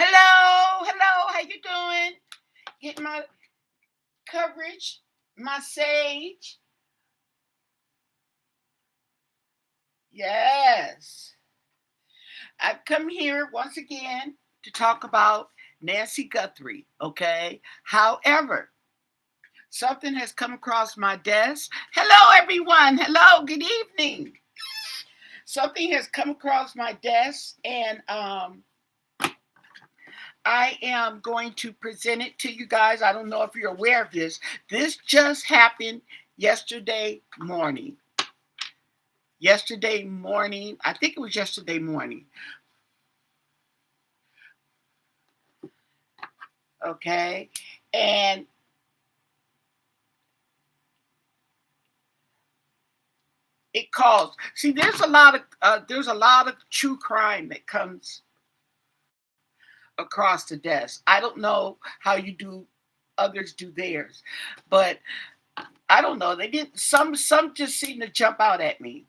Hello, hello, how you doing? Getting my coverage, my sage. Yes. I've come here once again to talk about Nancy Guthrie, okay? However, something has come across my desk. Hello, everyone. Hello, good evening. Something has come across my desk, and I am going to present it to you guys. I don't know if you're aware of this. This just happened yesterday morning. Yesterday morning, I think it was yesterday morning. Okay. And it calls. See, there's a lot of true crime that comes across the desk. I don't know how you do others do theirs, but I don't know. They did some just seem to jump out at me.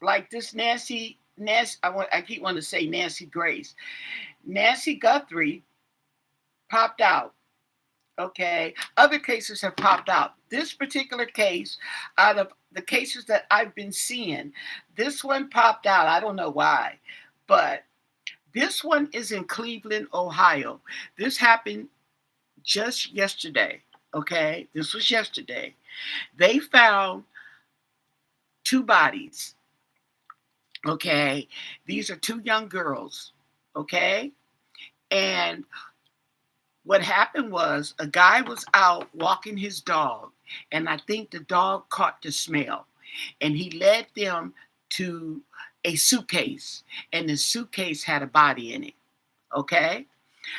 Like this Nancy, I keep wanting to say Nancy Grace. Nancy Guthrie popped out. Okay. Other cases have popped out. This particular case, out of the cases that I've been seeing, this one popped out. I don't know why, but this one is in Cleveland, Ohio. This happened just yesterday. Okay. This was yesterday. They found two bodies. Okay. These are two young girls. Okay. And what happened was a guy was out walking his dog, and I think the dog caught the smell, and he led them to a suitcase, and the suitcase had a body in it. Okay,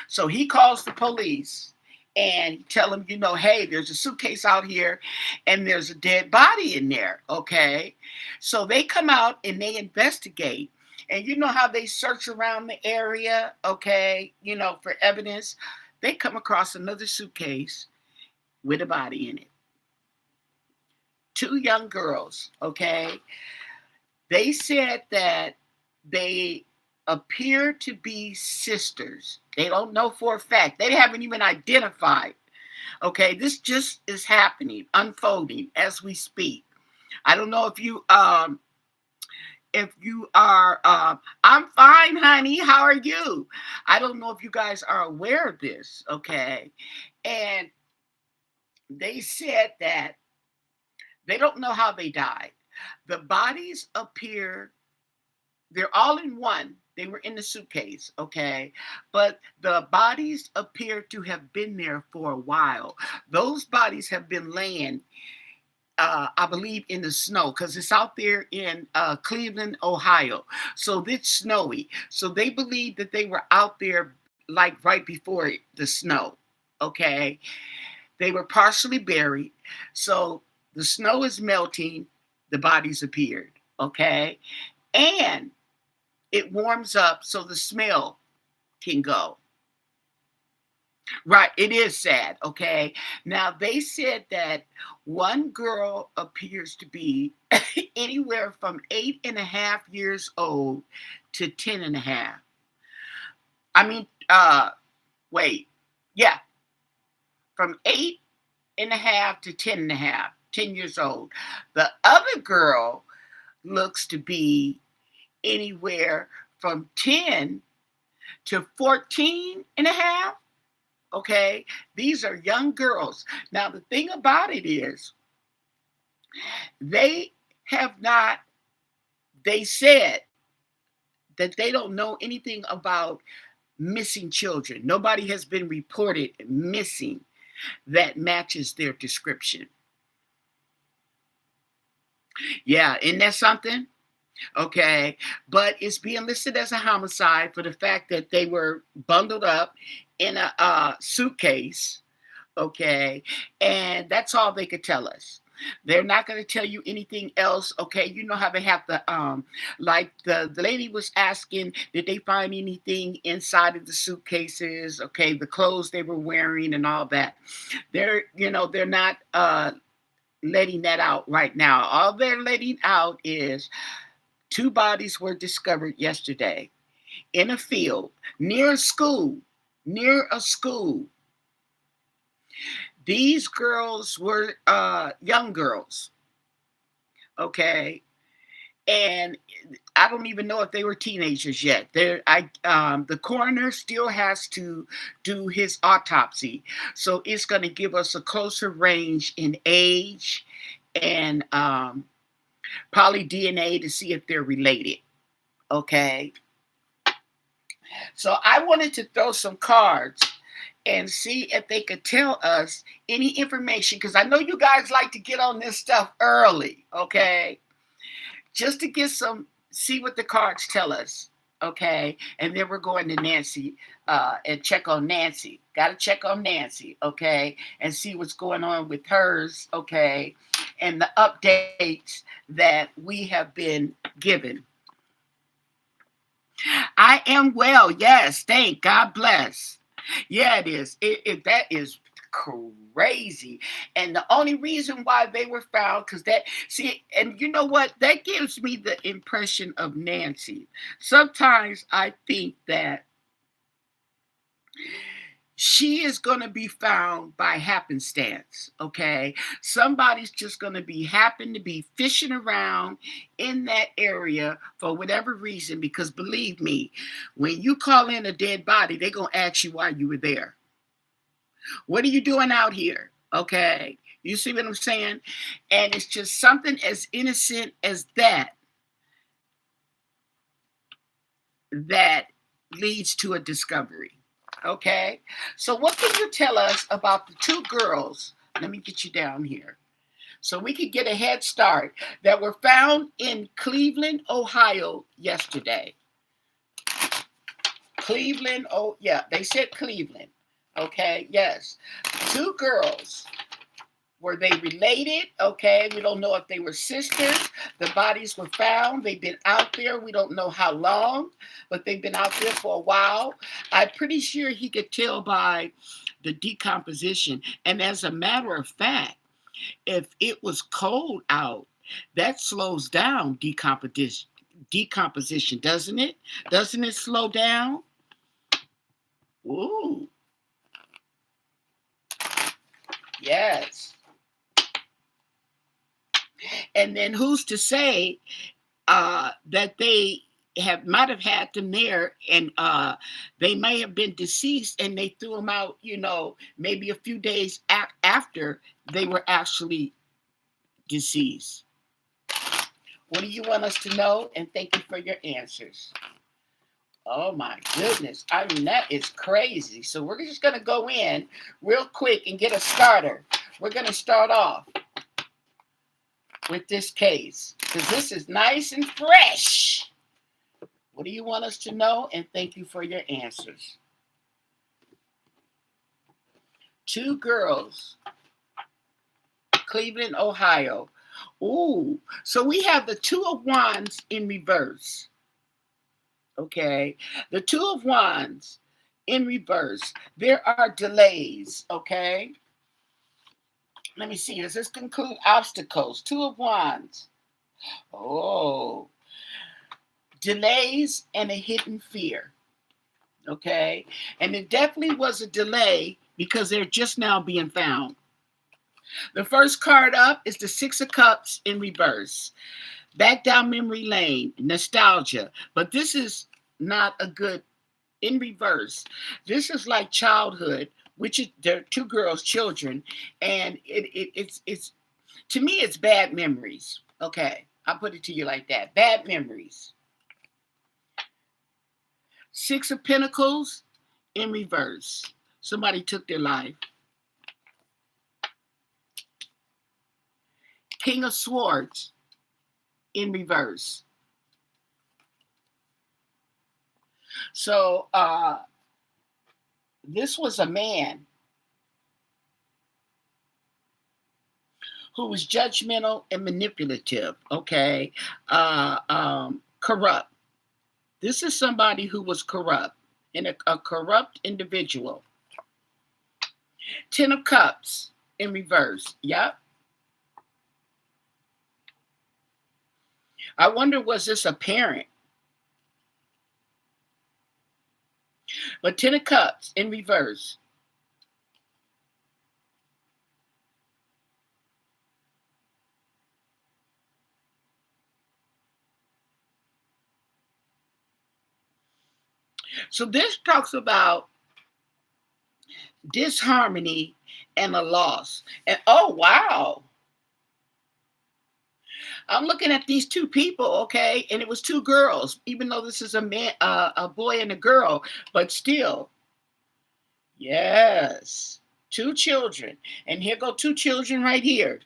so he calls the police and tell them, hey, there's a suitcase out here, and there's a dead body in there. Okay, so they come out and they investigate. And you know how they search around the area, okay, for evidence. They come across another suitcase with a body in it. Two young girls, okay? They said that they appear to be sisters. They don't know for a fact. They haven't even identified. Okay, this just is happening, unfolding as we speak. I don't know if you are I'm fine, honey, how are you? I don't know if you guys are aware of this, okay? And they said that they don't know how they died. The bodies appear, they're all in one. They were in the suitcase, okay? But the bodies appear to have been there for a while. Those bodies have been laying, I believe, in the snow because it's out there in Cleveland, Ohio. So it's snowy. So they believe that they were out there like right before the snow, okay? They were partially buried. So the snow is melting, the bodies appeared, okay? And it warms up so the smell can go. Right, it is sad, okay? Now, they said that one girl appears to be anywhere from 8.5 years old to 10.5. I mean, wait, yeah, from 8.5 to 10.5, 10 years old. The other girl looks to be anywhere from 10 to 14.5. Okay, these are young girls. Now, the thing about it is, they have not, they said that they don't know anything about missing children. Nobody has been reported missing that matches their description. Yeah, isn't that something? Okay, but it's being listed as a homicide for the fact that they were bundled up in a suitcase. Okay, and that's all they could tell us. They're not going to tell you anything else. Okay, you know how they have to like the lady was asking, did they find anything inside of the suitcases? Okay, the clothes they were wearing and all that. They're not letting that out right now. All they're letting out is two bodies were discovered yesterday in a field near a school. near a school. These girls were young girls, okay, and I don't even know if they were teenagers yet. The coroner still has to do his autopsy, so it's going to give us a closer range in age and probably DNA to see if they're related. Okay, so I wanted to throw some cards and see if they could tell us any information because I know you guys like to get on this stuff early. Okay, just to get some, see what the cards tell us. Okay, and then we're going to Nancy and check on Nancy. Got to check on Nancy, okay, and see what's going on with hers, okay, and the updates that we have been given. I am well, yes, thank God bless. Yeah, it is. That is crazy. And the only reason why they were found, because that, see, and you know what? That gives me the impression of Nancy. Sometimes I think that she is going to be found by happenstance, okay? Somebody's just going to be happen to be fishing around in that area for whatever reason, because believe me, when you call in a dead body, they're going to ask you why you were there. What are you doing out here? Okay, you see what I'm saying? And it's just something as innocent as that leads to a discovery. Okay, so what can you tell us about the two girls? Let me get you down here so we could get a head start that were found in Cleveland, Ohio yesterday. Cleveland, oh, yeah, they said Cleveland. Okay, yes. Two girls. Were they related? Okay, we don't know if they were sisters. The bodies were found. They've been out there. We don't know how long, but they've been out there for a while. I'm pretty sure he could tell by the decomposition. And as a matter of fact, if it was cold out, that slows down decomposition, doesn't it? Doesn't it slow down? Ooh, yes. And then who's to say that they might have had them there and they may have been deceased and they threw them out, maybe a few days after they were actually deceased. What do you want us to know? And thank you for your answers. Oh my goodness. I mean, that is crazy. So we're just going to go in real quick and get a starter. We're going to start off with this case because this is nice and fresh. What do you want us to know? And thank you for your answers. Two girls, Cleveland, Ohio. Ooh, so we have the Two of Wands in reverse. Okay, the Two of Wands in reverse. There are delays. Okay, let me see. Does this conclude obstacles? Two of Wands. Oh, delays and a hidden fear. Okay, and it definitely was a delay because they're just now being found. The first card up is the Six of Cups in reverse. Back down memory lane, nostalgia. But this is not a good in reverse. This is like childhood, which is they're two girls, children, and it's to me it's bad memories. Okay, I'll put it to you like that. Bad memories. Six of Pentacles in reverse. Somebody took their life. King of Swords in reverse. So this was a man who was judgmental and manipulative, okay? Corrupt. This is somebody who was corrupt and a corrupt individual. Ten of Cups in reverse. Yep. I wonder, was this a parent? But 10 of Cups in reverse. So this talks about disharmony and a loss. And oh wow, I'm looking at these two people, okay, and it was two girls, even though this is a man, a boy and a girl, but still, yes, two children, and here go two children right here.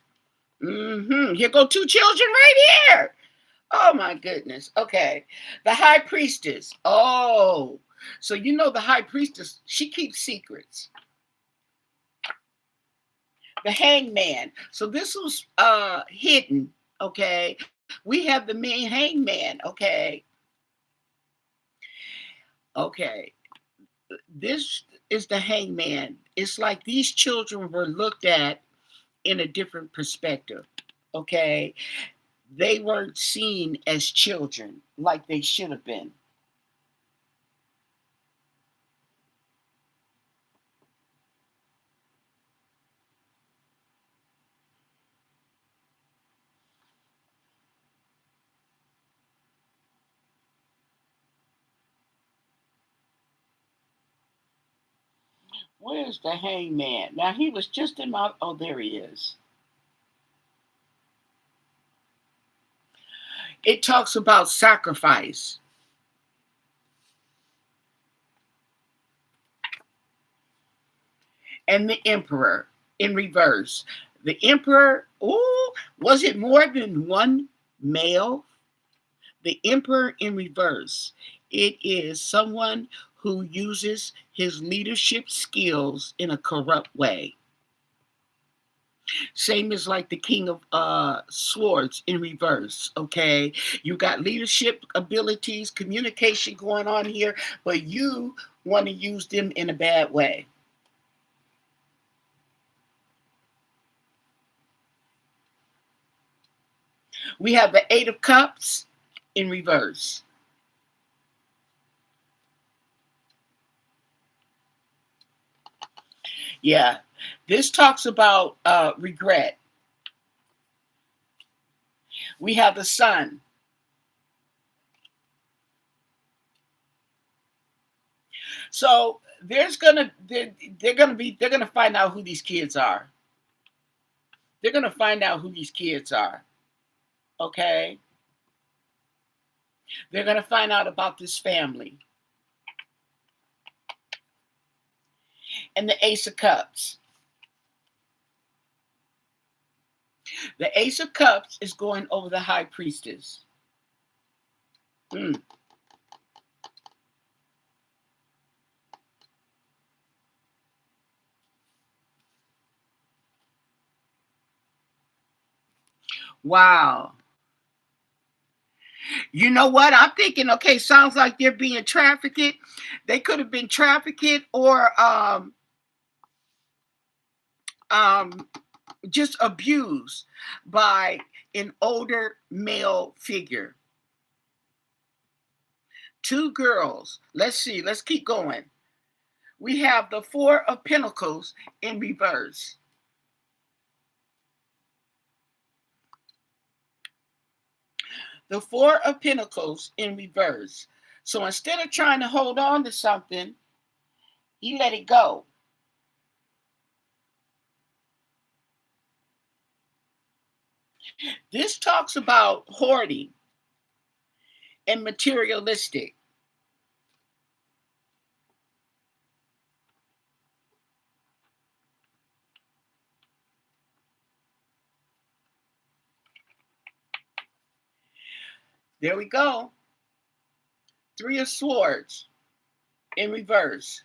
Here go two children right here. Oh my goodness. Okay, the high priestess. Oh, so you know the high priestess, she keeps secrets. The hangman. So this was hidden. Okay, we have the main hangman. Okay, this is the hangman. It's like these children were looked at in a different perspective. Okay, they weren't seen as children like they should have been. Where's the hangman? Now he was just in my. Oh, there he is. It talks about sacrifice and the emperor in reverse. The emperor, oh, was it more than one male? The emperor in reverse. It is someone who uses his leadership skills in a corrupt way. Same as like the king of swords in reverse. Okay, you got leadership abilities, communication going on here, but you want to use them in a bad way. We have the Eight of Cups in reverse. Yeah, this talks about regret. We have the Sun. So they're gonna find out who these kids are. They're gonna find out who these kids are. Okay, they're gonna find out about this family. And the Ace of Cups. The Ace of Cups is going over the High Priestess. Mm. Wow. You know what? I'm thinking, okay, sounds like they're being trafficked. They could have been trafficked or um, just abused by an older male figure. Two girls. Let's see. Let's keep going. We have the Four of Pentacles in reverse. The Four of Pentacles in reverse. So instead of trying to hold on to something, you let it go. This talks about hoarding and materialistic. There we go. Three of Swords in reverse.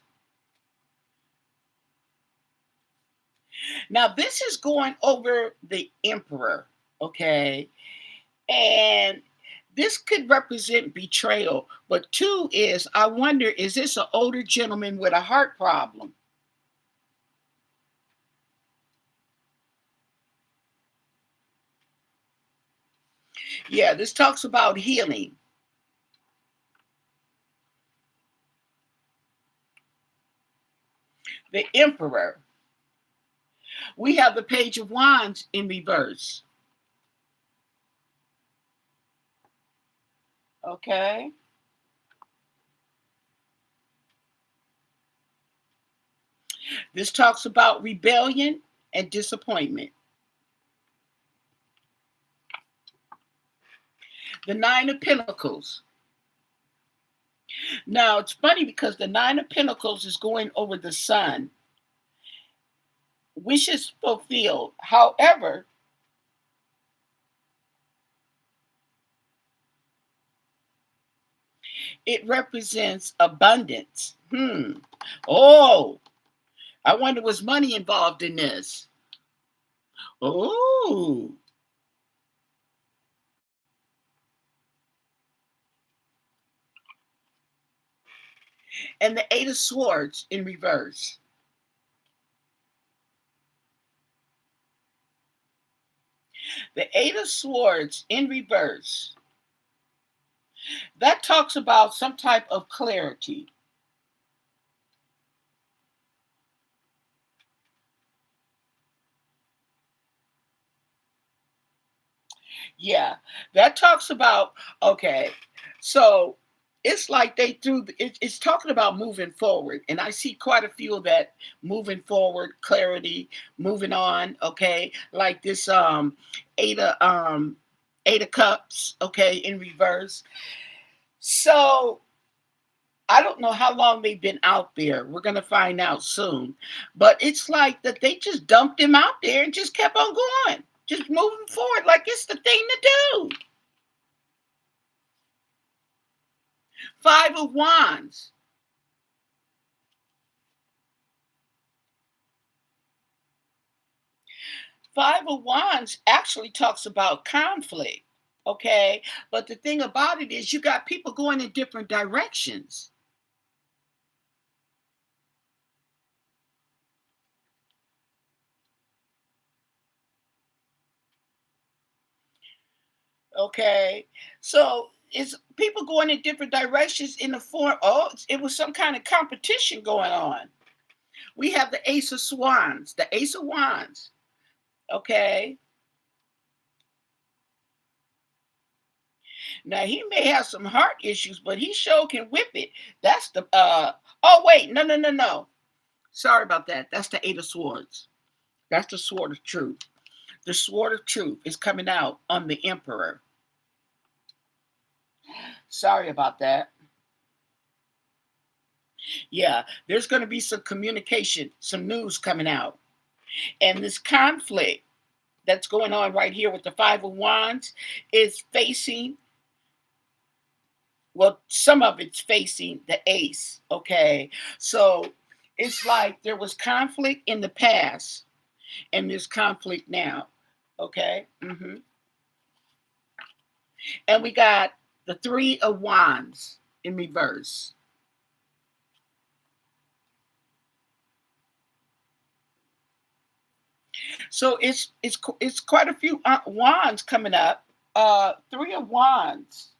Now, this is going over the Emperor, okay? And this could represent betrayal. But two is, I wonder, is this an older gentleman with a heart problem? Yeah, this talks about healing. the Emperor. We have the Page of Wands in reverse. Okay. This talks about rebellion and disappointment. The Nine of Pentacles. Now, it's funny because the Nine of Pentacles is going over the Sun. Wishes fulfilled. However, it represents abundance. Oh, I wonder was money involved in this? Oh. And the Eight of Swords in reverse. The Eight of Swords in reverse. That talks about some type of clarity. Yeah, that talks about, okay, so it's like they threw, it's talking about moving forward. And I see quite a few of that moving forward, clarity, moving on, okay, like this eight of, um, Eight of Cups, okay, in reverse. So I don't know how long they've been out there. We're going to find out soon. But it's like that they just dumped him out there and just kept on going, just moving forward like it's the thing to do. Five of Wands. Five of Wands actually talks about conflict. Okay. But the thing about it is, you got people going in different directions. Okay. So it's people going in different directions in the form, oh, it was some kind of competition going on. We have the Ace of Swans, the Ace of Wands. Okay. Now he may have some heart issues, but he sure can whip it. That's the oh wait, no. Sorry about that. That's the Eight of Swords. That's the sword of truth. The sword of truth is coming out on the Emperor. Sorry about that. Yeah, there's going to be some communication, some news coming out. And this conflict that's going on right here with the Five of Wands is facing, well, some of it's facing the Ace. Okay. So it's like there was conflict in the past and there's conflict now. Okay. And we got the Three of Wands in reverse. So it's quite a few wands coming up. Three of Wands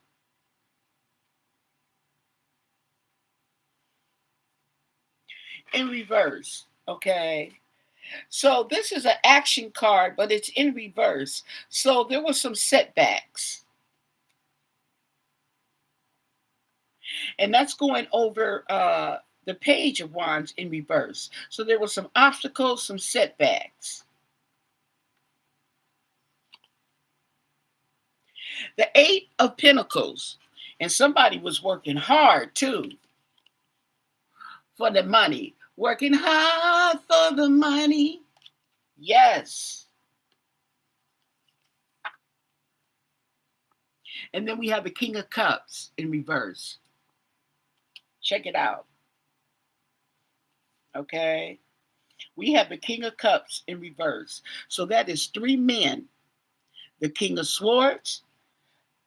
in reverse. Okay. So this is an action card, but it's in reverse. So there were some setbacks. And that's going over the Page of Wands in reverse. So there were some obstacles, some setbacks. The Eight of Pentacles. And somebody was working hard too for the money. Working hard for the money. Yes. And then we have the King of Cups in reverse. Check it out. Okay. We have the King of Cups in reverse. So that is three men: the King of Swords,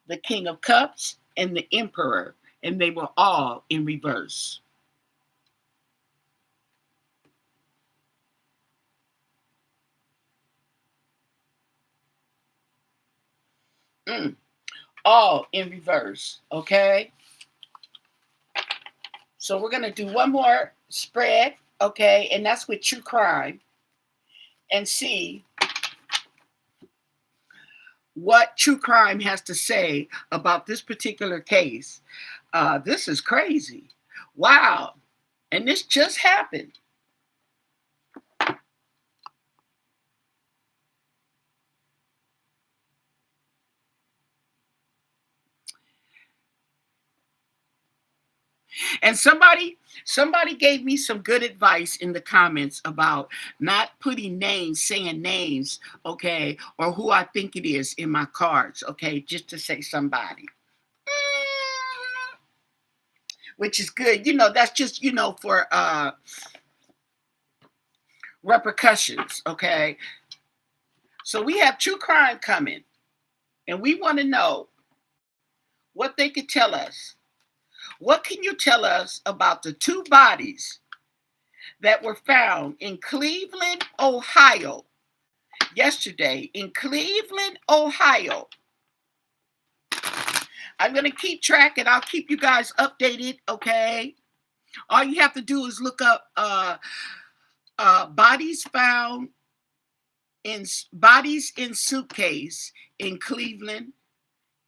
the King of Cups, and the Emperor. And they were all in reverse. All in reverse. Okay. So we're going to do one more spread okay, and that's with true crime, and see what true crime has to say about this particular case. This is crazy. Wow. And this just happened. And somebody gave me some good advice in the comments about not putting names, saying names, okay, or who I think it is in my cards, okay, just to say somebody. Which is good. That's just, for repercussions, okay? So we have true crime coming, and we want to know what they could tell us. What can you tell us about the two bodies that were found in Cleveland, Ohio, yesterday? In Cleveland, Ohio. I'm going to keep track and I'll keep you guys updated, okay? All you have to do is look up bodies in suitcase in Cleveland,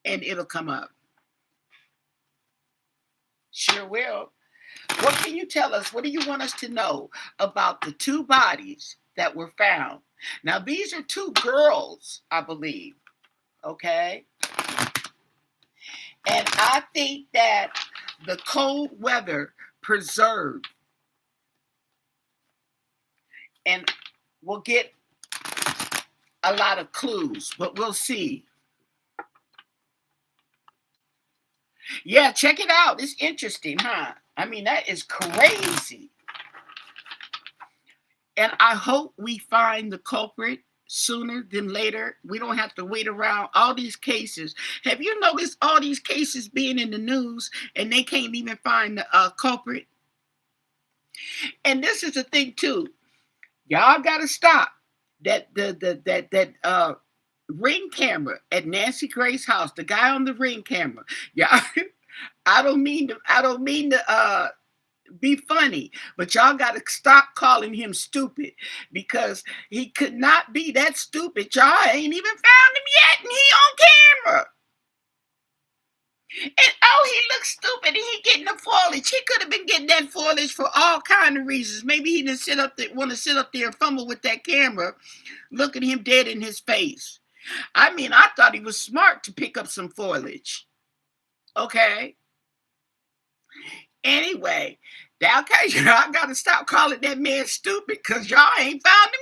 and it'll come up. Sure will. What can you tell us? What do you want us to know about the two bodies that were found? Now, these are two girls, I believe, okay? And I think that the cold weather preserved, and we'll get a lot of clues, but we'll see. Yeah, check it out. It's interesting, huh? I mean, that is crazy. And I hope we find the culprit sooner than later. We don't have to wait around. All these cases. Have you noticed all these cases being in the news and they can't even find the culprit? And this is the thing too. Y'all gotta stop that ring camera at Nancy Grace's house. The guy on the ring camera. Yeah, I don't mean to be funny, but y'all got to stop calling him stupid, because he could not be that stupid. Y'all ain't even found him yet, and he on camera. And he looks stupid, and he getting the foliage. He could have been getting that foliage for all kind of reasons. Maybe he didn't want to sit up there and fumble with that camera, looking him dead in his face. I mean, I thought he was smart to pick up some foliage. Okay. Anyway, y'all got to stop calling that man stupid, because y'all ain't found him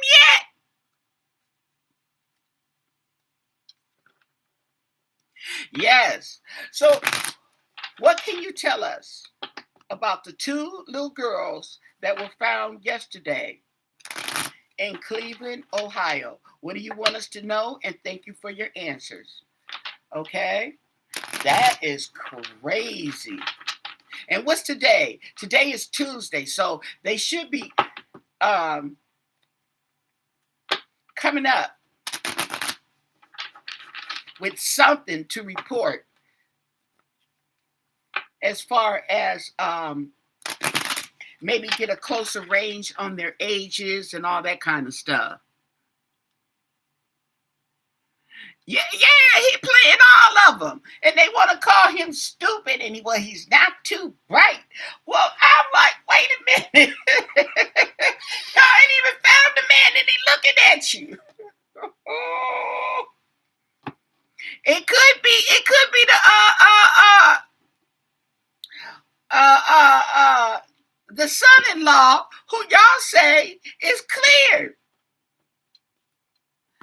yet. Yes. So what can you tell us about the two little girls that were found yesterday in Cleveland, Ohio? What do you want us to know? And thank you for your answers. Okay? That is crazy. And what's today? Today is Tuesday, so they should be coming up with something to report as far as maybe get a closer range on their ages and all that kind of stuff. Yeah, he playing all of them. And they want to call him stupid, and he's not too bright. Well, I'm like, wait a minute. Y'all ain't even found the man, and he looking at you. It could be the son-in-law who y'all say is cleared.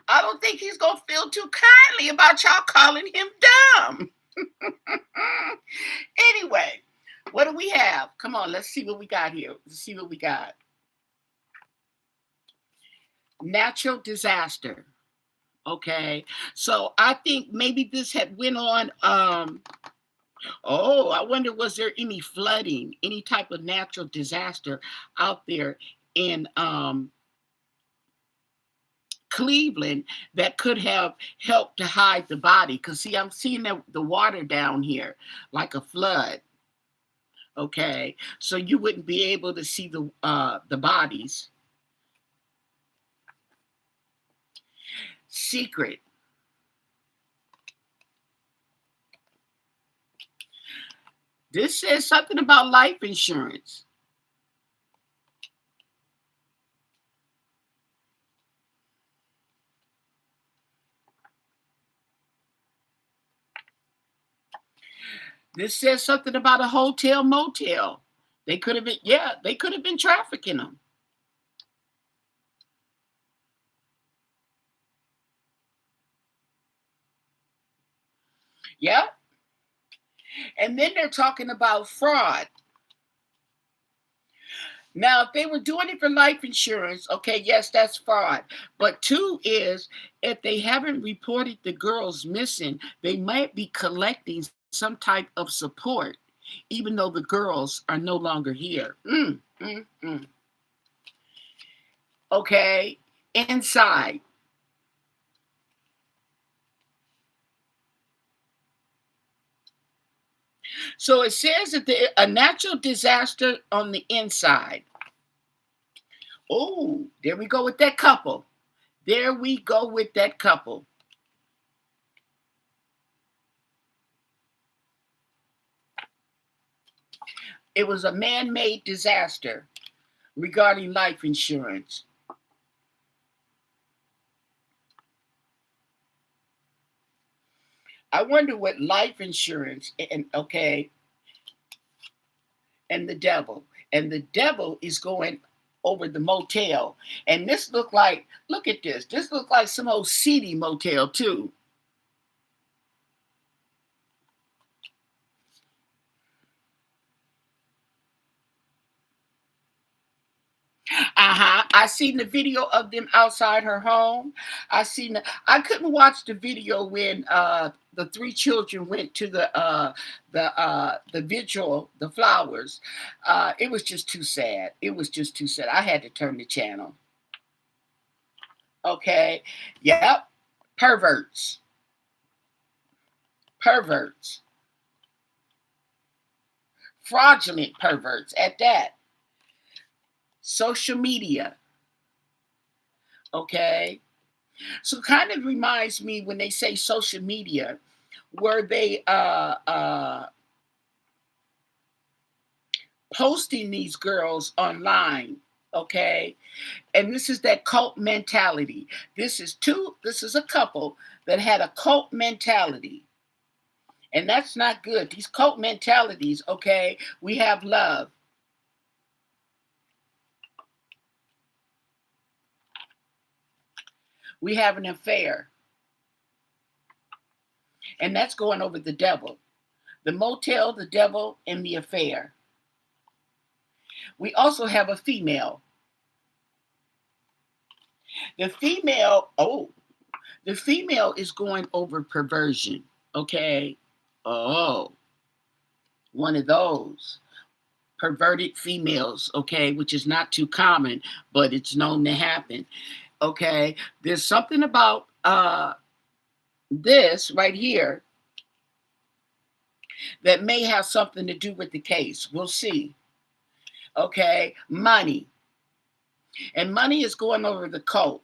I don't think he's going to feel too kindly about y'all calling him dumb. Anyway, what do we have? Come on, let's see what we got here. Let's see what we got. Natural disaster. Okay. So I think maybe this had went on. I wonder, was there any flooding, any type of natural disaster out there in Cleveland that could have helped to hide the body? Because see, I'm seeing the water down here like a flood. Okay, so you wouldn't be able to see the bodies. Secret. This says something about life insurance. This says something about a hotel motel. They could have been, yeah, they could have been trafficking them. Yeah. And then they're talking about fraud. Now, if they were doing it for life insurance, okay, yes, that's fraud. But two is if they haven't reported the girls missing, they might be collecting some type of support, even though the girls are no longer here. Mm. Okay, inside. So it says that a natural disaster on the inside. Oh, there we go with that couple. There we go with that couple. It was a man made disaster regarding life insurance. I wonder what life insurance and okay, and the devil. And the devil is going over the motel. And this looked like, look at this. This looked like some old seedy motel too. Uh-huh. I seen the video of them outside her home. I couldn't watch the video when the three children went to the vigil, the flowers. It was just too sad. It was just too sad. I had to turn the channel. Okay. Yep. Perverts. Perverts. Fraudulent perverts at that. Social media. Okay. So kind of reminds me when they say social media, where they posting these girls online. Okay. And this is that cult mentality. This is a couple that had a cult mentality. And that's not good. These cult mentalities, okay, we have love. We have an affair. And that's going over the devil. The motel, the devil, and the affair. We also have a female. The female, oh, the female is going over perversion. Okay. Oh, one of those perverted females, okay, which is not too common, but it's known to happen. Okay. There's something about this right here that may have something to do with the case. We'll see. Okay. Money. And money is going over the cult.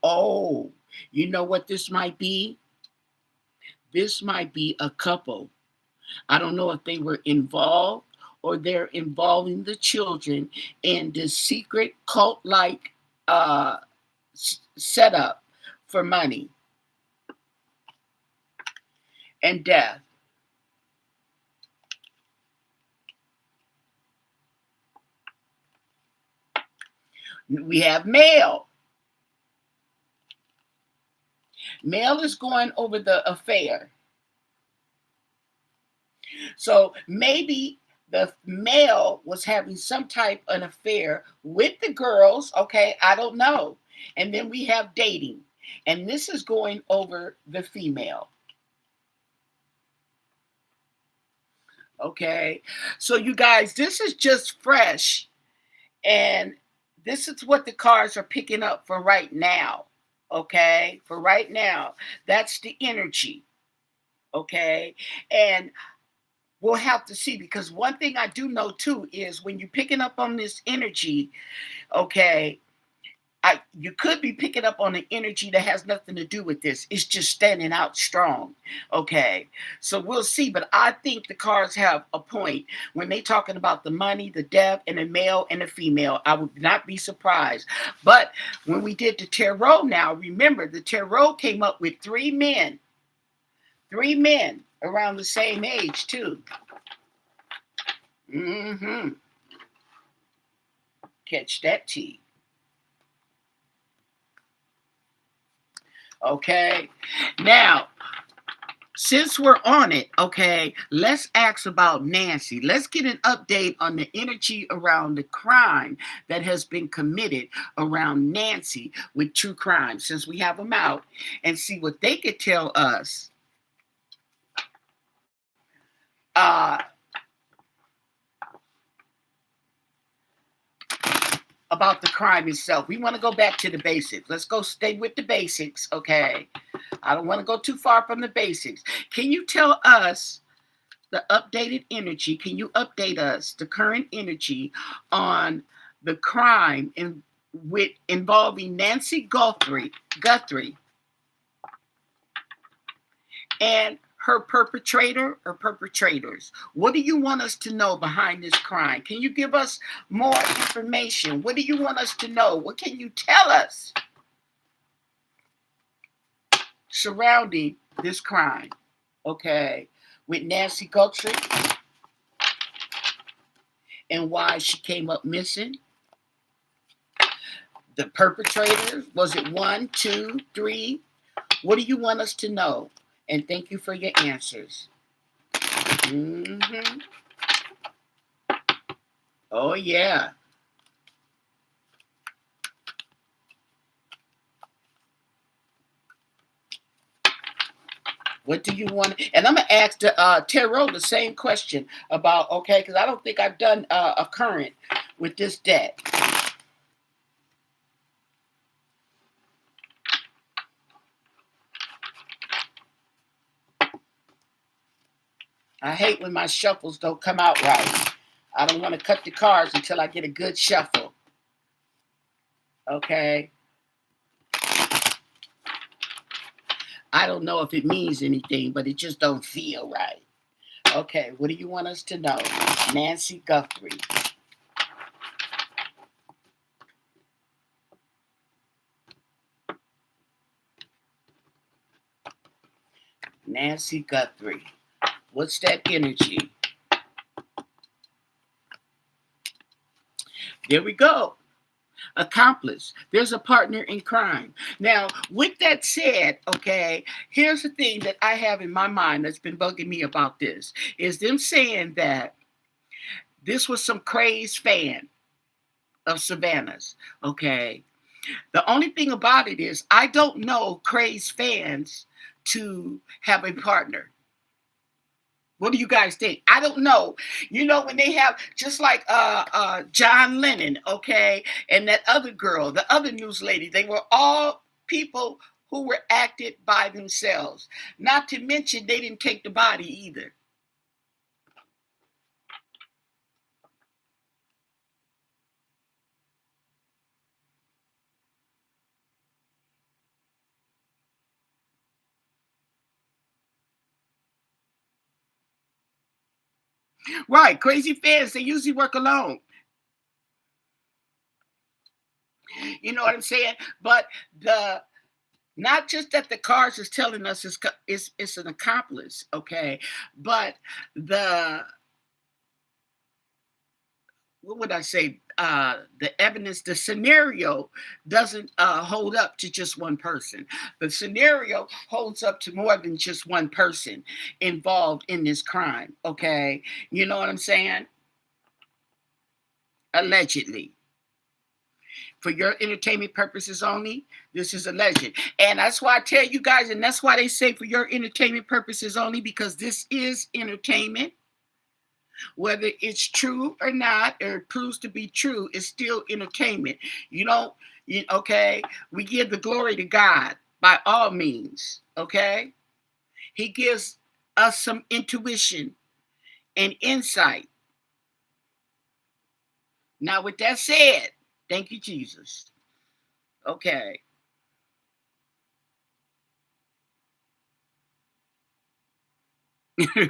Oh, you know what this might be? This might be a couple. I don't know if they were involved or they're involving the children in this secret cult like setup for money and death. We have male. Male is going over the affair. So maybe the male was having some type of an affair with the girls. Okay, I don't know. And then we have dating. And this is going over the female. Okay. So you guys, this is just fresh. And this is what the cards are picking up for right now. Okay. For right now. That's the energy. Okay. And we'll have to see, because one thing I do know too is when you're picking up on this energy, okay, you could be picking up on an energy that has nothing to do with this. It's just standing out strong. Okay. So we'll see. But I think the cards have a point when they talking about the money, the death, and the male and the female. I would not be surprised. But when we did the tarot now, remember the tarot came up with three men around the same age too. Mm-hmm. Catch that tea. Okay. Now, since we're on it, okay, let's ask about Nancy. Let's get an update on the energy around the crime that has been committed around Nancy with true crime, since we have them out, and see what they could tell us uh, about the crime itself. We want to go back to the basics. Let's go stay with the basics, okay? I don't want to go too far from the basics. Can you tell us the updated energy? Can you update us the current energy on the crime involving Nancy Guthrie and her perpetrator or perpetrators? What do you want us to know behind this crime? Can you give us more information? What do you want us to know? What can you tell us surrounding this crime? Okay, with Nancy Guthrie and why she came up missing. The perpetrators, was it 1, 2, 3? What do you want us to know? And thank you for your answers. Mm-hmm. Oh, yeah. What do you want? And I'm going to ask the tarot the same question about, okay, because I don't think I've done a current with this deck. I hate when my shuffles don't come out right. I don't want to cut the cards until I get a good shuffle. Okay. I don't know if it means anything, but it just don't feel right. Okay, what do you want us to know? Nancy Guthrie. Nancy Guthrie. What's that energy? There we go. Accomplice. There's a partner in crime. Now, with that said, okay, here's the thing that I have in my mind that's been bugging me about this, is them saying that this was some crazed fan of Savannah's, okay? The only thing about it is I don't know crazed fans to have a partner. What do you guys think? I don't know. You know, when they have, just like John Lennon, okay, and that other girl, the other news lady, they were all people who were acted by themselves. Not to mention they didn't take the body either. Right, crazy fans, they usually work alone. You know what I'm saying? But the not just that the cards is telling us it's an accomplice, okay, but the what would I say? The evidence, the scenario doesn't hold up to just one person. The scenario holds up to more than just one person involved in this crime. Okay, you know what I'm saying? Allegedly. For your entertainment purposes only, this is alleged. And that's why I tell you guys, and that's why they say for your entertainment purposes only, because this is entertainment. Whether it's true or not, or it proves to be true, it's still entertainment. You don't, okay? We give the glory to God by all means, okay? He gives us some intuition and insight. Now, with that said, thank you, Jesus. Okay.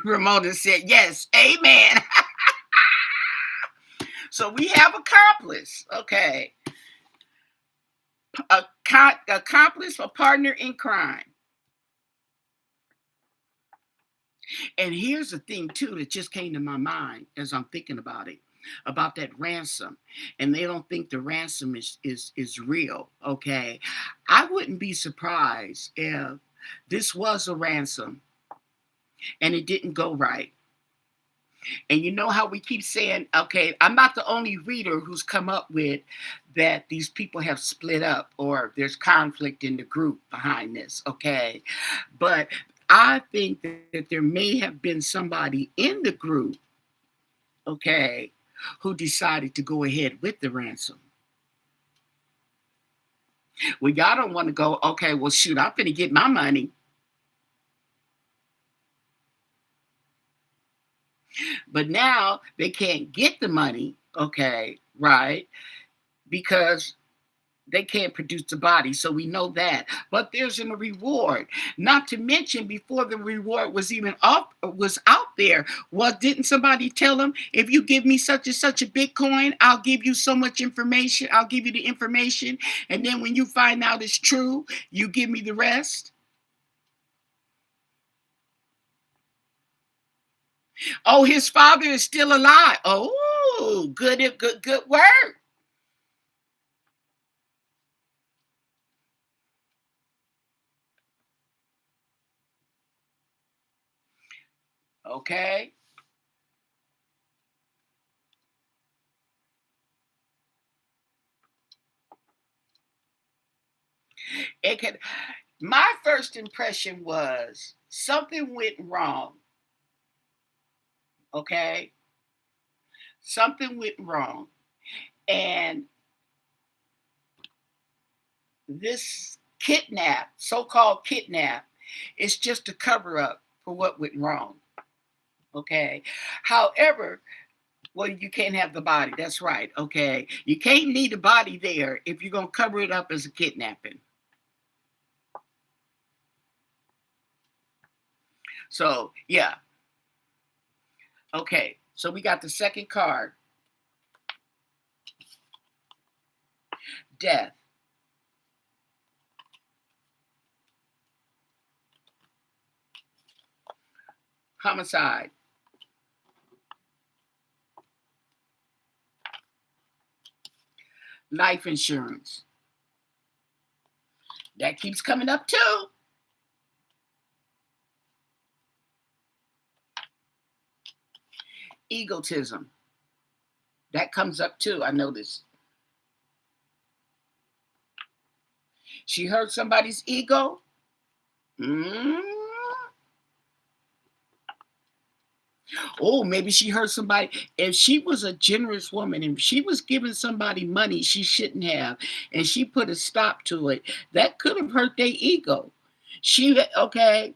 Ramona said, yes, amen. So we have accomplice. Okay. Accomplice, a partner in crime. And here's the thing, too, that just came to my mind as I'm thinking about it, about that ransom. And they don't think the ransom is real. Okay. I wouldn't be surprised if this was a ransom and it didn't go right. And you know how we keep saying, okay, I'm not the only reader who's come up with that these people have split up or there's conflict in the group behind this, okay? But I think that there may have been somebody in the group, okay, who decided to go ahead with the ransom. Well, y'all don't want to go, okay, well, shoot, I'm going to get my money. But now they can't get the money, okay, right? Because they can't produce the body, so we know that. But there's a reward. Not to mention, before the reward was even out there, didn't somebody tell them, if you give me such and such a Bitcoin, I'll give you so much information. I'll give you the information, and then when you find out it's true, you give me the rest. Oh, his father is still alive. Oh, good work. Okay. It could. My first impression was something went wrong. Okay, something went wrong, and this so-called kidnap, is just a cover up for what went wrong. Okay, however, well, you can't have the body. That's right. Okay, you can't leave the body there if you're gonna cover it up as a kidnapping. So yeah. Okay, so we got the second card, death, homicide, life insurance. That keeps coming up too. Egotism. That comes up too. I noticed. She hurt somebody's ego. Mm. Oh, maybe she hurt somebody. If she was a generous woman and she was giving somebody money she shouldn't have, and she put a stop to it, that could have hurt their ego. Okay.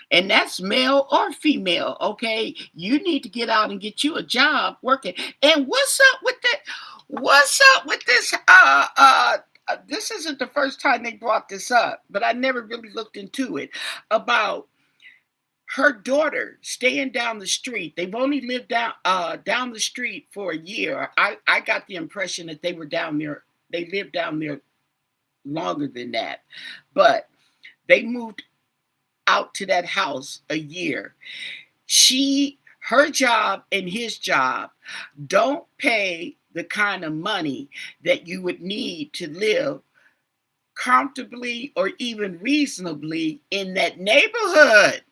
And that's male or female. Okay, you need to get out and get you a job working. And what's up with that? What's up with this? This isn't the first time they brought this up, but I never really looked into it, about her daughter staying down the street. They've only lived down the street for a year. I got the impression that they were down there. They lived down there longer than that, but they moved out to that house a year. Her job and his job don't pay the kind of money that you would need to live comfortably or even reasonably in that neighborhood.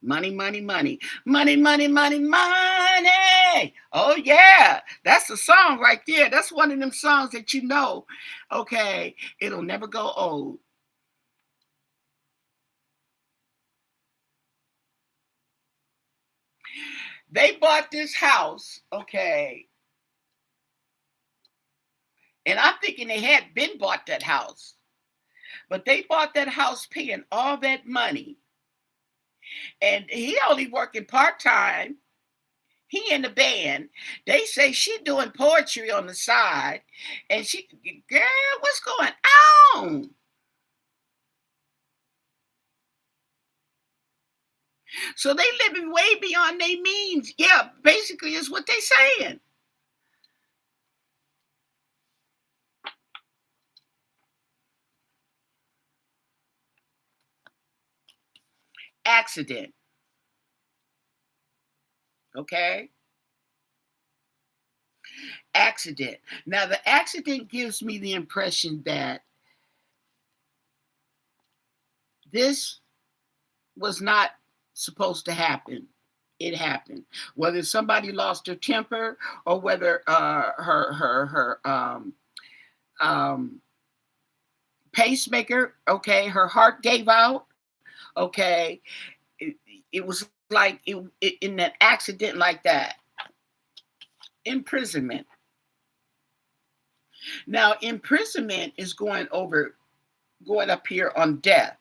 Money, money, money, money, money, money, money. Oh, yeah. That's a song right there. That's one of them songs that you know, okay, it'll never go old. They bought this house, okay, and I'm thinking they had been bought that house, but they bought that house paying all that money, and he only working part-time. He in the band. They say she doing poetry on the side, and she, girl, what's going on? So they living way beyond their means. Yeah, basically is what they saying. Accident. Okay. Accident. Now the accident gives me the impression that this was not supposed to happen. It happened. Whether somebody lost her temper or whether her um, pacemaker, okay, her heart gave out, okay. It, it was like in that accident like that. Imprisonment. Now imprisonment is going up here on death.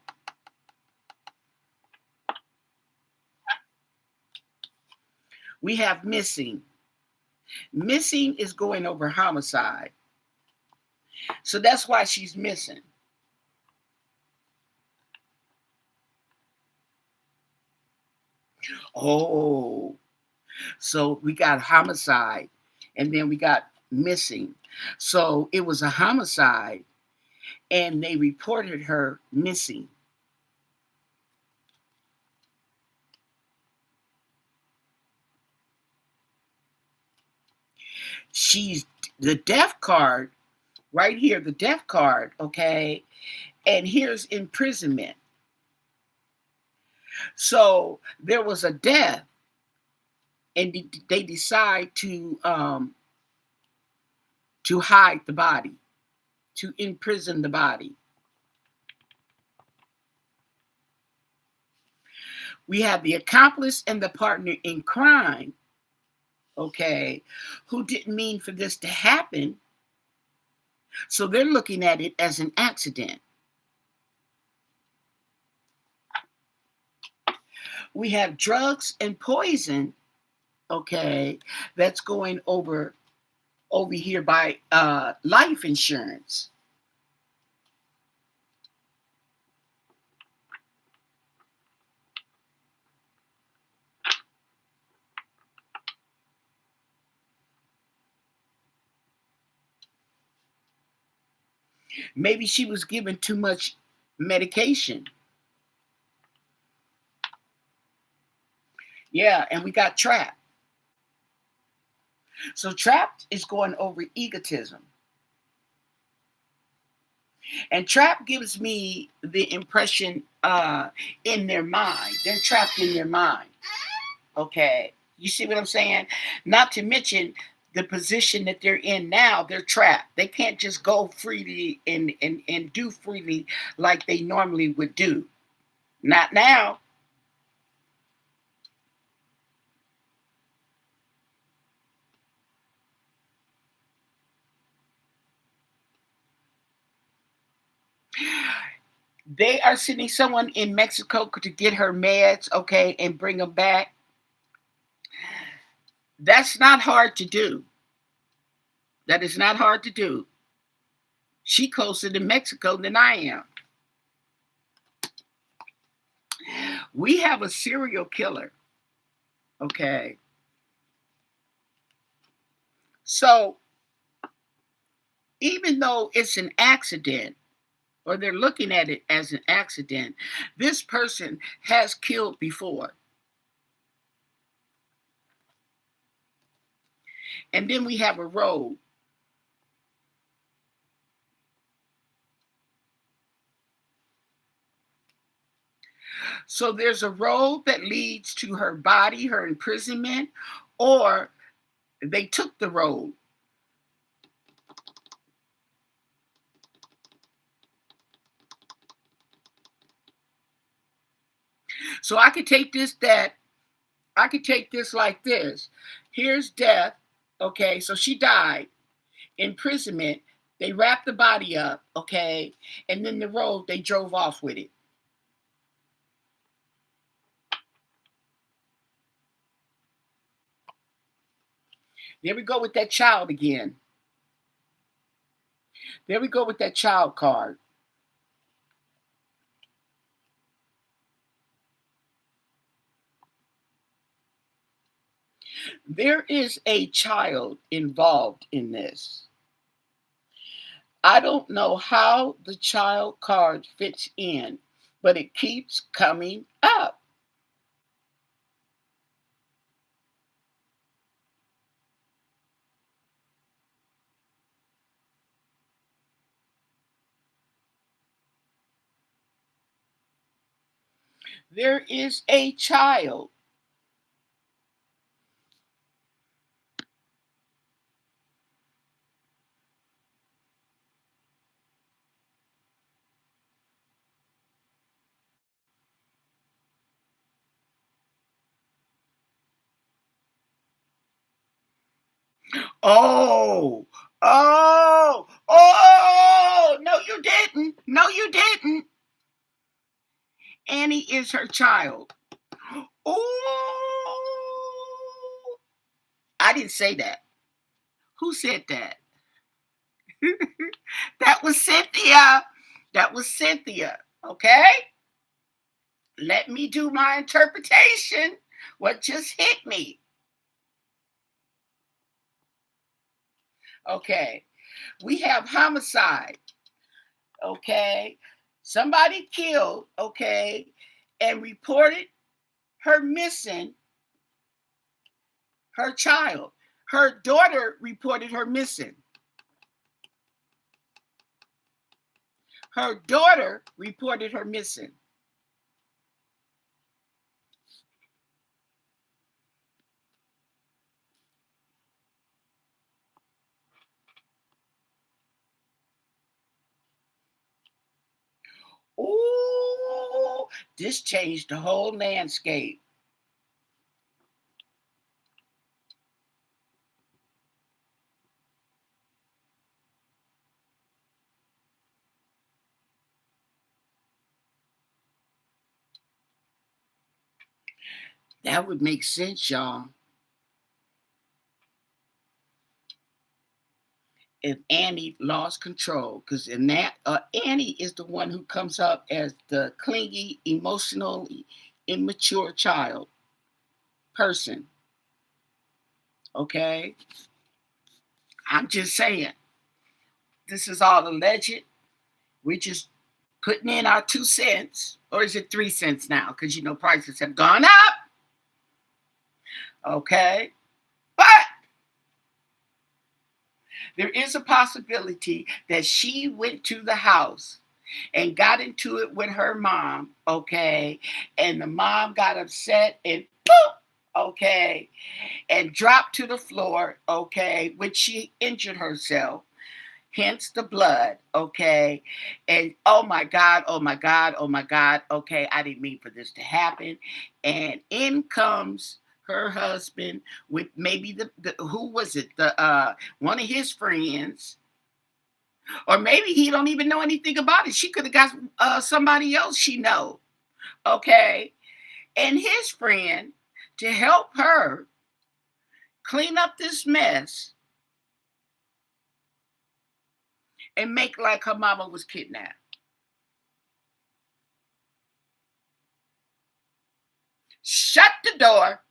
We have missing. Missing is going over homicide. So that's why she's missing. Oh, so we got homicide and then we got missing. So it was a homicide and they reported her missing. She's the death card right here, the death card, okay? And here's imprisonment. So there was a death and they decide to hide the body, to imprison the body. We have the accomplice and the partner in crime, okay, who didn't mean for this to happen. So they're looking at it as an accident. We have drugs and poison, okay, that's going over here by life insurance. Maybe she was given too much medication. Yeah, and we got trapped. So trapped is going over egotism. And trap gives me the impression in their mind. They're trapped in their mind. Okay. You see what I'm saying? Not to mention the position that they're in now, they're trapped. They can't just go freely and do freely like they normally would do. Not now. They are sending someone in Mexico to get her meds, okay, and bring them back. That's not hard to do. That is not hard to do. She closer to Mexico than I am. We have a serial killer, okay? So even though it's an accident, or they're looking at it as an accident, this person has killed before. And then we have a road. So there's a road that leads to her body, her imprisonment, or they took the road. So I could take this like this. Here's death. Okay, so she died. Imprisonment. They wrapped the body up, okay, and then the road they drove off with it. There we go with that child again. There we go with that child card. There is a child involved in this. I don't know how the child card fits in, but it keeps coming up. There is a child. Oh, oh, no, you didn't. No, you didn't. Annie is her child. Oh, I didn't say that. Who said that? That was Cynthia. That was Cynthia. Okay? Let me do my interpretation. What just hit me? Okay. We have homicide. Okay. Somebody killed. Okay. And reported her missing her child. Her daughter reported her missing. Her daughter reported her missing. Ooh, this changed the whole landscape. That would make sense, y'all. If Annie lost control, because in that Annie is the one who comes up as the clingy, emotionally immature child person. Okay, I'm just saying this is all alleged. We're just putting in our 2 cents, or is it 3 cents now? Because prices have gone up. Okay, but there is a possibility that she went to the house and got into it with her mom, okay, and the mom got upset and boop, okay, and dropped to the floor, okay, which she injured herself, hence the blood, okay, and oh my God, oh my God, oh my God, okay, I didn't mean for this to happen, and in comes her husband with maybe the who was it, the one of his friends, or maybe he don't even know anything about it. She could have got somebody else she know, okay, and his friend to help her clean up this mess and make like her mama was kidnapped. Shut the door.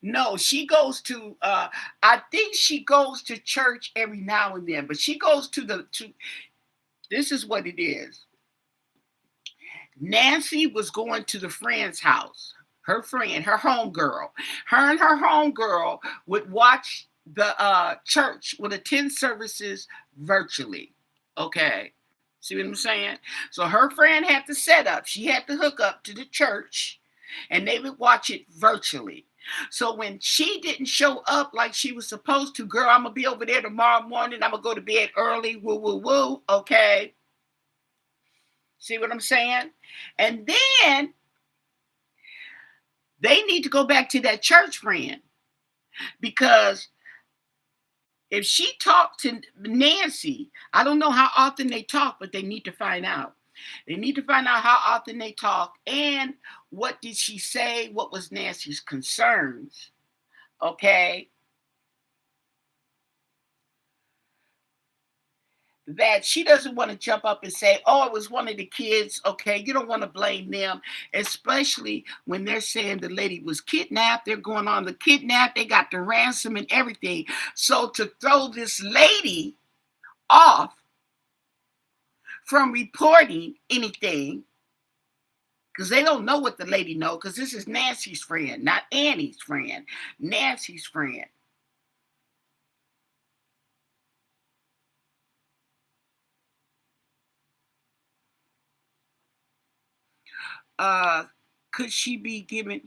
No, she goes to I think she goes to church every now and then, but she goes to this is what it is. Nancy was going to the friend's house. Her friend, her homegirl. Her and her homegirl would watch the church, would attend services virtually. Okay. See what I'm saying? So her friend had to set up. She had to hook up to the church and they would watch it virtually. So when she didn't show up like she was supposed to, girl, I'm going to be over there tomorrow morning. I'm going to go to bed early. Woo, woo, woo. Okay. See what I'm saying? And then they need to go back to that church friend because if she talked to Nancy, I don't know how often they talk, but they need to find out. They need to find out how often they talk and what did she say, what was Nancy's concerns. Okay, that she doesn't want to jump up and say, oh, it was one of the kids. Okay, you don't want to blame them, especially when they're saying the lady was kidnapped. They're going on the kidnap, they got the ransom and everything. So to throw this lady off from reporting anything, because they don't know what the lady know, because this is Nancy's friend, not Annie's friend, Nancy's friend. uh could she be given,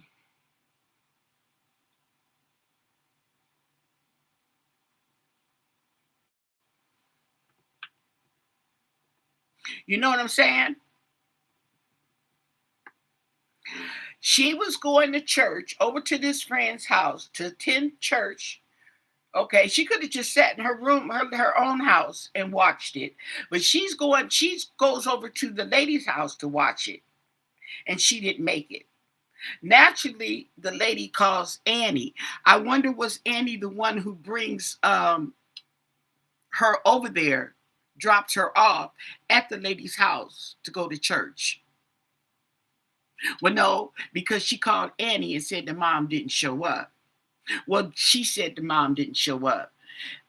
you know what I'm saying? She was going to church, over to this friend's house to attend church. Okay, she could have just sat in her room, her own house, and watched it. But she goes over to the lady's house to watch it, and she didn't make it. Naturally, the lady calls Annie. I wonder, was Annie the one who brings her over there, drops her off at the lady's house to go to church? Well, no, because she called Annie and said the mom didn't show up. Well, she said the mom didn't show up.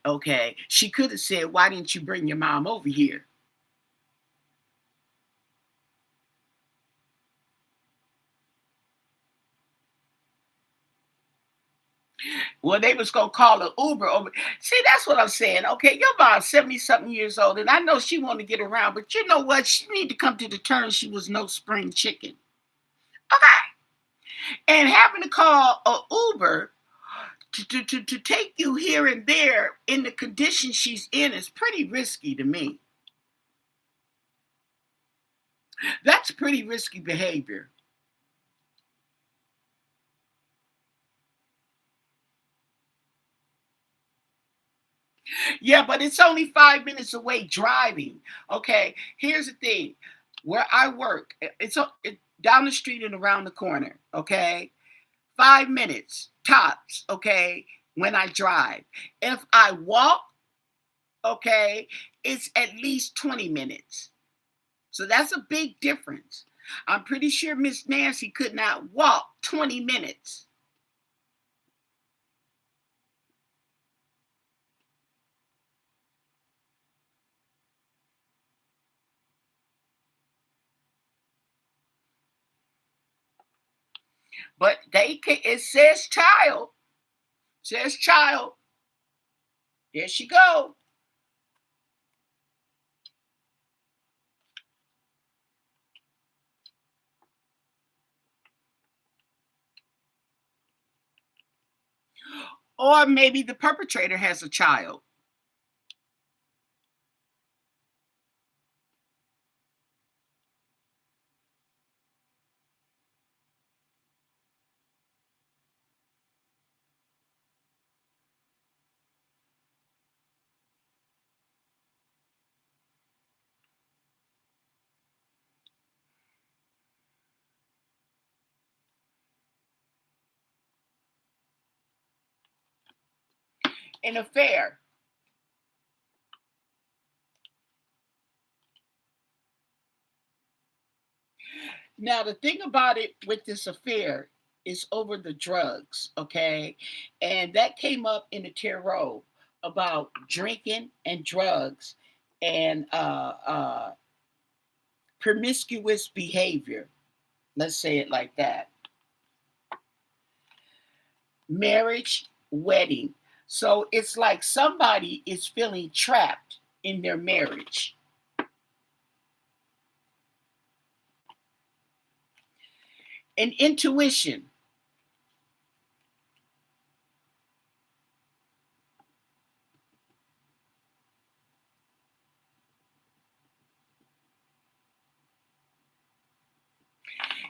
Okay. She could have said, why didn't you bring your mom over here? Well, they was gonna call an Uber over. See, that's what I'm saying. Okay, your mom's 70 something years old, and I know she want to get around, but you know what? She need to come to the terms she was no spring chicken. Okay. And having to call a Uber to take you here and there in the condition she's in is pretty risky to me. That's pretty risky behavior. Yeah, but it's only 5 minutes away driving. Okay, here's the thing. Where I work, down the street and around the corner. Okay, 5 minutes tops. Okay, when I drive. If I walk, okay, it's at least 20 minutes. So that's a big difference. I'm pretty sure Miss Nancy could not walk 20 minutes. But it says child. Says child. There she go. Or maybe the perpetrator has a child. An affair. Now, the thing about it with this affair is over the drugs, okay? And that came up in the tarot about drinking and drugs and promiscuous behavior. Let's say it like that. Marriage, wedding. So it's like somebody is feeling trapped in their marriage. And intuition.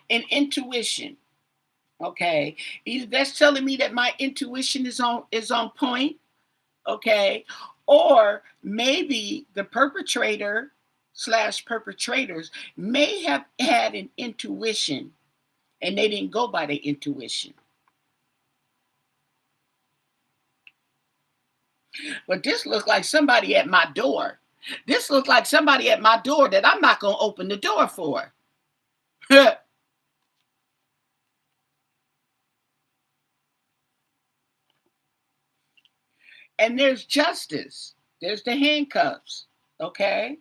And intuition. Okay. Either that's telling me that my intuition is on point, okay? Or maybe the perpetrator slash perpetrators may have had an intuition and they didn't go by their intuition. But this looks like somebody at my door. This looks like somebody at my door that I'm not going to open the door for. And there's justice. There's the handcuffs. Okay.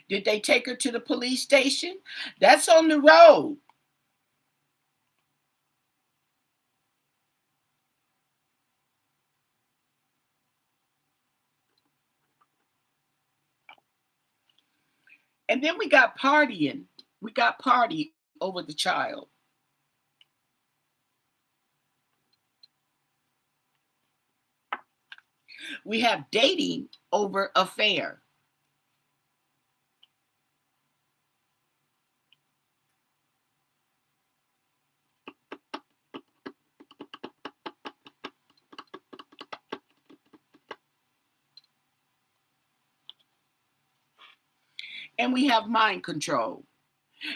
Did they take her to the police station? That's on the road. And then we got partying. We got party over the child. We have dating over affair. And we have mind control.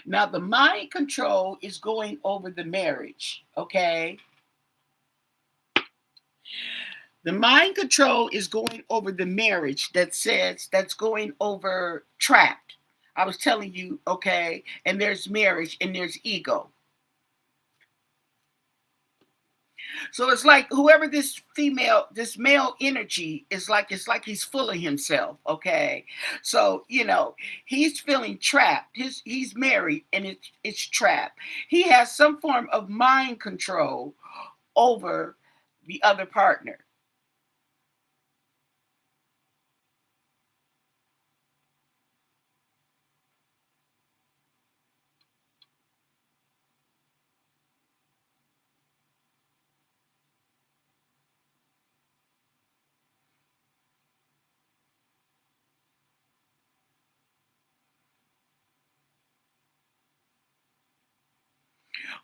Now, the mind control is going over the marriage, okay? The mind control is going over the marriage that's going over trapped. I was telling you, okay, and there's marriage and there's ego. So it's like whoever this male energy is like, it's like he's full of himself, okay? So, he's feeling trapped. He's married and it's trapped. He has some form of mind control over the other partner.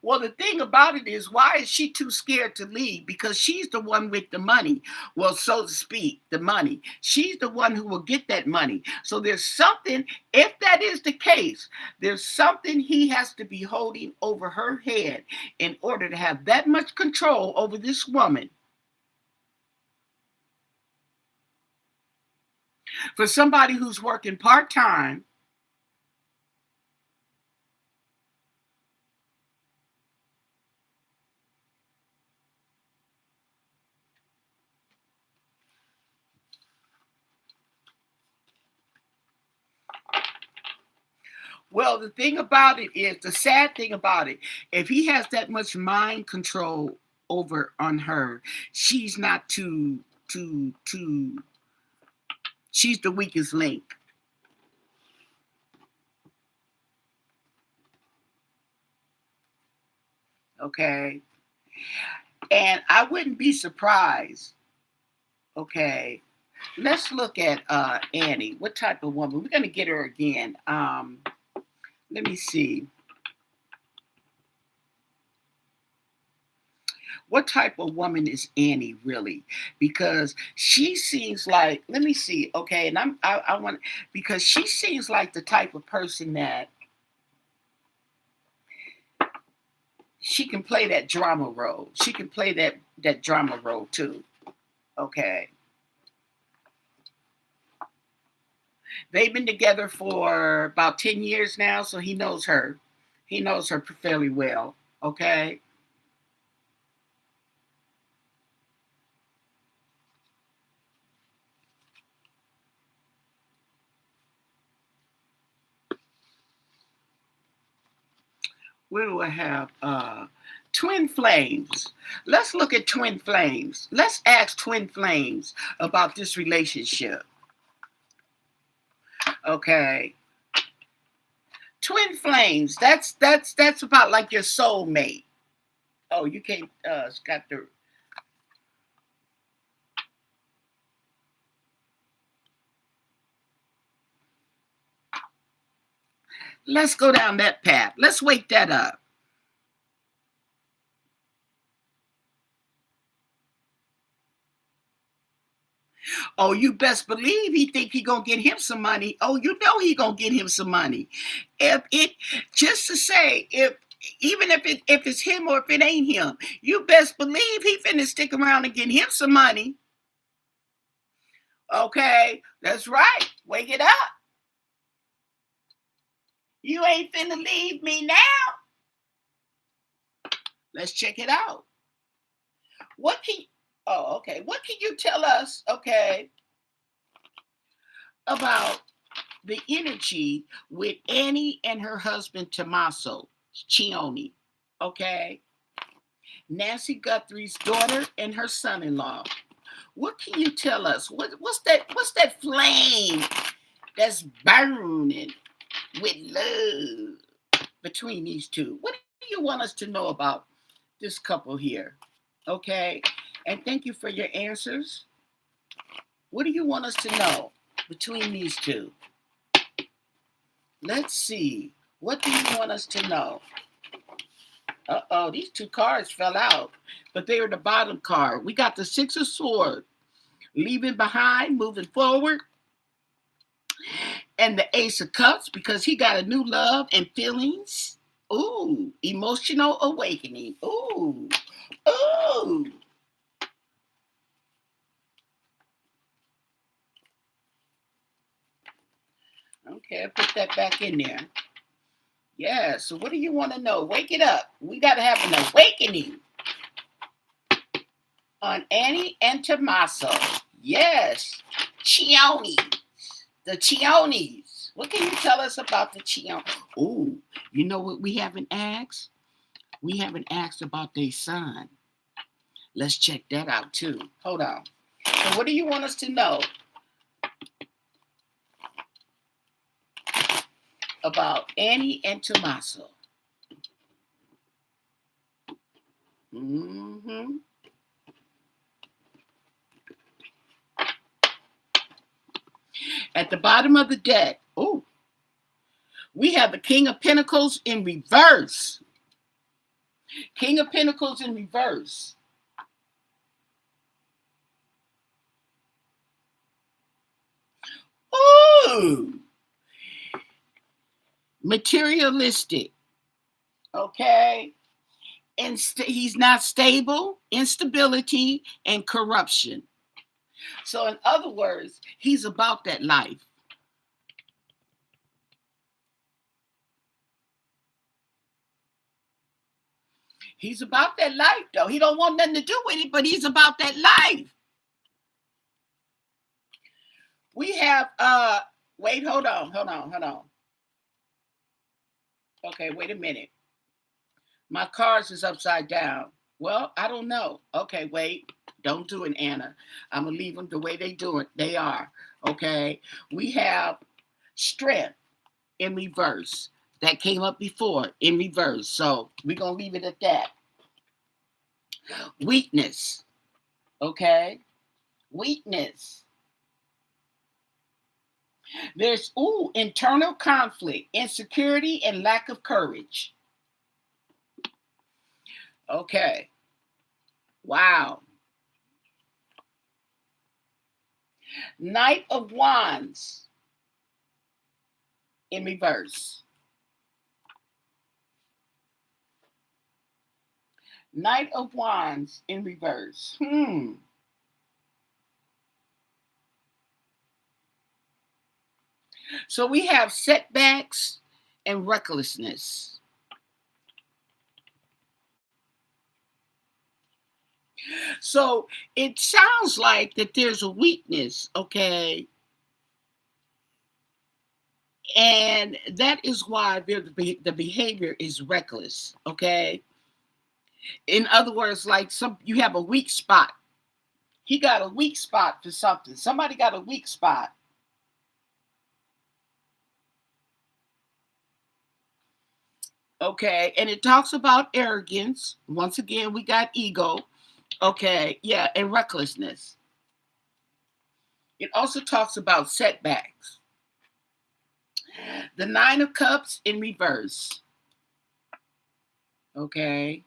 Well, the thing about it is, why is she too scared to leave? Because she's the one with the money. Well, so to speak, the money. She's the one who will get that money. So there's something, if that is the case, there's something he has to be holding over her head in order to have that much control over this woman. For somebody who's working part-time, well, the thing about it is, the sad thing about it, if he has that much mind control over on her, she's not too she's the weakest link. Okay. And I wouldn't be surprised. Okay. Let's look at Annie. What type of woman? We're gonna get her again. Let me see. What type of woman is Annie really? Because she seems like, let me see, okay, and I want, because she seems like the type of person that she can play that drama role. She can play that drama role too. Okay. They've been together for about 10 years now, so he knows her. He knows her fairly well. Okay. Where do I have twin flames? Let's look at twin flames. Let's ask twin flames about this relationship. Okay. Twin flames. That's about like your soulmate. Oh, you can't it's got the let's go down that path. Let's wake that up. Oh, you best believe he think he gonna get him some money. Oh, you know he gonna get him some money. If it just to say if even if it's him or if it ain't him, you best believe he finna stick around and get him some money. Okay, that's right. Wake it up. You ain't finna leave me now. Let's check it out. What can oh okay. What can you tell us, okay, about the energy with Annie and her husband Tommaso Cioni, okay? Nancy Guthrie's daughter and her son-in-law. What can you tell us? What's that flame that's burning with love between these two? What do you want us to know about this couple here? Okay? And thank you for your answers. What do you want us to know between these two? Let's see. What do you want us to know? Uh-oh, these two cards fell out, but they were the bottom card. We got the Six of Swords, leaving behind, moving forward, and the Ace of Cups because he got a new love and feelings. Ooh, emotional awakening. Ooh, ooh. Okay, I'll put that back in there. Yeah, so what do you want to know? Wake it up. We got to have an awakening on Annie and Tommaso. Yes, Cioni. The Cionis. What can you tell us about the Cioni? Oh, you know what we haven't asked? We haven't asked about their son. Let's check that out too. Hold on. So what do you want us to know about Annie and Tommaso? Mm-hmm. At the bottom of the deck, oh, we have the King of Pentacles in reverse. King of Pentacles in reverse. Ooh. Materialistic. Okay. And he's not stable, instability, and corruption. So, in other words, he's about that life. He's about that life, though. He don't want nothing to do with it, but he's about that life. We have wait, hold on. Okay, wait a minute. My cards is upside down. Well, I don't know. Okay, wait. Don't do it, Anna. I'm gonna leave them the way they do it. They are. Okay. We have strength in reverse. That came up before in reverse. So we're gonna leave it at that. Weakness. Okay. Weakness. There's internal conflict, insecurity, and lack of courage. Okay. Wow. Knight of Wands in reverse. Knight of Wands in reverse. So we have setbacks and recklessness. So it sounds like that there's a weakness, okay? And that is why the behavior is reckless, okay? In other words, like you have a weak spot. He got a weak spot for something. Somebody got a weak spot. Okay, and it talks about arrogance. Once again, we got ego. Okay, yeah, and recklessness. It also talks about setbacks. The Nine of Cups in reverse. Okay.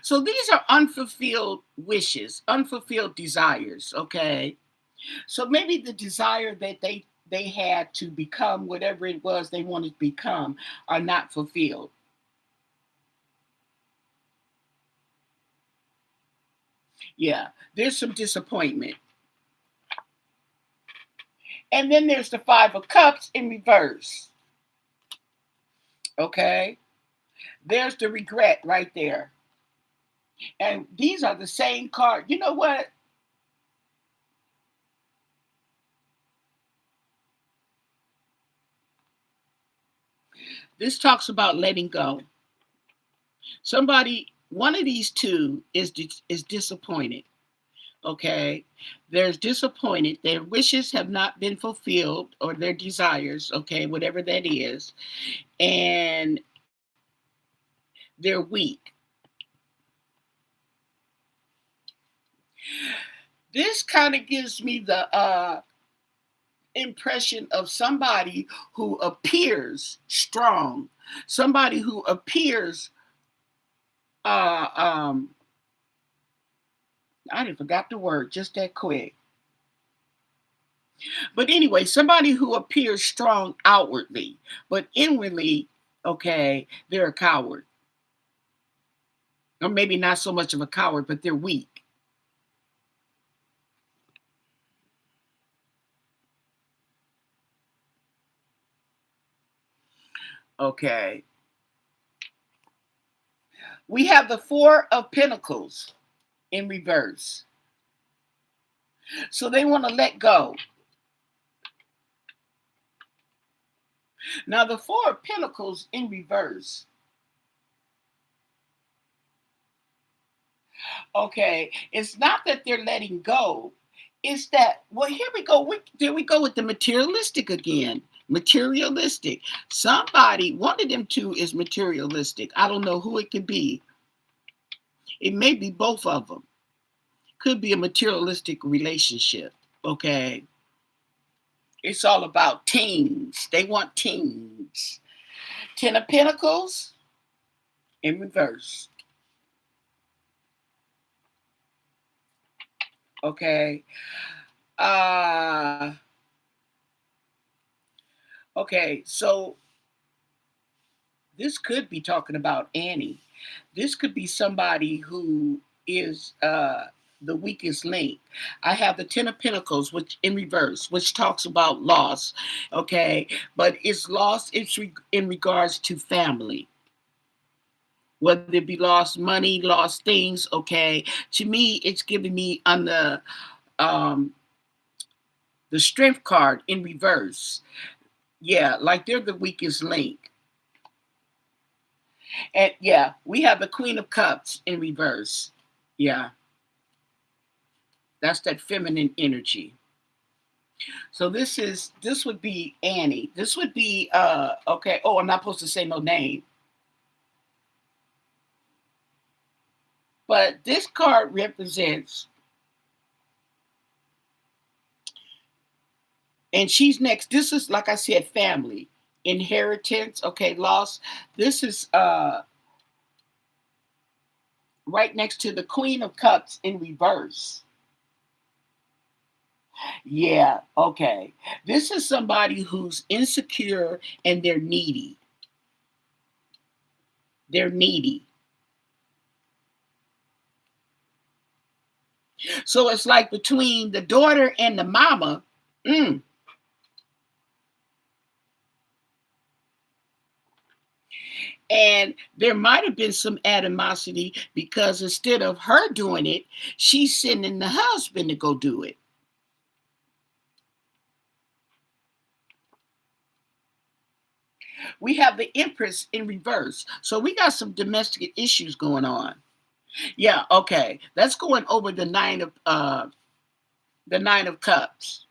So these are unfulfilled wishes, unfulfilled desires, okay? So maybe the desire that they had to become whatever it was they wanted to become are not fulfilled. Yeah, there's some disappointment. And then there's the 5 of cups in reverse. Okay? There's the regret right there. And these are the same card. You know what? This talks about letting go. Somebody, one of these two is disappointed. Okay, there's disappointed. Their wishes have not been fulfilled, or their desires. Okay, whatever that is, and they're weak. This kind of gives me the impression of somebody who appears strong, somebody who appears uh um I didn't forgot the word just that quick. But anyway, somebody who appears strong outwardly, but inwardly, okay, they're a coward. Or maybe not so much of a coward, but they're weak. Okay. We have the 4 of Pentacles in reverse. So they want to let go. Now, the 4 of Pentacles in reverse, okay, it's not that they're letting go. It's that, well, here we go. There we go with the materialistic again. Materialistic. Somebody, one of them two is materialistic. I don't know who it could be. It may be both of them. Could be a materialistic relationship. Okay. It's all about teams. They want teams. 10 of Pentacles in reverse. Okay. Uh okay, so this could be talking about Annie. This could be somebody who is the weakest link. I have the 10 of Pentacles, which in reverse, which talks about loss. Okay, but it's loss. In regards to family, whether it be lost money, lost things. Okay, to me, it's giving me on um, the Strength card in reverse. Yeah, like they're the weakest link. And yeah, we have the Queen of Cups in reverse. Yeah, that's that feminine energy. So this would be Annie. This would be okay. Oh, I'm not supposed to say no name. But this card represents, and she's next. This is, like I said, family, inheritance, okay, loss. This is right next to the Queen of Cups in reverse. Yeah, okay. This is somebody who's insecure and they're needy. They're needy. So it's like between the daughter and the mama. Mm, and there might have been some animosity because instead of her doing it, she's sending the husband to go do it. We have the Empress in reverse. So we got some domestic issues going on. Yeah, okay. That's going over the 9 of Cups.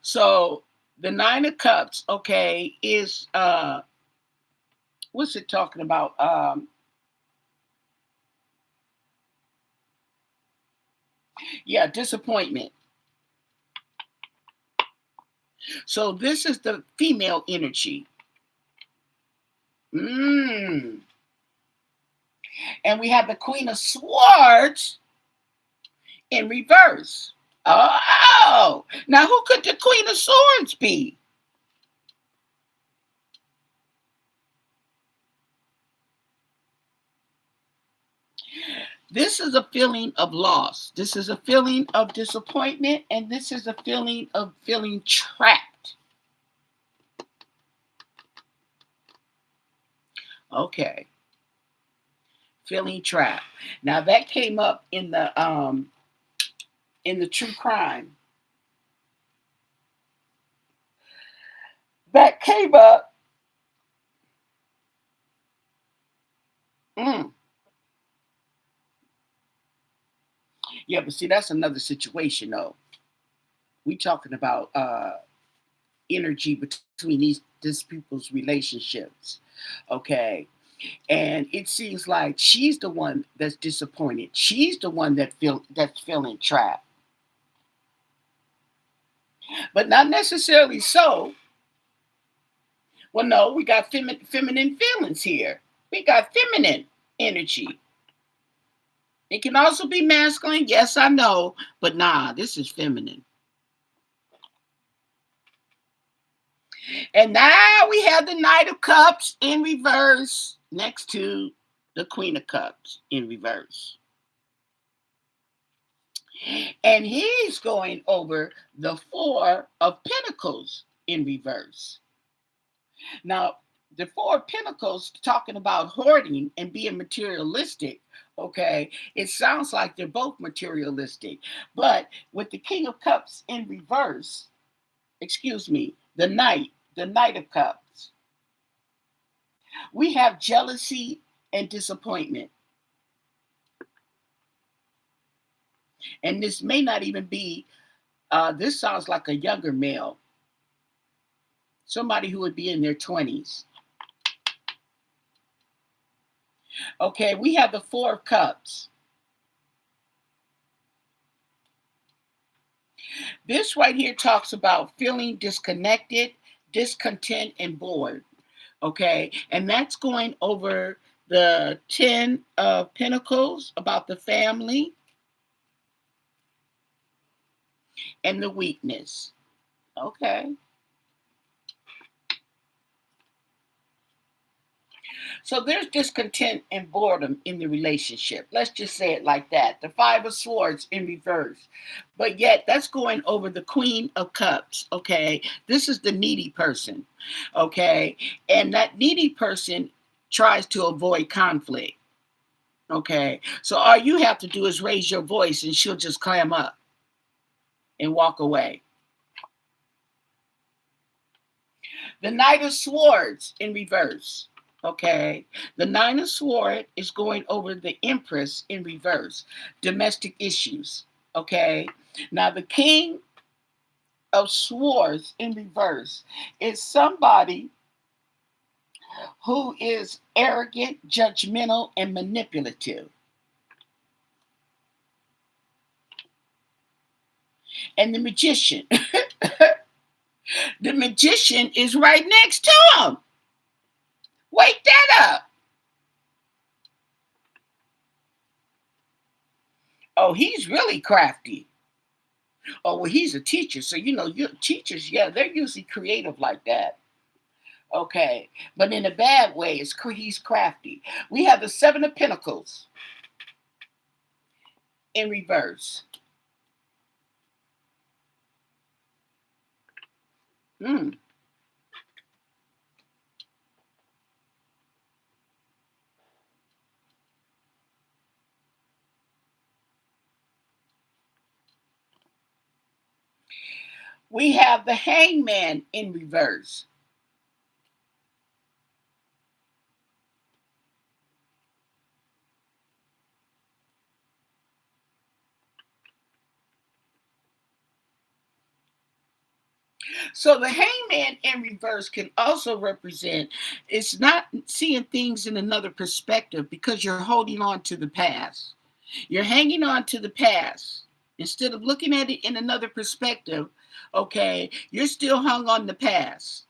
So the 9 of Cups, okay, is what's it talking about? Yeah, disappointment. So this is the female energy. Mm. And we have the Queen of Swords in reverse. Oh, now who could the Queen of Swords be? This is a feeling of loss. This is a feeling of disappointment, and this is a feeling of feeling trapped. Okay, feeling trapped. Now that came up in the true crime. That came up. Mm, yeah, but see, that's another situation though. We talking about energy between these people's relationships. Okay. And it seems like she's the one that's disappointed. She's the one that's feeling trapped. But not necessarily so. Well, no, we got feminine feelings here. We got feminine energy. It can also be masculine. Yes, I know. But nah, this is feminine. And now we have the Knight of Cups in reverse next to the Queen of Cups in reverse. And he's going over the Four of Pentacles in reverse. Now, the Four of Pentacles talking about hoarding and being materialistic. Okay, it sounds like they're both materialistic. But with the King of Cups in reverse, excuse me, the Knight of Cups, we have jealousy and disappointment. And this may not even be, this sounds like a younger male, somebody who would be in their 20s. Okay, we have the Four of Cups. This right here talks about feeling disconnected, discontent, and bored. Okay, and that's going over the Ten of Pentacles about the family and the weakness. Okay. So there's discontent and boredom in the relationship. Let's just say it like that. The Five of Swords in reverse. But yet that's going over the Queen of Cups. Okay. This is the needy person. Okay. And that needy person tries to avoid conflict. Okay. So all you have to do is raise your voice and she'll just clam up and walk away. The Knight of Swords in reverse. Okay. The Nine of Swords is going over the Empress in reverse. Domestic issues. Okay. Now the King of Swords in reverse is somebody who is arrogant, judgmental, and manipulative. And the Magician. The Magician is right next to him. Wake that up. Oh, he's really crafty. Oh, well, he's a teacher. So, teachers, yeah, they're usually creative like that. Okay. But in a bad way, he's crafty. We have the Seven of Pentacles in reverse. Mm. We have the Hangman in reverse. So the Hangman in reverse can also represent it's not seeing things in another perspective because you're holding on to the past. You're hanging on to the past. Instead of looking at it in another perspective, okay, you're still hung on the past.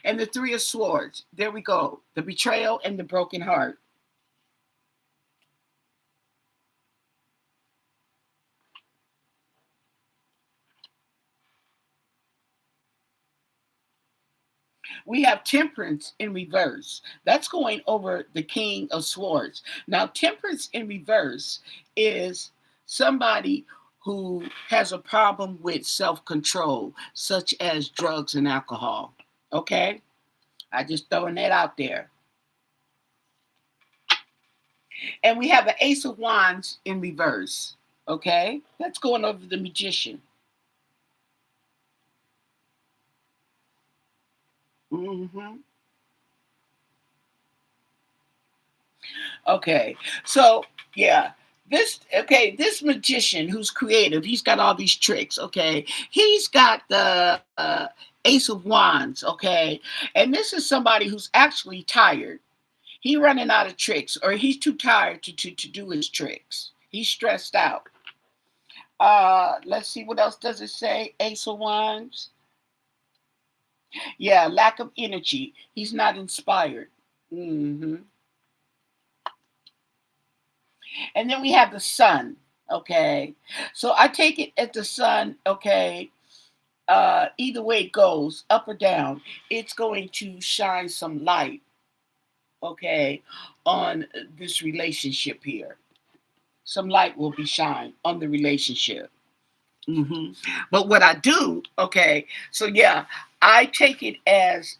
And the Three of Swords. There we go. The betrayal and the broken heart. We have Temperance in reverse. That's going over the King of Swords. Now, Temperance in reverse is somebody who has a problem with self-control, such as drugs and alcohol. Okay? I just throwing that out there. And we have the Ace of Wands in reverse. Okay? That's going over the Magician. Mm-hmm. Okay. So, yeah. This magician who's creative, he's got all these tricks, okay? He's got the Ace of Wands, okay? And this is somebody who's actually tired. He running out of tricks, or he's too tired to do his tricks. He's stressed out. Let's see, what else does it say? Ace of Wands. Yeah, lack of energy. He's not inspired. Hmm. And then we have the sun. Okay. So I take it at the sun, okay. Either way it goes, up or down, it's going to shine some light, okay, on this relationship here. Some light will be shined on the relationship. Hmm. But what I do, okay, so yeah, I take it as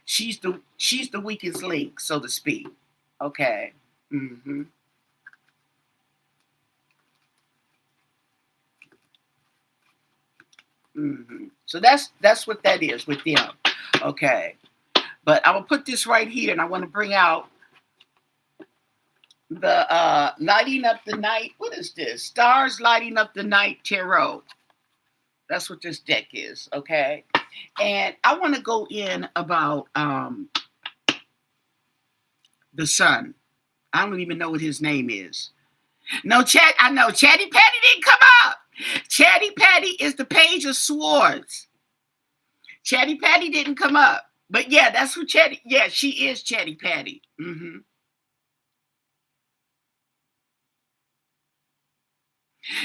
she's the weakest link, so to speak. Okay. Hmm. So that's what that is with them. Okay. But I'm gonna put this right here, and I want to bring out the lighting up the night. What is this? Stars lighting up the night tarot. That's what this deck is. Okay. And I want to go in about the sun. I don't even know what his name is. No, Chad. I know Chatty Patty didn't come up. Chatty Patty is the Page of Swords. Chatty Patty didn't come up. But yeah, that's who Chatty. Yeah, she is Chatty Patty. Hmm.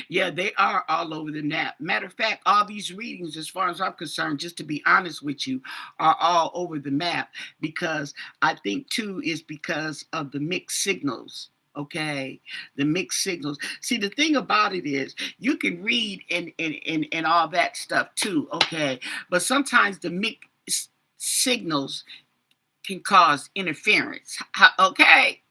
Yeah, they are all over the map. Matter of fact, all these readings, as far as I'm concerned, just to be honest with you, are all over the map because I think too is because of the mixed signals. Okay, the mixed signals. See, the thing about it is you can read and all that stuff too. Okay, but sometimes the mixed signals can cause interference. Okay.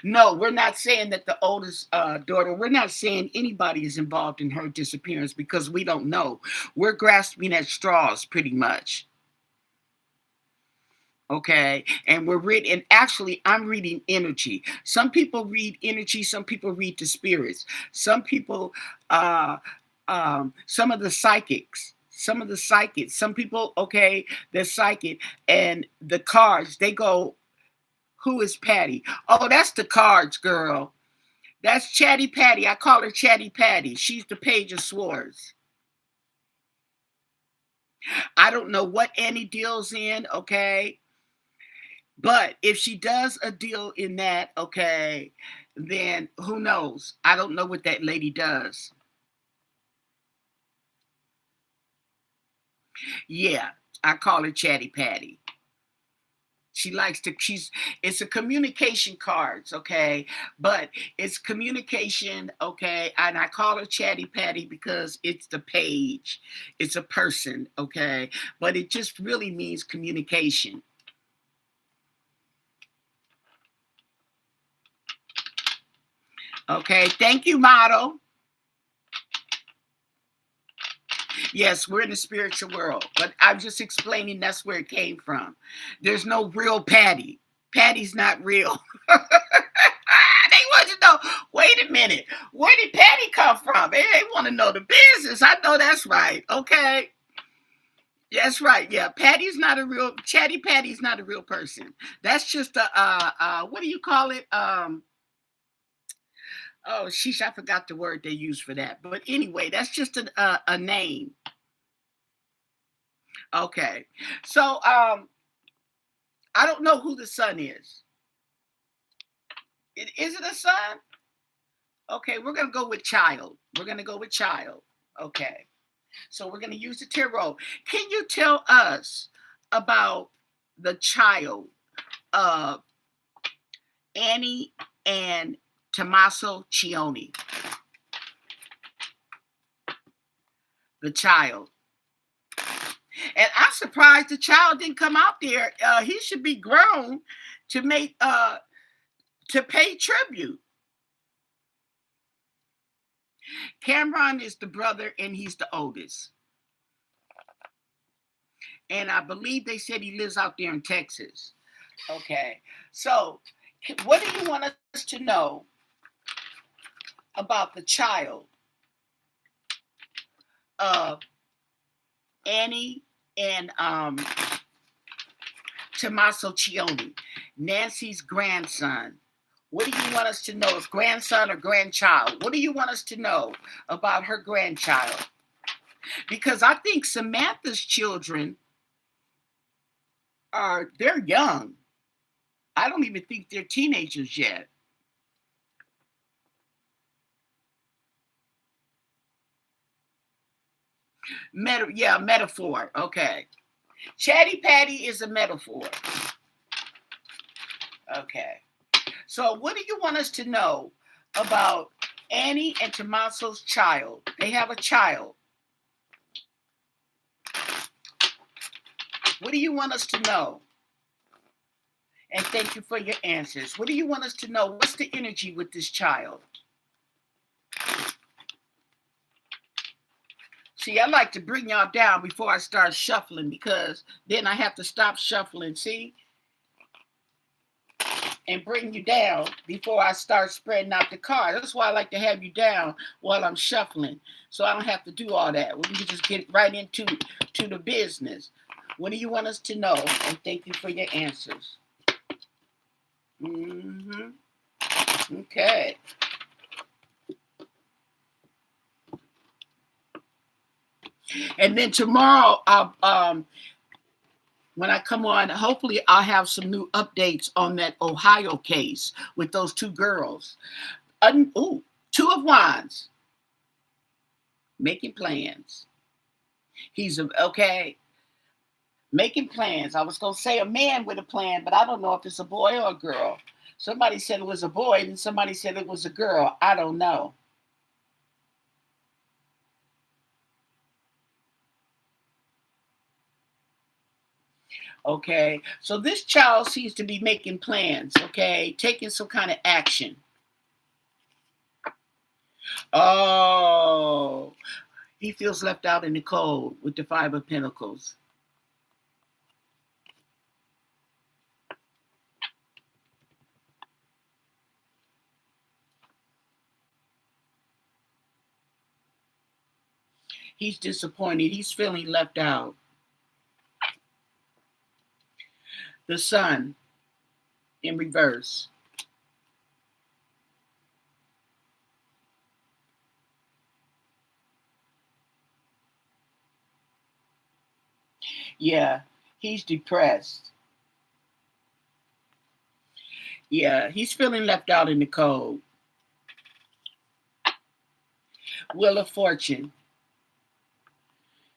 No, we're not saying that the oldest daughter, we're not saying anybody is involved in her disappearance because we don't know. We're grasping at straws pretty much. Okay. And we're reading, and actually, I'm reading energy. Some people read energy, some people read the spirits, some people, some of the psychics. Some of the psychics, some people, okay, they're psychic, and the cards, they go, who is Patty? Oh, that's the cards, girl. That's Chatty Patty. I call her Chatty Patty. She's the Page of Swords. I don't know what Annie deals in, okay? But if she does a deal in that, okay, then who knows? I don't know what that lady does. Yeah, I call her Chatty Patty. She likes to, it's a communication cards, okay? But it's communication, okay? And I call her Chatty Patty because it's the page. It's a person, okay? But it just really means communication. Okay, thank you, model. Yes, we're in the spiritual world, but I'm just explaining that's where it came from. There's no real Patty. Patty's not real. They want to know, wait a minute, where did Patty come from? They want to know the business. I know that's right. Okay. That's right. Yeah. Patty's not a real, Chatty Patty's not a real person. That's just a, what do you call it? Oh, sheesh, I forgot the word they use for that. But anyway, that's just a name. Okay. So I don't know who the son is. Is it a son? Okay, we're gonna go with child. We're gonna go with child. Okay. So we're gonna use the tarot. Can you tell us about the child of Annie and Tommaso Cioni? The child. And I'm surprised the child didn't come out there. He should be grown to make to pay tribute. Cameron is the brother and he's the oldest. And I believe they said he lives out there in Texas. Okay. So what do you want us to know about the child of Annie and Tommaso Cioni, Nancy's grandson? What do you want us to know? If grandson or grandchild? What do you want us to know about her grandchild? Because I think Samantha's children they're young. I don't even think they're teenagers yet. Metaphor. Okay. Chatty Patty is a metaphor. Okay. So what do you want us to know about Annie and Tommaso's child? They have a child. What do you want us to know? And thank you for your answers. What do you want us to know? What's the energy with this child? See, I like to bring y'all down before I start shuffling because then I have to stop shuffling, see? And bring you down before I start spreading out the cards. That's why I like to have you down while I'm shuffling. So I don't have to do all that. We can just get right into the business. What do you want us to know? And thank you for your answers. Mm-hmm. Okay. And then tomorrow, when I come on, hopefully I'll have some new updates on that Ohio case with those two girls. Two of Wands, making plans. He's okay. Making plans. I was going to say a man with a plan, but I don't know if it's a boy or a girl. Somebody said it was a boy, and somebody said it was a girl. I don't know. Okay, so this child seems to be making plans, okay, taking some kind of action. Oh, he feels left out in the cold with the Five of Pentacles. He's disappointed. He's feeling left out. The Sun in reverse. Yeah, he's depressed. Yeah, he's feeling left out in the cold. Wheel of Fortune.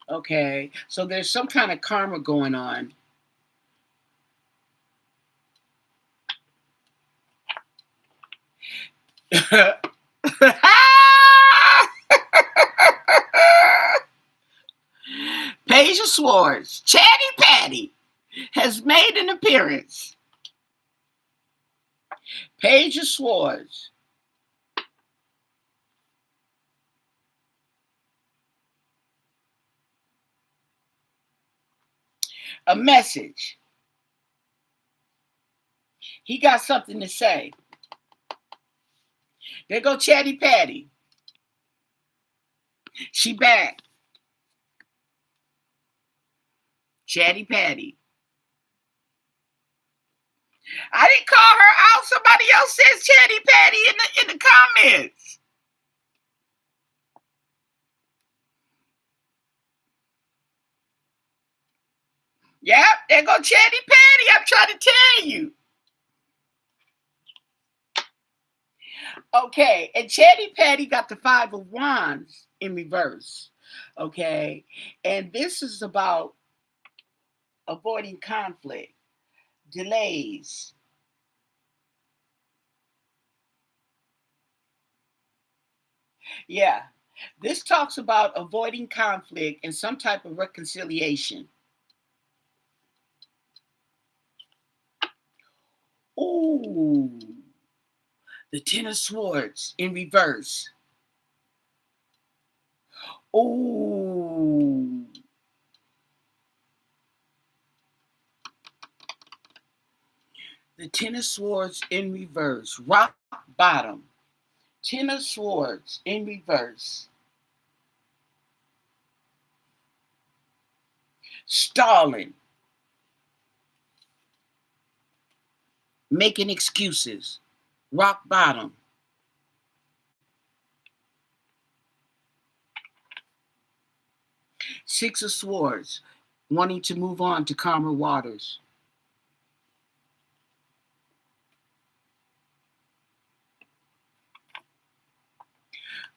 Okay, so there's some kind of karma going on. Page of Swords, Chatty Patty has made an appearance. Page of Swords. A message. He got something to say. There go Chatty Patty. She back. Chatty Patty. I didn't call her out. Somebody else says Chatty Patty in the comments. Yep, there go Chatty Patty. I'm trying to tell you. Okay, and Chatty Patty got the Five of Wands in reverse. Okay, and this is about avoiding conflict, delays. Yeah, this talks about avoiding conflict and some type of reconciliation. Ooh, the Ten of Swords in reverse. Ooh, the Ten of Swords in reverse. Rock bottom. Ten of Swords in reverse. Stalling. Making excuses. Rock bottom. Six of Swords. Wanting to move on to calmer waters.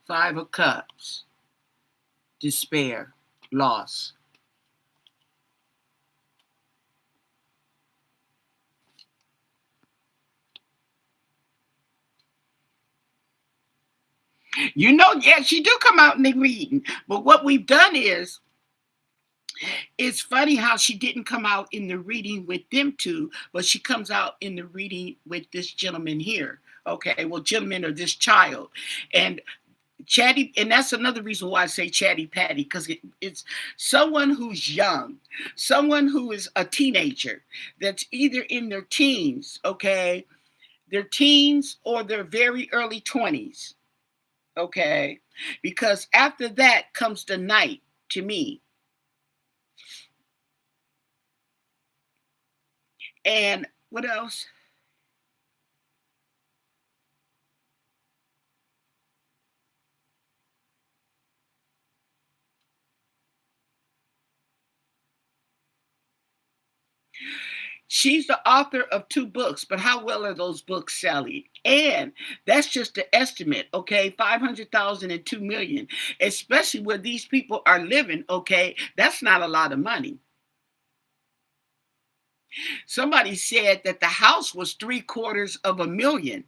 Five of Cups. Despair. Loss. You know, yeah, she do come out in the reading. But what we've done is, it's funny how she didn't come out in the reading with them two, but she comes out in the reading with this gentleman here. Okay, well, gentleman or this child. And Chatty, and that's another reason why I say Chatty Patty, because it's someone who's young, someone who is a teenager that's either in their teens, okay, their teens or their very early 20s, okay, because after that comes the night to me. And what else? She's the author of two books, but how well are those books selling? And that's just the estimate, okay? 500,000 and 2 million, especially where these people are living, okay? That's not a lot of money. Somebody said that the house was 750,000.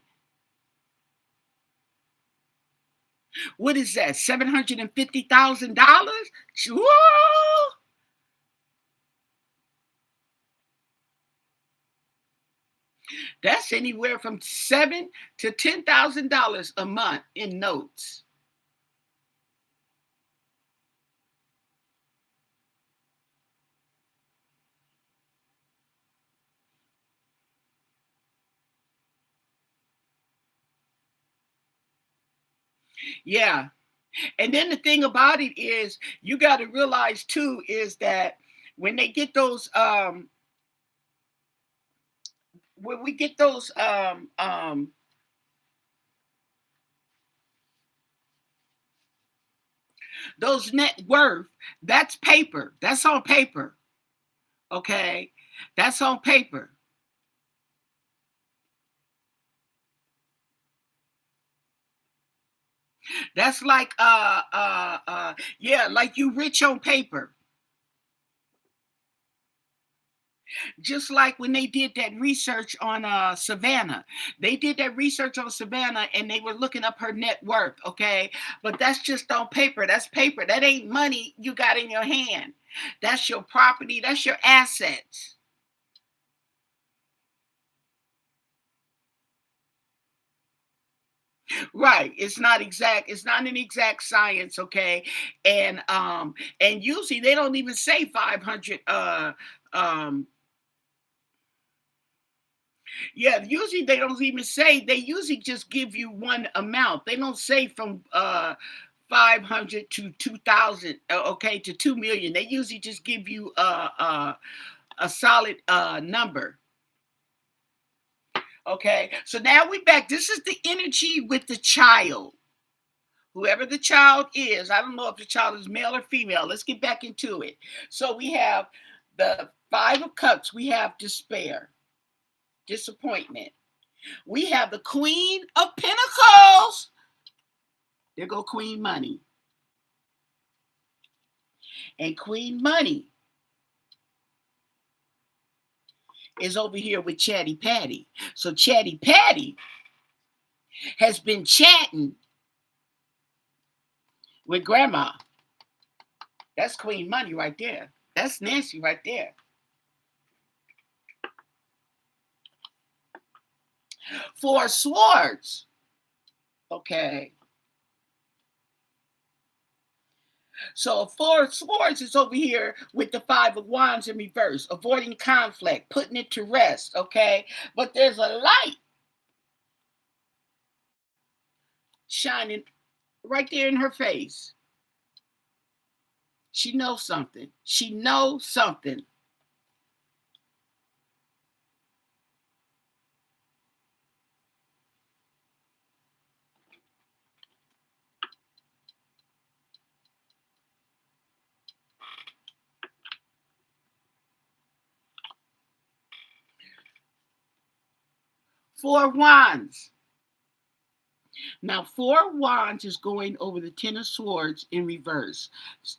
What is that? $750,000? Whoa! That's anywhere from $7,000 to $10,000 a month in notes. Yeah. And then the thing about it is, you got to realize too, is that when they get when we get those net worth, that's paper. That's on paper. Okay. That's on paper. That's like yeah, like you rich on paper. Just like when they did that research on Savannah. They did that research on Savannah and they were looking up her net worth, okay? But that's just on paper. That's paper. That ain't money you got in your hand. That's your property. That's your assets. Right. It's not exact. It's not an exact science, okay? And usually they don't even say 500 um yeah, usually they don't even say, they usually just give you one amount. They don't say from 500 to 2,000, okay, to 2 million. They usually just give you a solid number. Okay, so now we back. This is the energy with the child. Whoever the child is, I don't know if the child is male or female. Let's get back into it. So we have the Five of Cups. We have despair, disappointment. We have the Queen of Pentacles. There go Queen Money. And Queen Money is over here with Chatty Patty. So Chatty Patty has been chatting with Grandma. That's Queen Money right there. That's Nancy right there. Four of Swords. Okay. So Four of Swords is over here with the Five of Wands in reverse, avoiding conflict, putting it to rest, okay? But there's a light shining right there in her face. She knows something. She knows something. Four of Wands. Now, Four of Wands is going over the Ten of Swords in reverse.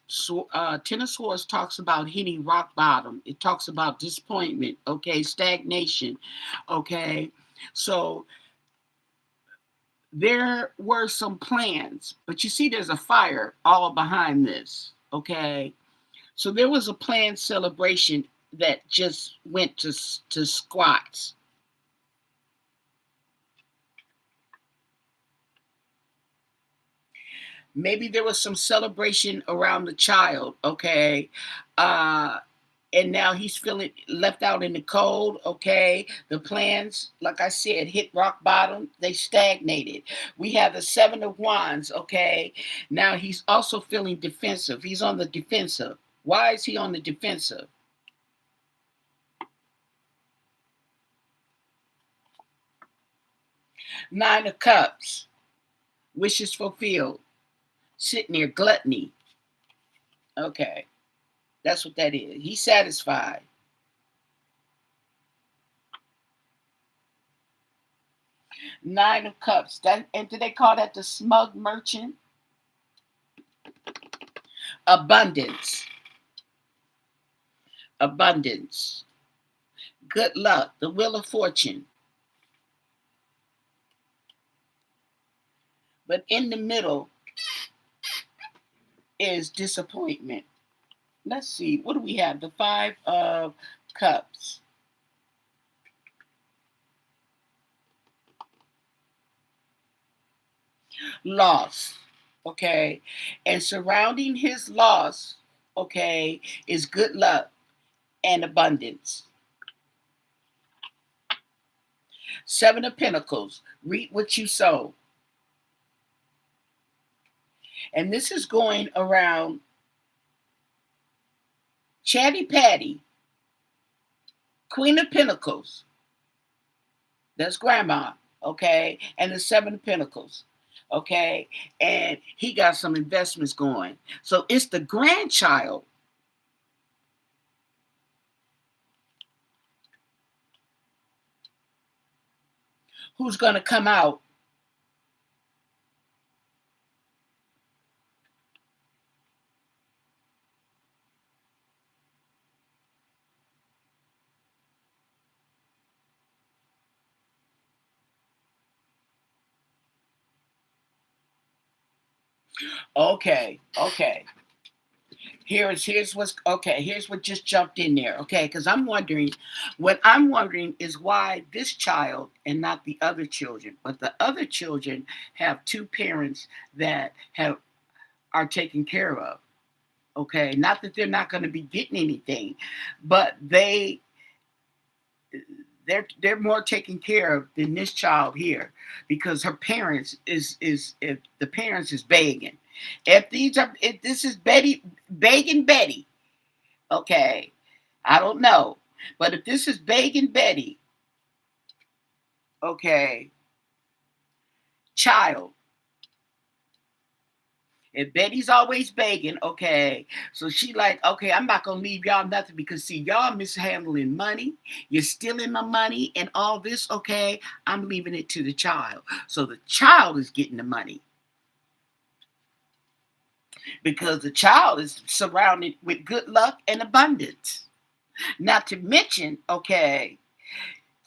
So, Ten of Swords talks about hitting rock bottom. It talks about disappointment, okay, stagnation, okay. So there were some plans, but you see there's a fire all behind this, okay. So there was a planned celebration that just went to squats. Maybe there was some celebration around the child, okay? And now he's feeling left out in the cold, okay? The plans, like I said, hit rock bottom. They stagnated. We have the Seven of Wands, okay? Now he's also feeling defensive. He's on the defensive. Why is he on the defensive? Nine of Cups. Wishes fulfilled. Sitting there, gluttony. Okay. That's what that is. He's satisfied. Nine of Cups. That, and do they call that the smug merchant? Abundance. Abundance. Good luck. The Wheel of Fortune. But in the middle is disappointment. Let's see. What do we have? The Five of Cups. Loss. Okay. And surrounding his loss, okay, is good luck and abundance. Seven of Pentacles. Reap what you sow. And this is going around Chatty Patty, Queen of Pentacles. That's Grandma, okay? And the Seven of Pentacles, okay? And he got some investments going. So it's the grandchild who's going to come out okay. Here's what's okay. Here's what just jumped in there. Okay, because I'm wondering, what I'm wondering is why this child and not the other children, but the other children have two parents that are taken care of. Okay, not that they're not going to be getting anything, but they're more taken care of than this child here, because her parents is if the parents is begging. If this is Betty begging Betty, okay, I don't know, but if this is begging Betty, okay, child. And Betty's always begging, okay. So she like, okay, I'm not gonna leave y'all nothing because see, y'all mishandling money, you're stealing my money and all this, okay. I'm leaving it to the child. So the child is getting the money because the child is surrounded with good luck and abundance. Not to mention, okay,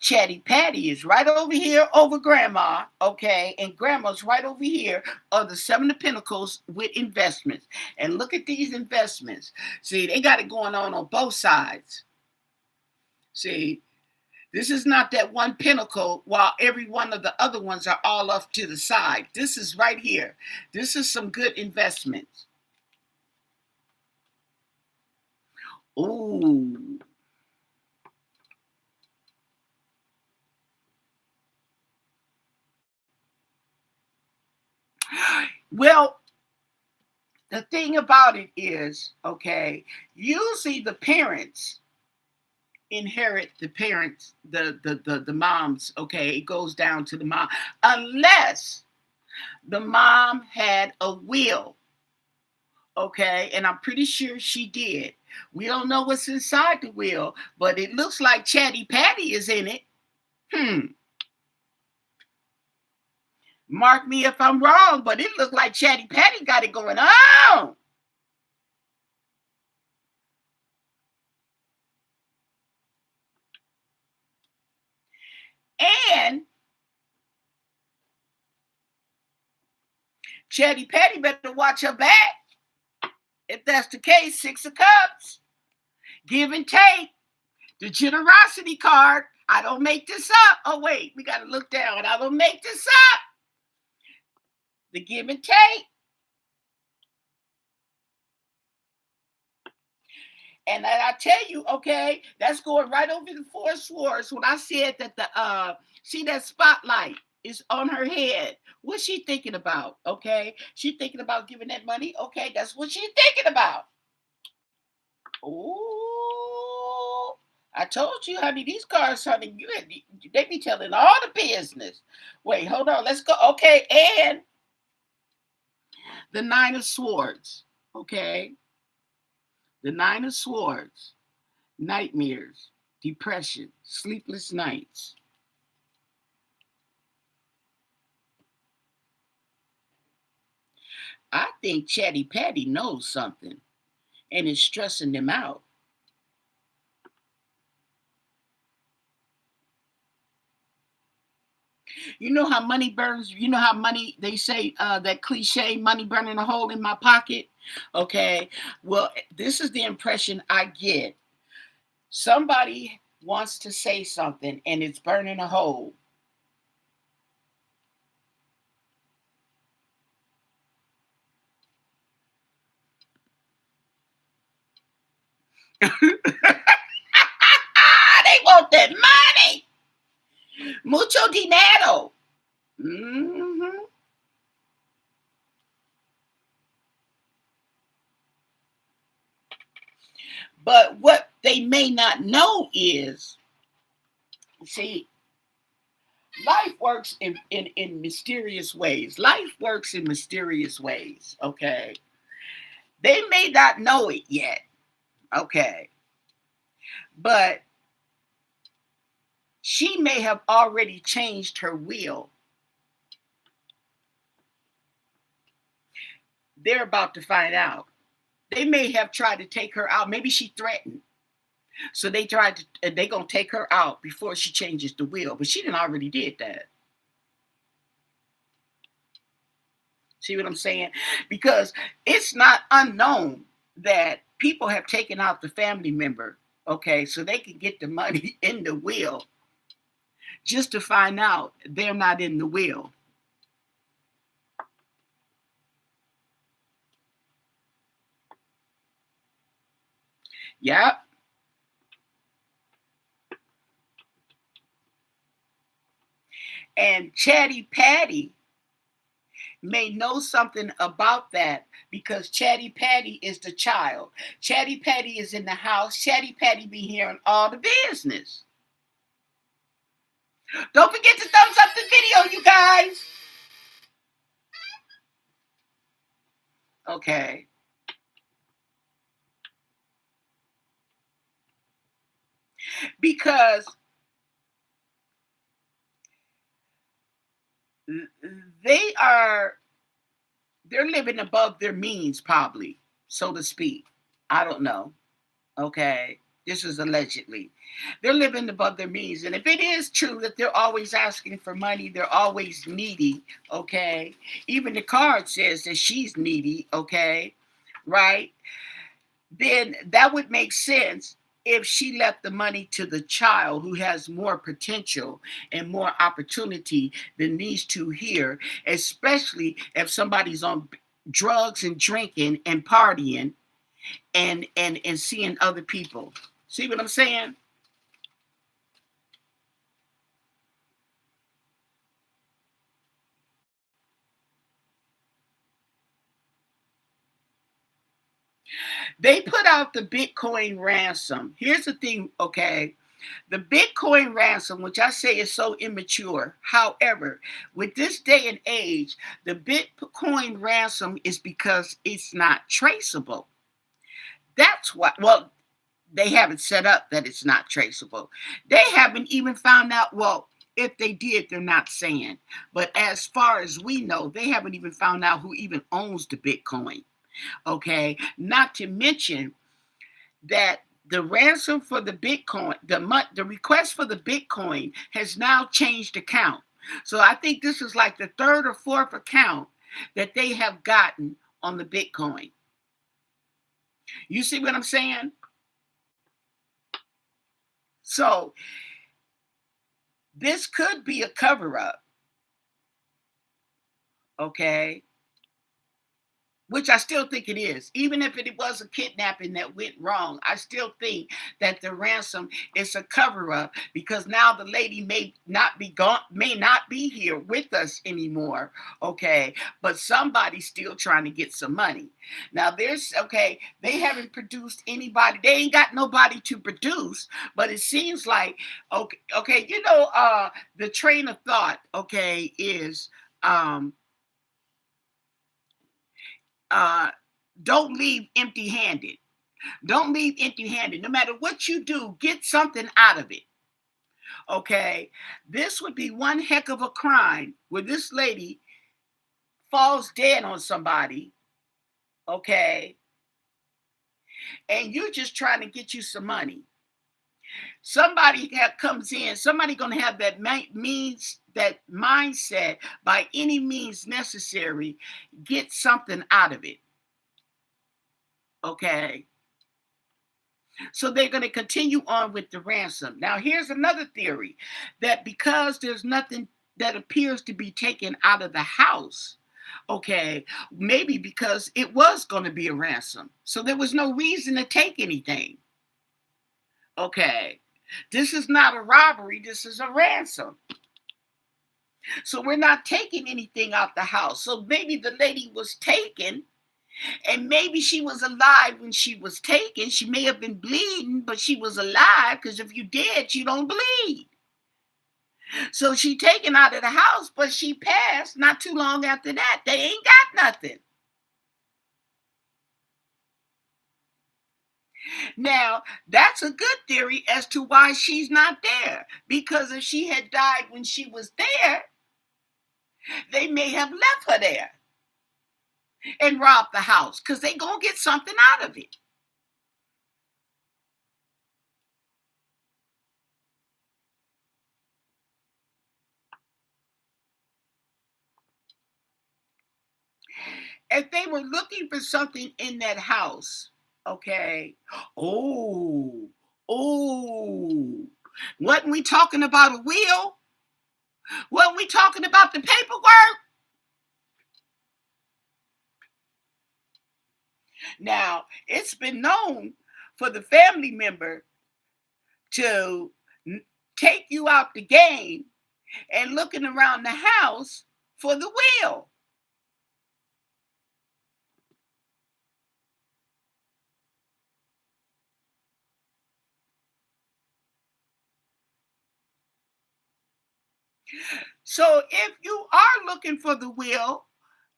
Chatty Patty is right over here over Grandma, okay, and Grandma's right over here are the Seven of Pentacles with investments. And look at these investments. See, they got it going on both sides. See, this is not that one pentacle while every one of the other ones are all off to the side. This is right here. This is some good investments. Ooh. Well, the thing about it is, okay, usually the parents inherit the parents, the moms, okay, it goes down to the mom, unless the mom had a will, okay, and I'm pretty sure she did. We don't know what's inside the will, but it looks like Chatty Patty is in it. Mark me if I'm wrong, but it looked like Chatty Patty got it going on. And Chatty Patty better watch her back. If that's the case, Six of Cups, give and take, the generosity card. I don't make this up. Oh, wait, we got to look down. I don't make this up. The give and take. And I tell you, okay, that's going right over the Four of Swords. When I said that see that spotlight is on her head. What's she thinking about? Okay, she thinking about giving that money. Okay, that's what she's thinking about. Oh, I told you, honey, these cards, honey, they be telling all the business. Wait, hold on, let's go. Okay, and the Nine of Swords. Okay, the Nine of Swords. Nightmares, depression, sleepless nights. I think Chatty Patty knows something and is stressing them out. You know how money burns? You know how money, they say that cliche, money burning a hole in my pocket? Okay, well, this is the impression I get. Somebody wants to say something and it's burning a hole. They want that money. Mucho dinero. Mm-hmm. But what they may not know is, see, life works in mysterious ways. Life works in mysterious ways, okay? They may not know it yet, okay? But she may have already changed her will. They're about to find out. They may have tried to take her out. Maybe she threatened. So they tried to, and they gonna take her out before she changes the will. But she didn't already did that. See what I'm saying? Because it's not unknown that people have taken out the family member, okay, so they can get the money in the will just to find out they're not in the will. Yep. And Chatty Patty may know something about that because Chatty Patty is the child. Chatty Patty is in the house. Chatty Patty be hearing all the business. Don't forget to thumbs up the video, you guys. Okay. Because they are they're living above their means, probably, so to speak. I don't know. Okay. This is allegedly. They're living above their means. And if it is true that they're always asking for money, they're always needy, okay? Even the card says that she's needy, okay? Right? Then that would make sense if she left the money to the child who has more potential and more opportunity than these two here, especially if somebody's on drugs and drinking and partying and seeing other people. See what I'm saying? They put out the Bitcoin ransom. Here's the thing, okay? The Bitcoin ransom, which I say is so immature. However, with this day and age, the Bitcoin ransom is because it's not traceable. That's what, well, they haven't set up that it's not traceable. They haven't even found out, well, if they did, they're not saying. But as far as we know, they haven't even found out who even owns the Bitcoin. Okay. Not to mention that the ransom for the Bitcoin, the request for the Bitcoin has now changed account. So I think this is like the third or fourth account that they have gotten on the Bitcoin. You see what I'm saying? So this could be a cover up, okay? Which I still think it is. Even if it was a kidnapping that went wrong, I still think that the ransom is a cover up because now the lady may not be gone, may not be here with us anymore. Okay. But somebody's still trying to get some money. Now there's okay, they haven't produced anybody, they ain't got nobody to produce, but it seems like okay, the train of thought, okay, is uh don't leave empty handed. Don't leave empty handed. No matter what you do, get something out of it. Okay. This would be one heck of a crime where this lady falls dead on somebody. Okay. And you're just trying to get you some money. Comes in, somebody going to have that means, that mindset by any means necessary, get something out of it. Okay. So they're going to continue on with the ransom. Now, here's another theory that because there's nothing that appears to be taken out of the house, okay, maybe because it was going to be a ransom. So there was no reason to take anything. Okay. This is not a robbery, this is a ransom. So we're not taking anything out the house. So maybe the lady was taken. And maybe she was alive when she was taken. She may have been bleeding, but she was alive because if you dead, you don't bleed. So she taken out of the house, but she passed not too long after that. They ain't got nothing. Now, that's a good theory as to why she's not there. Because if she had died when she was there, they may have left her there and robbed the house because they gonna get something out of it. If they were looking for something in that house, okay. Oh, oh. Wasn't we talking about a will? Wasn't we talking about the paperwork? Now, it's been known for the family member to take you out the game and looking around the house for the will. So if you are looking for the will,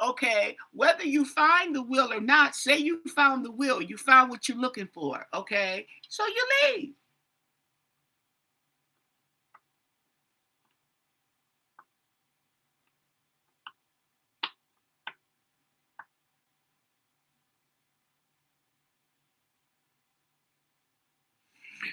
okay, whether you find the will or not, say you found the will, you found what you're looking for, okay, so you leave.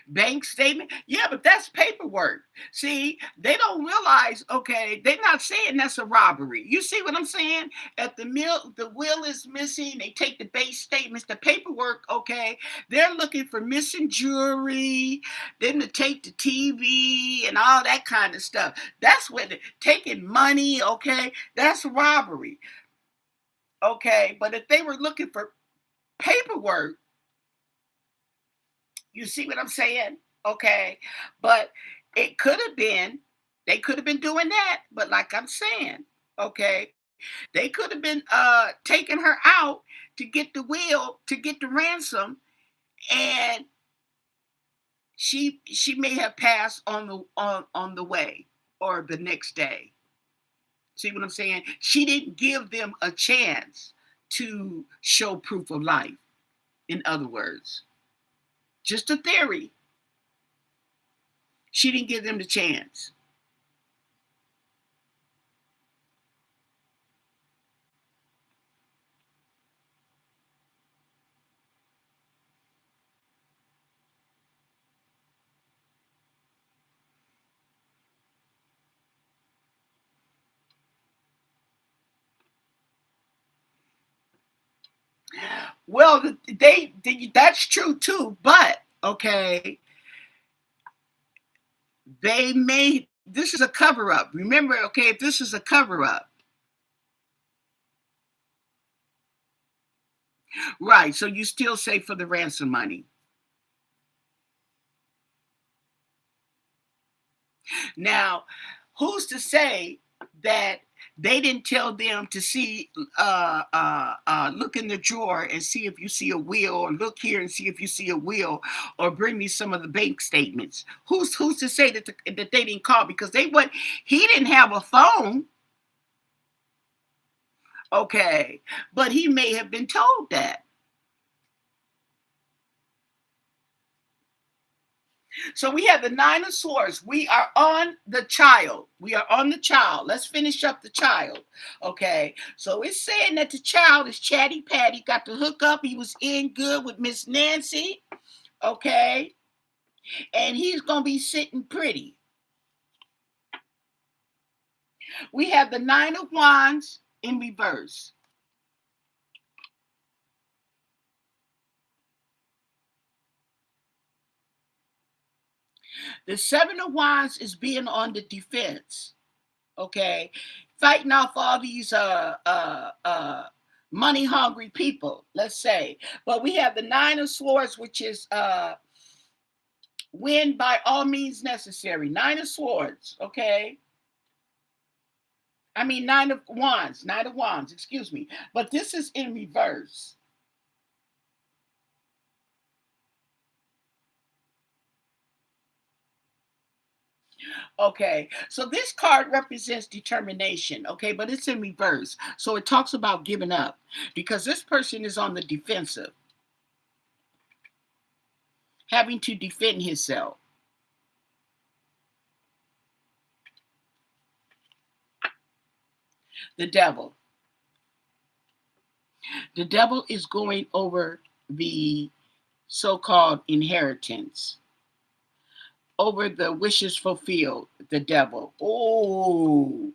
Bank statement. Yeah, but that's paperwork. See, they don't realize, okay, they're not saying that's a robbery. You see what I'm saying? At the mill, the will is missing. They take the bank statements, the paperwork, okay. They're looking for missing jewelry, then to take the TV and all that kind of stuff. That's what taking money, okay, that's robbery. Okay. But if they were looking for paperwork, you see what I'm saying? Okay. But it could have been, they could have been doing that. But like I'm saying, okay, they could have been taking her out to get the will, to get the ransom, and she may have passed on the way or the next day. See what I'm saying? She didn't give them a chance to show proof of life, in other words. Just a theory. She didn't give them the chance. Well, they that's true too, but okay, they made this is a cover up. Remember, okay, if this is a cover up, right? So you still say for the ransom money. Now, who's to say that they didn't tell them to see, look in the drawer and see if you see a will, or look here and see if you see a will, or bring me some of the bank statements? Who's to say that that they didn't call because they went? He didn't have a phone, okay, but he may have been told that. So we have the nine of swords. We are on the child. We are on the child. Let's finish up the child. Okay. So it's saying that the child is chatty patty, got the hook up. He was in good with Miss Nancy. Okay. And he's gonna be sitting pretty. We have the nine of wands in reverse. The seven of wands is being on the defense. Okay, fighting off all these money hungry people, let's say. But we have the nine of swords, which is win by all means necessary. Nine of swords, okay. I mean nine of wands, excuse me. But this is in reverse. Okay, so this card represents determination, okay, but it's in reverse. So it talks about giving up because this person is on the defensive, having to defend himself. The devil. The devil is going over the so called inheritance, over the wishes fulfilled. The devil. Oh,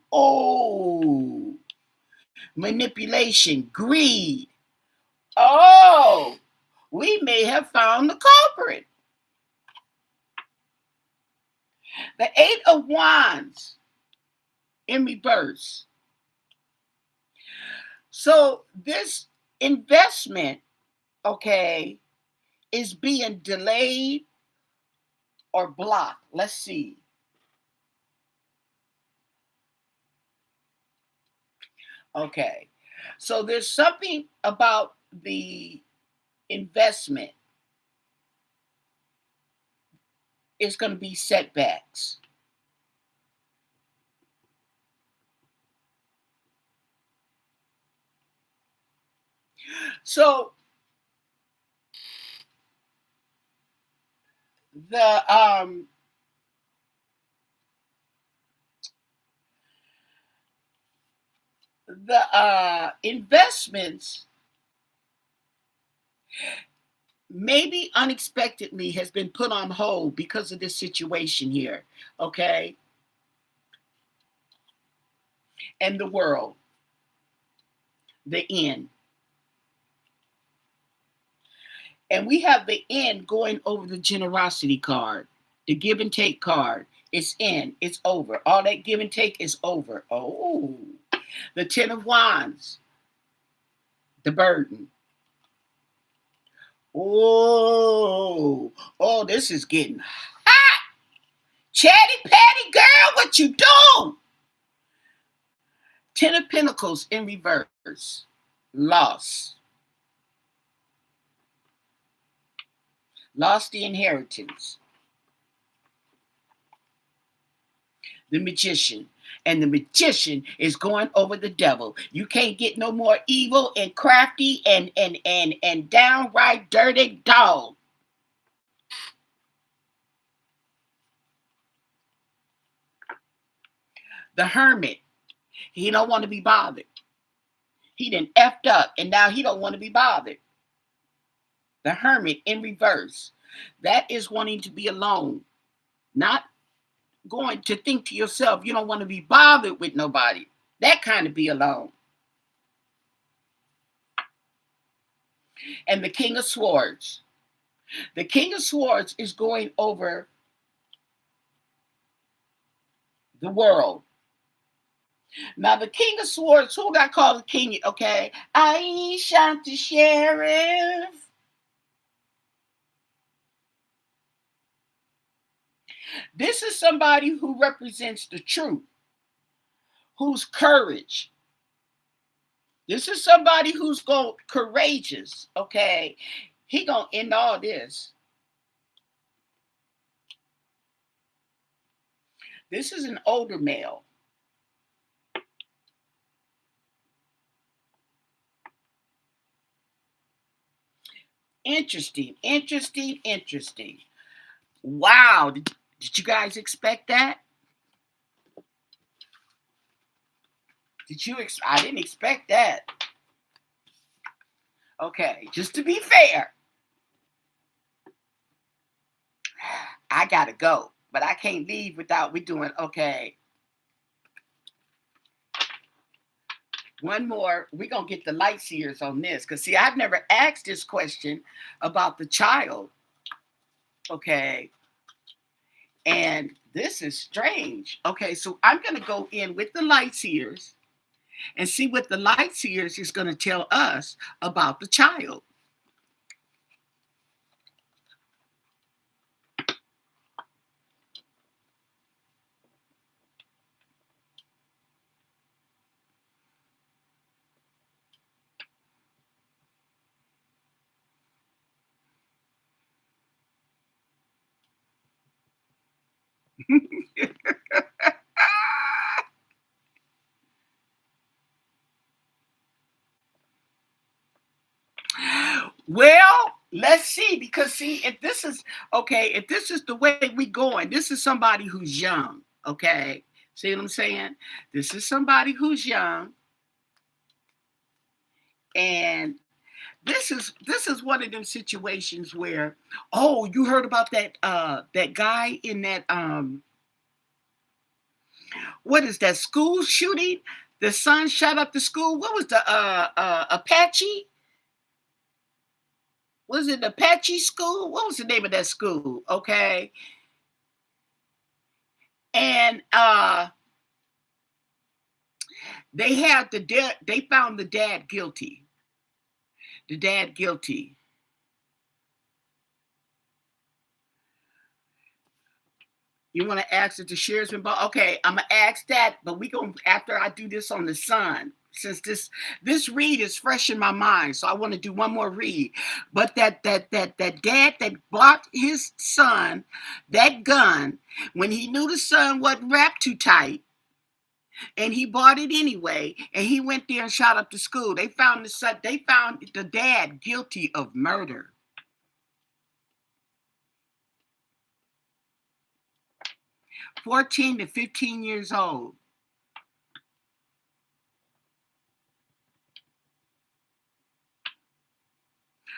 manipulation, greed. Oh, we may have found the culprit. The eight of wands in reverse. So this investment, okay, is being delayed or blocked. Let's see. Okay. So there's something about the investment. It's going to be setbacks. So the investments maybe unexpectedly has been put on hold because of this situation here, okay? And the world, the end. And we have the end going over the generosity card, the give and take card. It's in, it's over. All that give and take is over. Oh, the Ten of Wands, the burden. Oh, this is getting hot. Chatty Patty girl, what you doing? Ten of Pentacles in reverse. Loss. Lost the inheritance. The Magician. And the Magician is going over the devil. You can't get no more evil and crafty and downright dirty dog. The Hermit. He don't want to be bothered. He done effed up and now he don't want to be bothered. The Hermit in reverse. That is wanting to be alone. Not going to think to yourself, you don't want to be bothered with nobody. That kind of be alone. And the King of Swords. The King of Swords is going over the world. Now, the King of Swords, who got called the King? Okay. I shot the sheriff. This is somebody who represents the truth, who's courage. This is somebody who's courageous, okay? He gonna end all this. This is an older male. Interesting. Wow. Did you guys expect that? I didn't expect that. Okay, just to be fair, I gotta go, but I can't leave without we doing okay. One more, we're gonna get the light seers on this. Because see, I've never asked this question about the child. Okay. And this is strange. Okay, so I'm gonna go in with the light seers and see what the light seers is going to tell us about the child. Well, let's see, because see, if this is the way we going, this is somebody who's young. Okay, see what I'm saying? This is somebody who's young, and this is one of them situations where, oh, you heard about that guy in that what is that school shooting? The son shot up the school. What was the Apache? Was it Apache school? What was the name of that school? Okay. And they had they found the dad guilty. The dad guilty. You want to ask if the sheriff's been bought? Okay, I'm gonna ask that, but we going after I do this on the son. Since this read is fresh in my mind, so I want to do one more read. But that dad that bought his son that gun when he knew the son wasn't wrapped too tight, and he bought it anyway, and he went there and shot up the school. They found the son, they found the dad guilty of murder. 14 to 15 years old.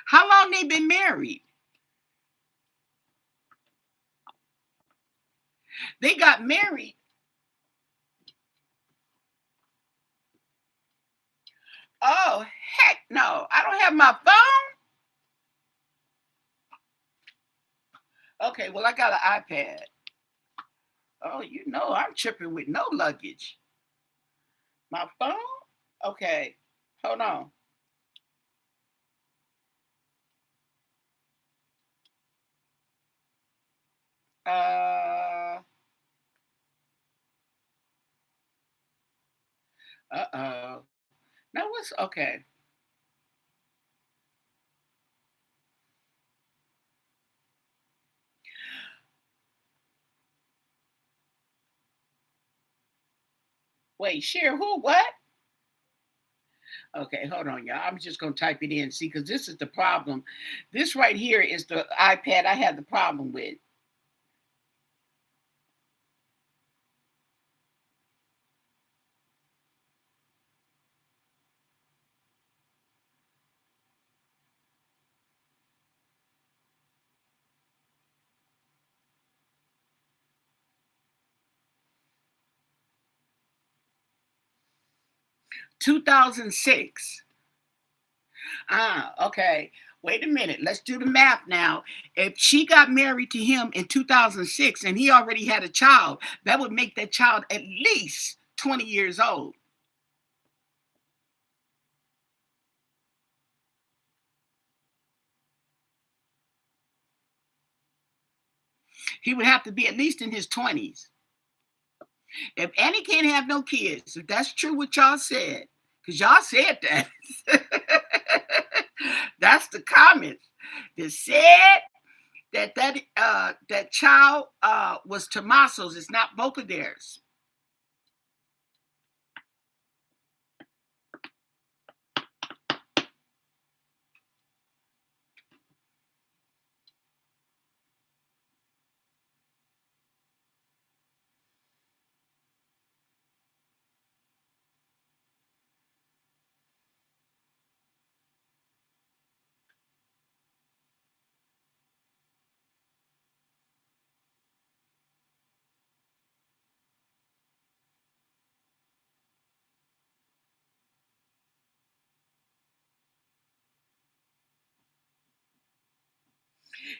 How long they been married? They got married. Oh, heck no. I don't have my phone. Okay, well, I got an iPad. Oh, you know, I'm tripping with no luggage. My phone? Okay, hold on. Uh, uh-oh. Now what's okay? Wait, share who? What? Okay, hold on, y'all. I'm just gonna type it in, see, because this is the problem. This right here is the iPad I had the problem with. (2006). Okay. Wait a minute. Let's do the math now. If she got married to him in 2006 and he already had a child, that would make that child at least 20 years old. He would have to be at least in his 20s. If Annie can't have no kids, if that's true what y'all said, because y'all said that. That's the comments. They said that child was Tommaso's. It's not both of theirs.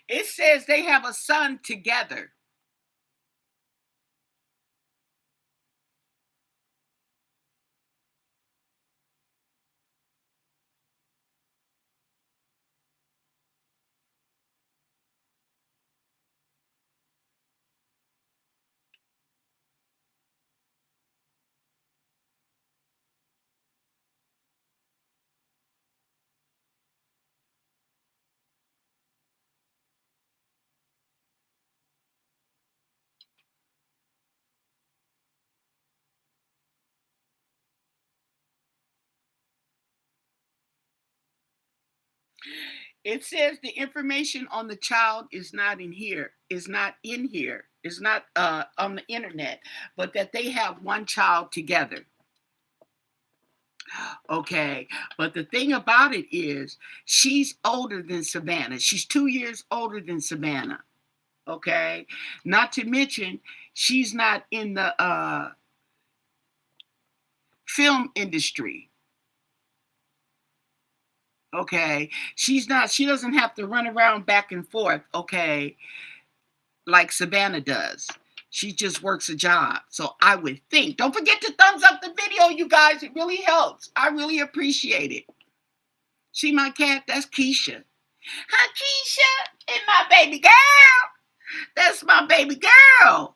It says they have a son together. It says the information on the child is not in here, is not in here, is not on the internet, but that they have one child together. Okay, but the thing about it is, she's older than Savannah. She's 2 years older than Savannah. Okay, not to mention she's not in the film industry. Okay, she's not. She doesn't have to run around back and forth. Okay, like Savannah does. She just works a job. So I would think. Don't forget to thumbs up the video, you guys. It really helps. I really appreciate it. See my cat? That's Keisha. Hi, Keisha. And my baby girl. That's my baby girl.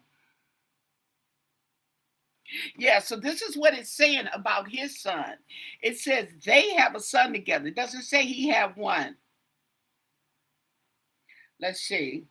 Yeah, so this is what it's saying about his son. It says they have a son together. It doesn't say he have one. Let's see.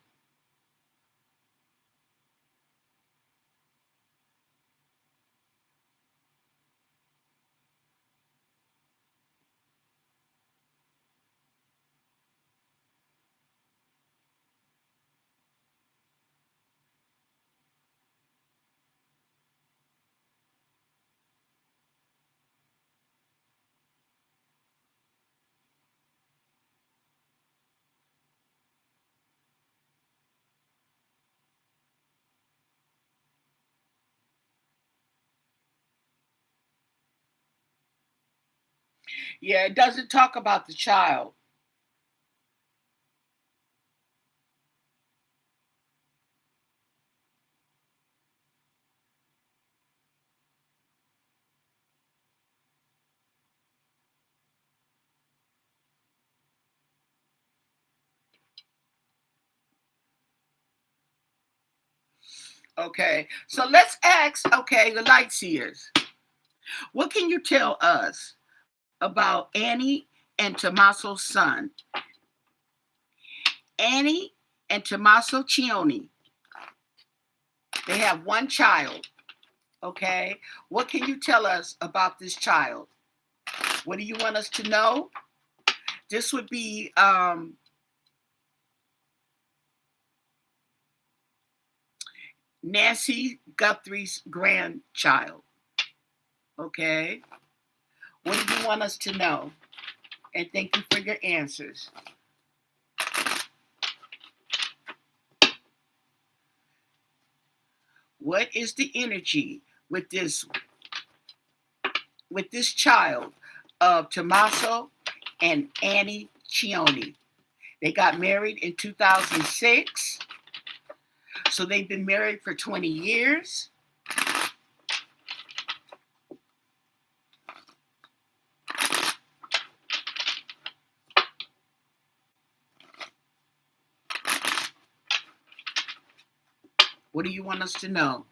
Yeah, it doesn't talk about the child. Okay, so let's ask, okay, the light seers. What can you tell us about Annie and Tommaso's son? Annie and Tommaso Cioni. They have one child. Okay. What can you tell us about this child? What do you want us to know? This would be Nancy Guthrie's grandchild. Okay. What do you want us to know? And thank you for your answers. What is the energy with this child of Tommaso and Annie Cioni? They got married in 2006. So they've been married for 20 years. What do you want us to know?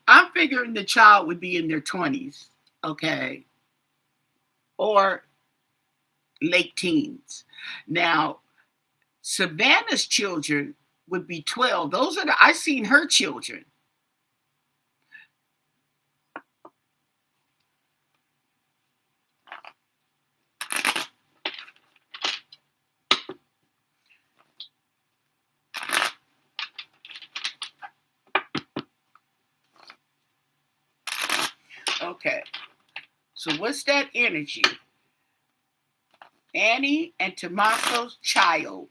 I'm figuring the child would be in their 20s, okay, or late teens. Now, Savannah's children would be 12. Those are I seen her children. Okay, so what's that energy? Annie and Tommaso's child.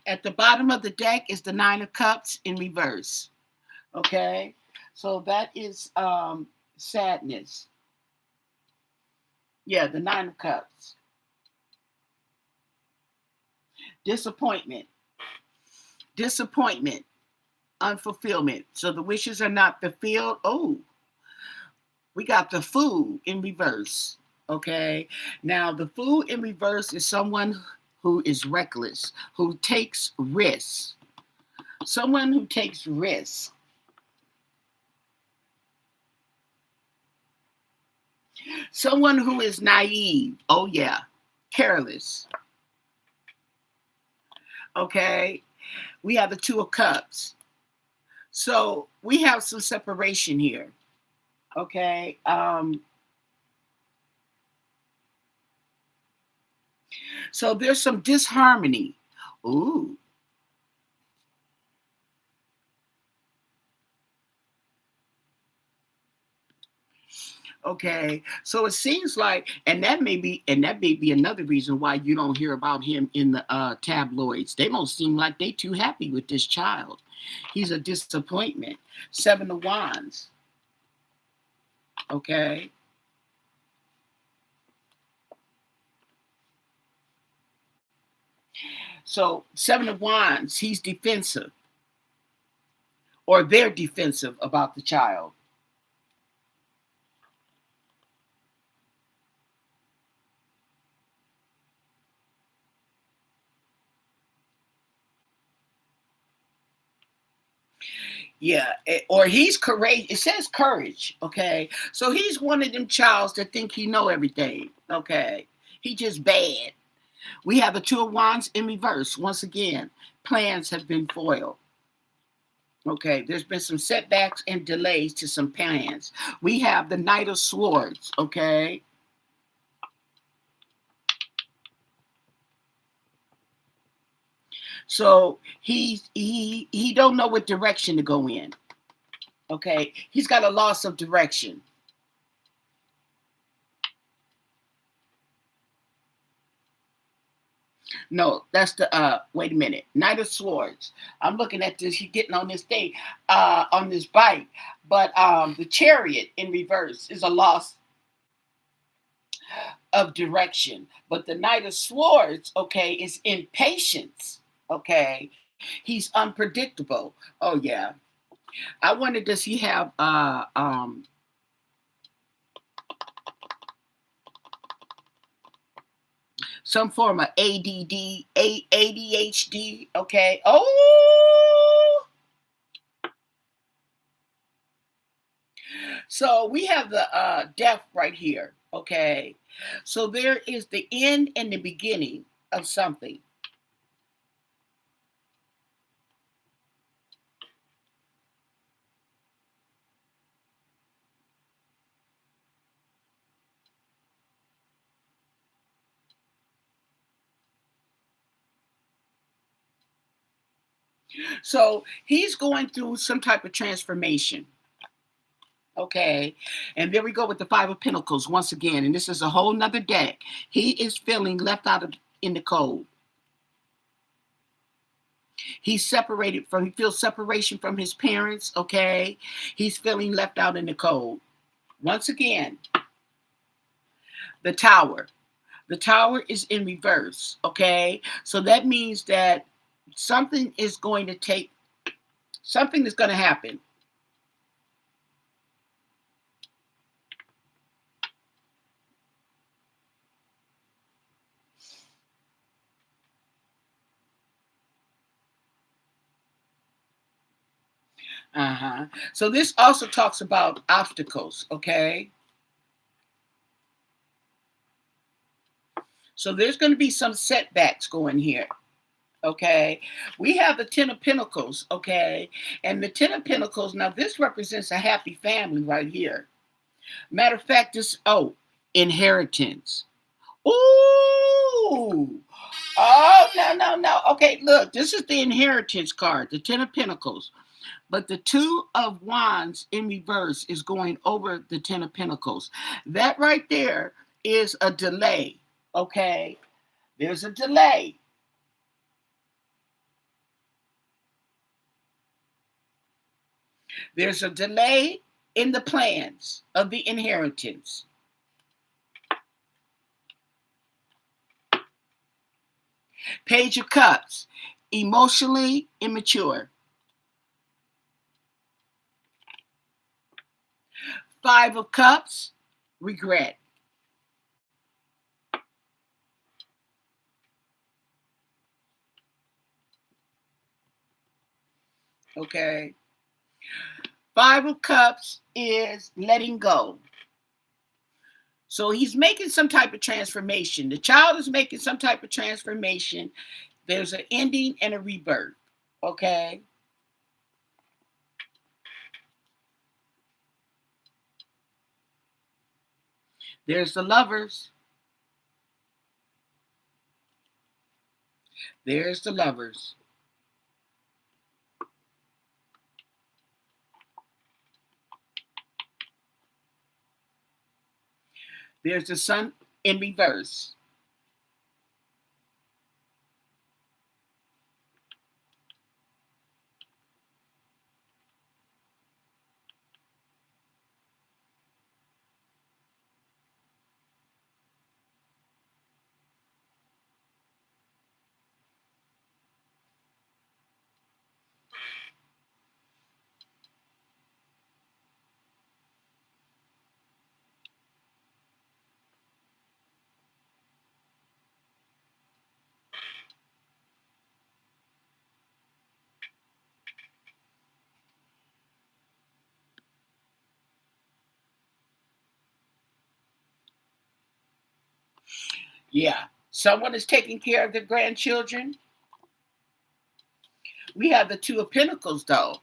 At the bottom of the deck is the Nine of Cups in reverse. Okay, so that is sadness. Yeah, the Nine of Cups. Disappointment. Disappointment. Unfulfillment. So the wishes are not fulfilled. Oh, we got the Fool in reverse. Okay, now the Fool in reverse is someone who is reckless, who takes risks. Someone who takes risks. Someone who is naive. Oh, yeah. Careless. Okay. We have the Two of Cups. So we have some separation here. Okay. So there's some disharmony. Ooh. Okay, so it seems like, and that may be another reason why you don't hear about him in the tabloids. They don't seem like they too happy with this child. He's a disappointment. Seven of Wands. Okay. So Seven of Wands, he's defensive, or they're defensive about the child. Yeah, or he's courage. It says courage. Okay, so he's one of them childs that think he know everything. Okay, he just bad. We have the Two of Wands in reverse. Once again, plans have been foiled. Okay, there's been some setbacks and delays to some plans. We have the Knight of Swords. Okay, So he don't know what direction to go in. Okay, he's got a loss of direction. No, that's the wait a minute. Knight of Swords. I'm looking at this. He's getting on this thing, on this bike. But the Chariot in reverse is a loss of direction. But the Knight of Swords, okay, is impatience. Okay. He's unpredictable. Oh yeah. I wonder, does he have some form of ADD, ADHD? Okay. Oh, so we have the death right here. Okay. So there is the end and the beginning of something. So he's going through some type of transformation. Okay. And there we go with the Five of Pentacles once again. And this is a whole nother deck. He is feeling left out of in the cold. He's separated from, he feels separation from his parents. Okay. He's feeling left out in the cold. Once again, the Tower. The Tower is in reverse. Okay. So that means that something is going to take, something is going to happen. Uh-huh. So this also talks about obstacles, okay? So there's going to be some setbacks going here, okay? We have the Ten of Pentacles, okay? And the Ten of Pentacles, now this represents a happy family right here. Matter of fact, this, oh, inheritance. Ooh. Oh, no, no, no. Okay, look, this is the inheritance card, the Ten of Pentacles. But the Two of Wands in reverse is going over the Ten of Pentacles. That right there is a delay. Okay. There's a delay. There's a delay in the plans of the inheritance. Page of Cups, emotionally immature. Five of Cups, regret. Okay. Five of Cups is letting go. So he's making some type of transformation. The child is making some type of transformation. There's an ending and a rebirth. Okay. There's the Lovers. There's the Lovers. There's the Sun in reverse. Yeah. Someone is taking care of the grandchildren. We have the Two of Pentacles, though.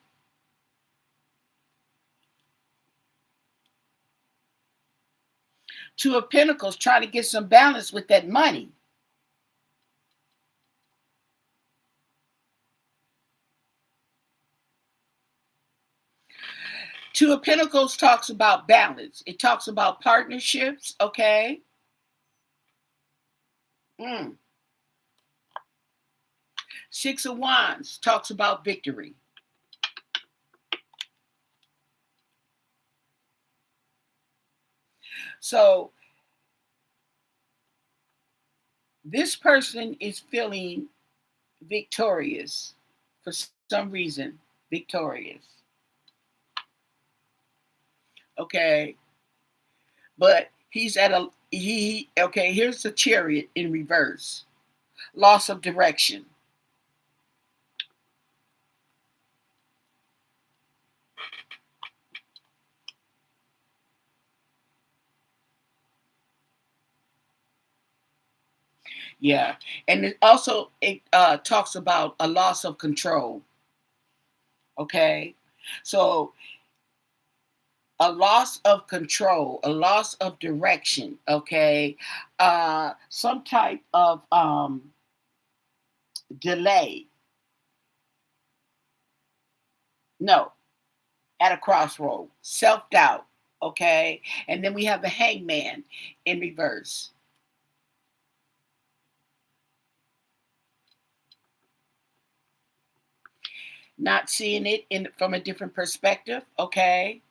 Two of Pentacles trying to get some balance with that money. Two of Pentacles talks about balance. It talks about partnerships, okay? Mm. Six of Wands talks about victory. So this person is feeling victorious for some reason. Victorious. Okay. But he's at a okay, here's the Chariot in reverse. Loss of direction. Yeah. And it talks about a loss of control. Okay. So a loss of control, a loss of direction, okay? Some type of delay. No, at a crossroad. Self-doubt, okay? And then we have the Hangman in reverse. Not seeing it from a different perspective, okay?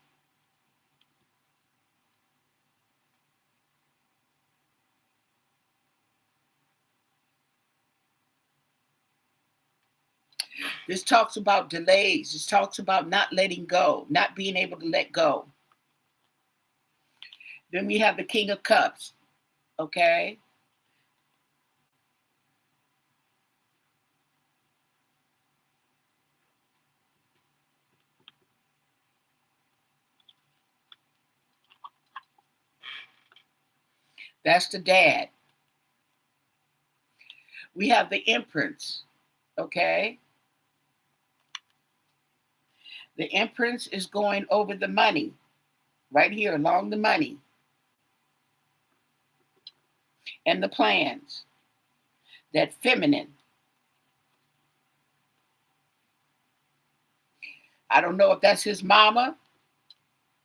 This talks about delays. This talks about not letting go, not being able to let go. Then we have the King of Cups, okay? That's the dad. We have the Empress, okay? The Empress is going over the money, right here along the money and the plans. That feminine. I don't know if that's his mama.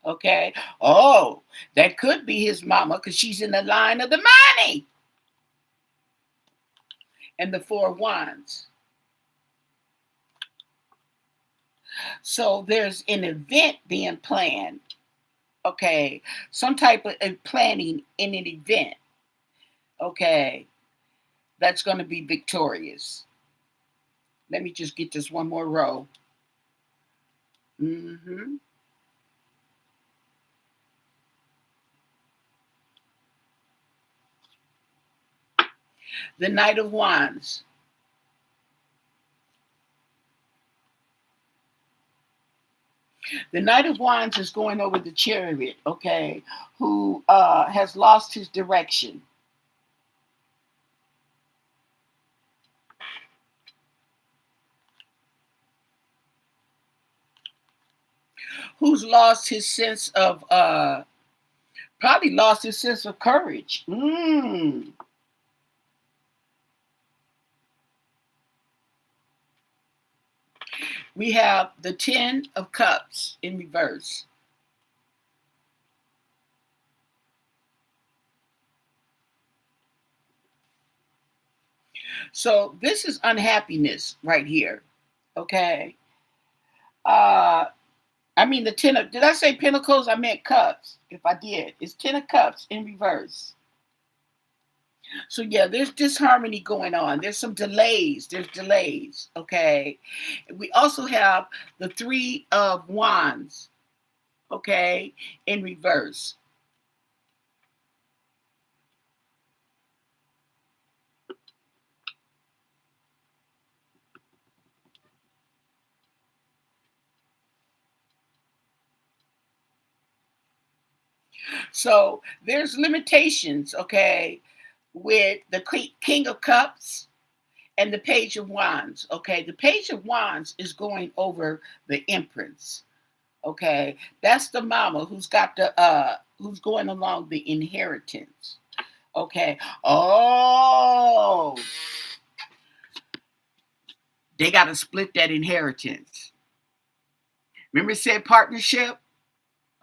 Okay. Oh, that could be his mama because she's in the line of the money. And the Four of Wands. So there's an event being planned. Okay. Some type of planning in an event. Okay. That's going to be victorious. Let me just get this one more row. Mm-hmm. The Knight of Wands. The Knight of Wands is going over the Chariot, okay, who has lost his direction. Who's lost his sense of, probably lost his sense of courage. We have the Ten of Cups in reverse. So this is unhappiness right here, okay? I mean the Ten of, did I say Pentacles? I meant Cups. If I did, it's Ten of Cups in reverse. So yeah, there's disharmony going on. There's some delays. There's delays. Okay. We also have the Three of Wands. Okay, in reverse. So there's limitations. Okay, with the King of Cups and the Page of Wands. Okay, the Page of Wands is going over the Empress. Okay, that's the mama who's got the who's going along the inheritance. Okay. Oh, they got to split that inheritance. Remember it said partnership?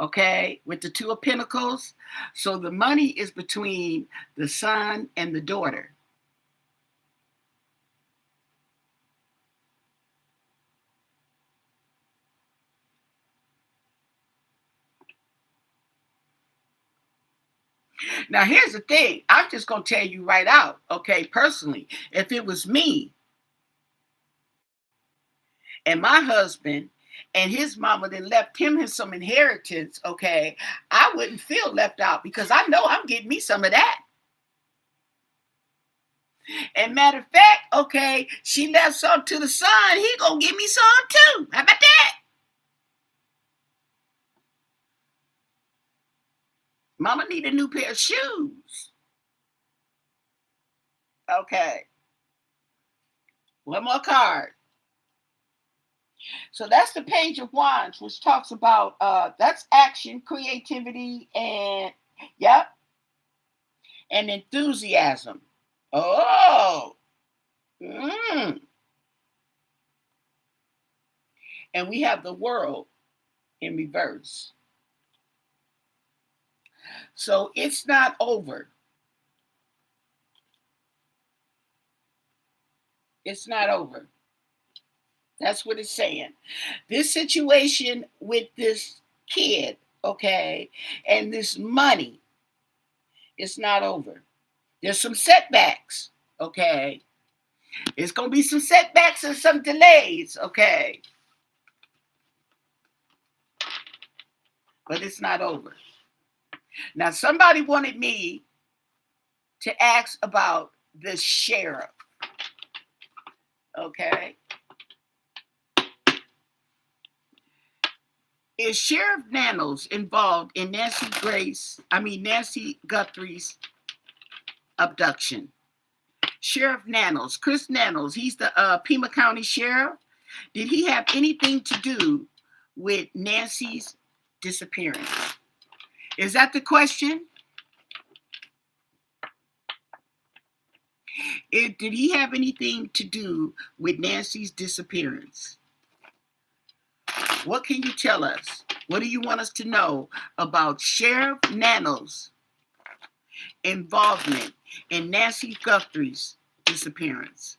okay, with the Two of Pentacles. So the money is between the son and the daughter. Now, here's the thing. I'm just going to tell you right out, okay, personally, if it was me and my husband and his mama then left him some inheritance, okay, I wouldn't feel left out because I know I'm getting me some of that. And matter of fact, okay, she left some to the son. He gonna give me some too. How about that? Mama need a new pair of shoes. Okay. One more card. So that's the Page of Wands, which talks about that's action, creativity, and yep, and enthusiasm. Oh. Mm. And we have the World in reverse. So it's not over. It's not over. That's what it's saying. This situation with this kid, okay, and this money, it's not over. There's some setbacks, okay. It's going to be some setbacks and some delays, okay. But it's not over. Now, somebody wanted me to ask about the sheriff, okay. Is Sheriff Nanos involved in Nancy Guthrie's abduction? Sheriff Nanos, Chris Nanos, he's the Pima County Sheriff. Did he have anything to do with Nancy's disappearance? Is that the question? Did he have anything to do with Nancy's disappearance? What can you tell us? What do you want us to know about Sheriff Nanos' involvement in Nancy Guthrie's disappearance?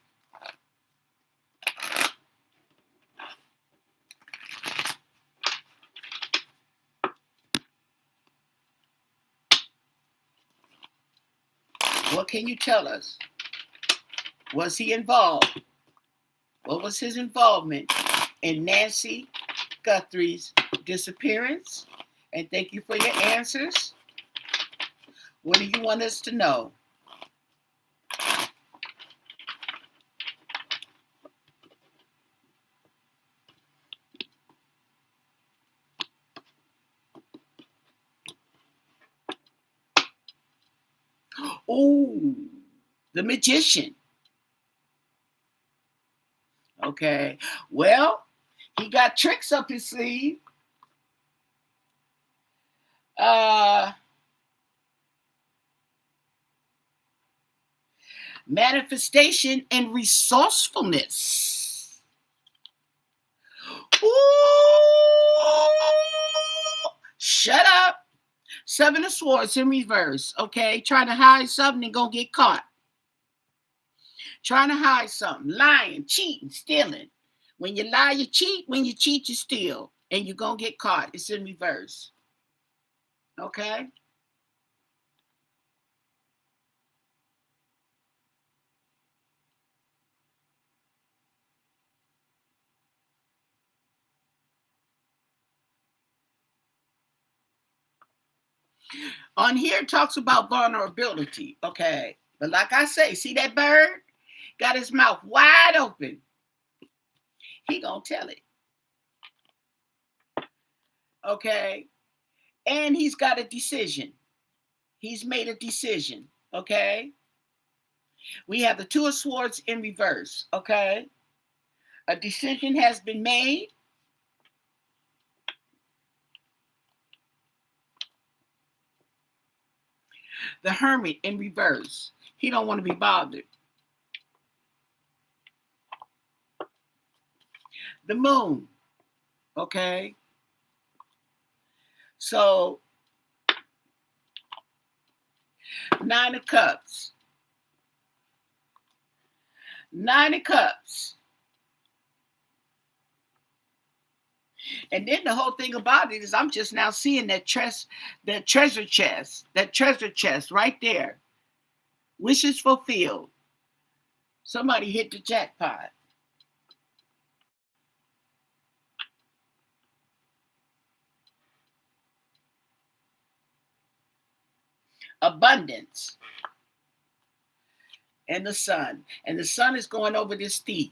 What can you tell us? Was he involved? What was his involvement in Nancy Guthrie's disappearance? And thank you for your answers. What do you want us to know? Oh, the Magician. Okay. Well, he got tricks up his sleeve. Manifestation and resourcefulness. Ooh, shut up. Seven of Swords in reverse. Okay. Trying to hide something and gonna get caught. Trying to hide something. Lying, cheating, stealing. When you lie, you cheat. When you cheat, you steal. And you're going to get caught. It's in reverse. Okay? On here, it talks about vulnerability. Okay? But like I say, see that bird? Got his mouth wide open. He going to tell it. Okay? And he's got a decision. He's made a decision. Okay? We have the Two of Swords in reverse. Okay? A decision has been made. The Hermit in reverse. He don't want to be bothered. The Moon. Okay. So, Nine of Cups. Nine of Cups. And then the whole thing about it is I'm just now seeing that treasure chest right there. Wishes fulfilled. Somebody hit the jackpot. Abundance. And the sun. And the sun is going over this thief.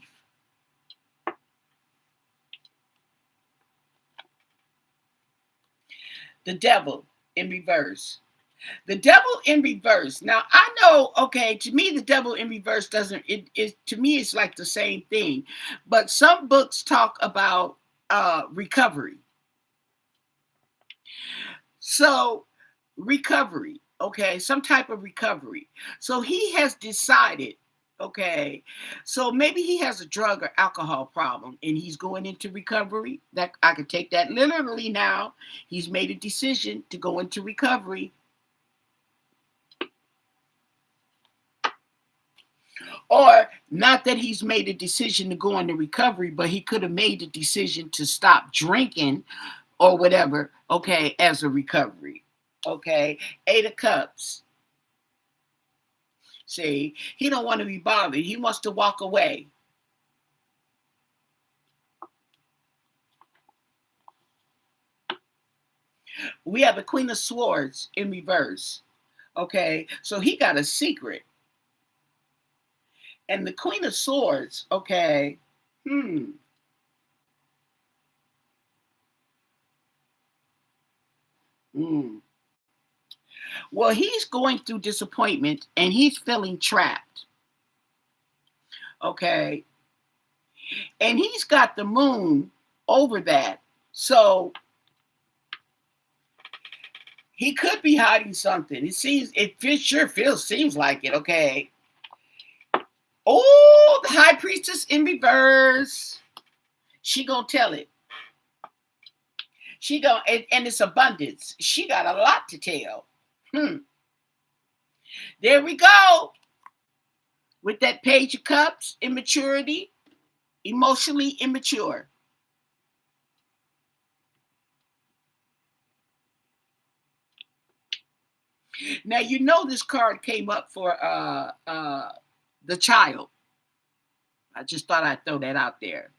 The devil in reverse. The devil in reverse. Now I know, okay, to me the devil in reverse doesn't it to me it's like the same thing. But some books talk about recovery. So recovery, okay, some type of recovery. So he has decided, okay, so maybe he has a drug or alcohol problem and he's going into recovery. That I could take that literally now. He's made a decision to go into recovery. Or not that he's made a decision to go into recovery, but he could have made the decision to stop drinking or whatever, okay, as a recovery. Okay. Eight of Cups. See, he don't want to be bothered. He wants to walk away. We have the Queen of Swords in reverse. Okay. So he got a secret. And the Queen of Swords, okay. Hmm. Hmm. Well, he's going through disappointment and he's feeling trapped. Okay. And he's got the moon over that. So he could be hiding something. Seems like it. Okay. Oh, the high priestess in reverse. She gonna tell it. She gonna and it's abundance. She got a lot to tell. There we go. With that Page of Cups, immaturity, emotionally immature. Now you know this card came up for the child. I just thought I'd throw that out there.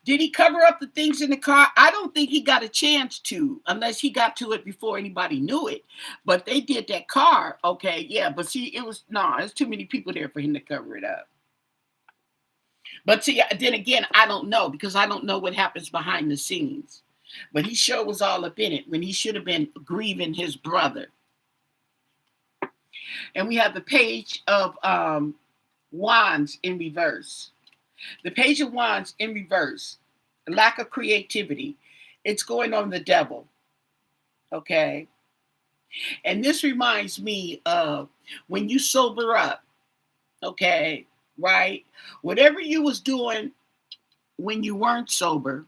Did he cover up the things in the car? I don't think he got a chance to, unless he got to it before anybody knew it. But they did that car, okay, yeah. But see, there's too many people there for him to cover it up. But see, then again, I don't know because I don't know what happens behind the scenes. But he sure was all up in it when he should have been grieving his brother. And we have the Page of Wands in reverse. The Page of Wands in reverse. Lack of creativity. It's going on the devil. Okay. And this reminds me of when you sober up. Okay. Right. Whatever you was doing when you weren't sober.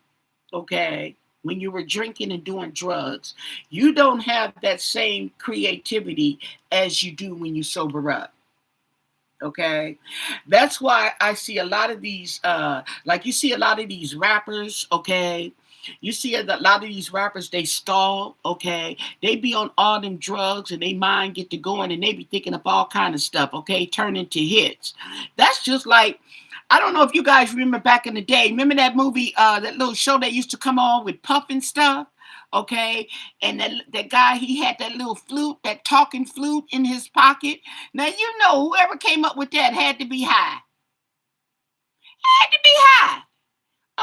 Okay. When you were drinking and doing drugs, you don't have that same creativity as you do when you sober up. Okay, that's why I see a lot of these like you see a lot of these rappers. Okay, you see a lot of these rappers, they stall. Okay, they be on all them drugs and they mind get to going and they be thinking of all kind of stuff. Okay, turn into hits. That's just like, I don't know if you guys remember back in the day. Remember that movie, that little show that used to come on with Puff and stuff? Okay. And that guy, he had that little flute, that talking flute in his pocket. Now, you know, whoever came up with that had to be high. Had to be high.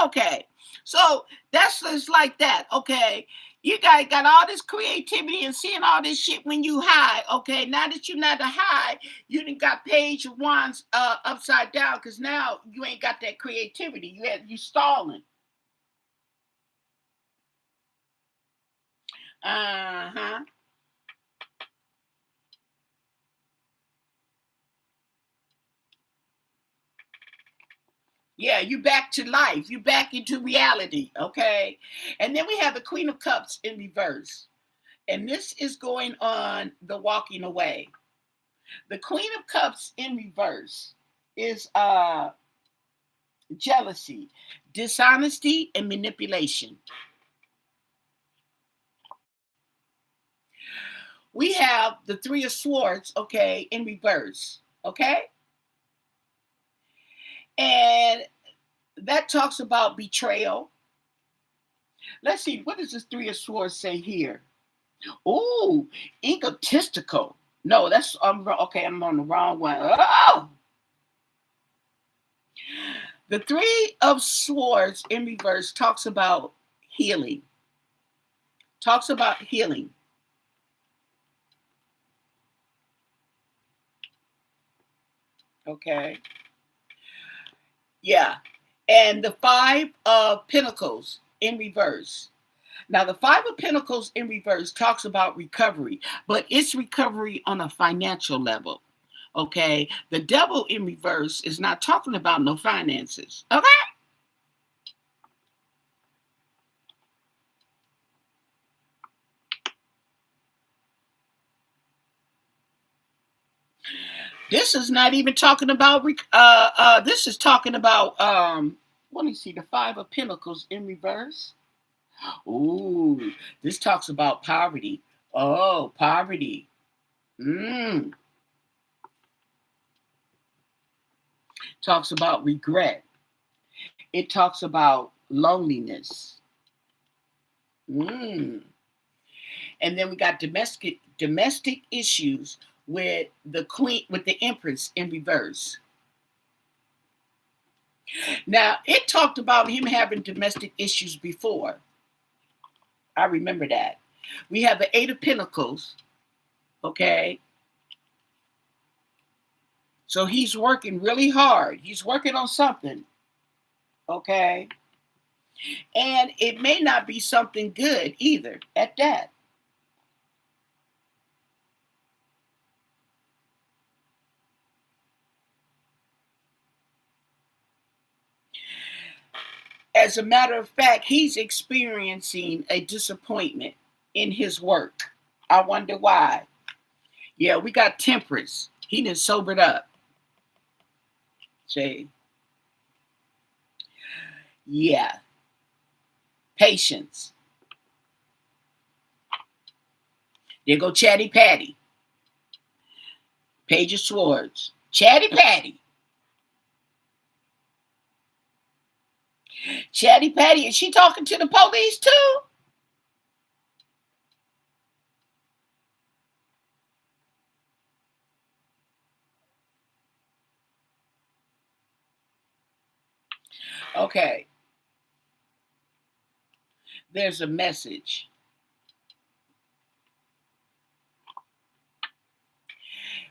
Okay. So that's just like that. Okay. You guys got all this creativity and seeing all this shit when you high. Okay. Now that you're not a high, you done got Page of Wands upside down because now you ain't got that creativity. You stalling. Uh-huh. Yeah, you back to life. You back into reality. Okay. And then we have the Queen of Cups in reverse. And this is going on the walking away. The Queen of Cups in reverse is jealousy, dishonesty, and manipulation. We have the Three of Swords, okay, in reverse. Okay. And that talks about betrayal. Let's see, what does this Three of Swords say here? Oh, egotistical. No, that's okay. I'm on the wrong one. Oh, the Three of Swords in reverse talks about healing. Talks about healing. Okay. Yeah. And the Five of Pentacles in reverse. Now, the Five of Pentacles in reverse talks about recovery, but it's recovery on a financial level. Okay. The Devil in reverse is not talking about no finances. Okay. This is not even talking about, this is talking about, let me see, the Five of Pentacles in reverse. Ooh, this talks about poverty. Oh, poverty. Mm. Talks about regret. It talks about loneliness. Mm. And then we got domestic issues with the queen, with the Empress in reverse. Now, it talked about him having domestic issues before. I remember that. We have the Eight of Pentacles, okay? So he's working really hard. He's working on something, okay? And it may not be something good either at that. As a matter of fact, he's experiencing a disappointment in his work. I wonder why. Yeah, we got Temperance. He done sobered up. See? Yeah. Patience. There go Chatty Patty. Page of Swords. Chatty Patty. Chatty Patty. Is she talking to the police too? Okay. There's a message.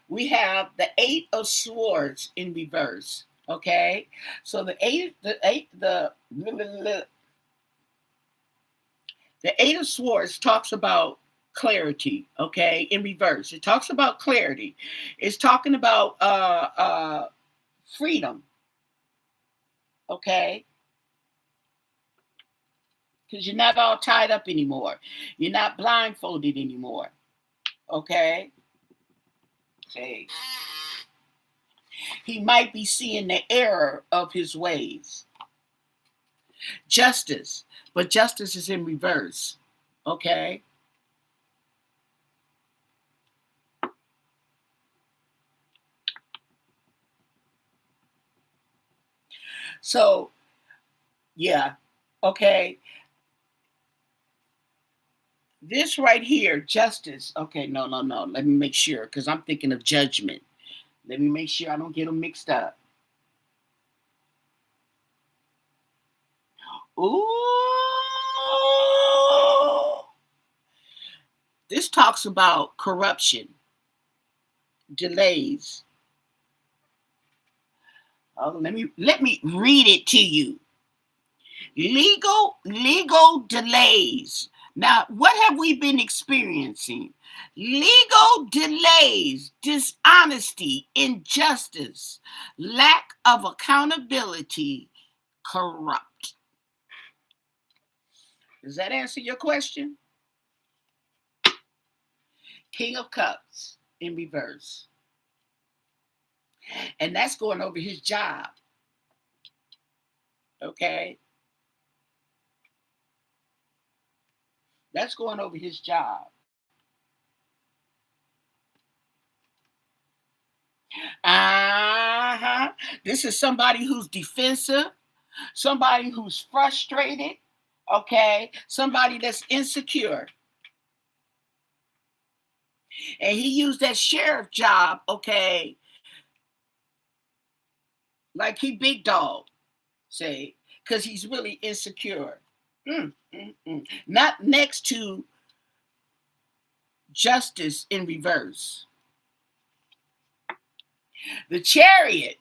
We have the Eight of Swords in reverse. Okay. So the Eight of Swords talks about clarity, okay, in reverse. It talks about clarity. It's talking about freedom, okay? Because you're not all tied up anymore. You're not blindfolded anymore, okay? Say, he might be seeing the error of his ways. Justice, but justice is in reverse, okay? So, yeah, okay. This right here, justice. Okay, no, no, no. Let me make sure because I'm thinking of judgment. Let me make sure I don't get them mixed up. Ooh. This talks about corruption, delays. Oh, let me read it to you. Legal delays. Now, what have we been experiencing? Legal delays, dishonesty, injustice, lack of accountability, corrupt. Does that answer your question? King of Cups in reverse. And that's going over his job. Okay? That's going over his job. Uh-huh. This is somebody who's defensive, somebody who's frustrated, okay? Somebody that's insecure. And he used that sheriff job, okay, like he big dog, say, because he's really insecure. Not next to justice in reverse. The Chariot.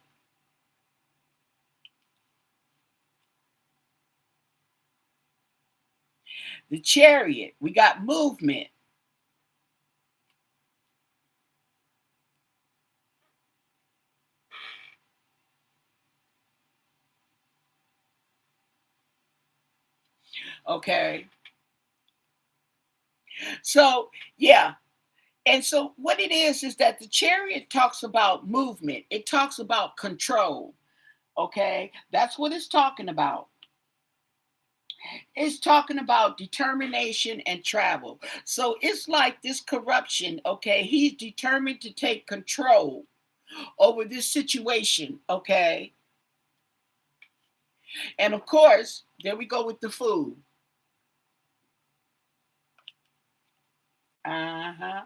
The Chariot. We got movement. Okay. So, yeah. And so what it is that the Chariot talks about movement. It talks about control. Okay? That's what it's talking about. It's talking about determination and travel. So it's like this corruption, okay? He's determined to take control over this situation, okay? And of course, there we go with the food. Uh-huh.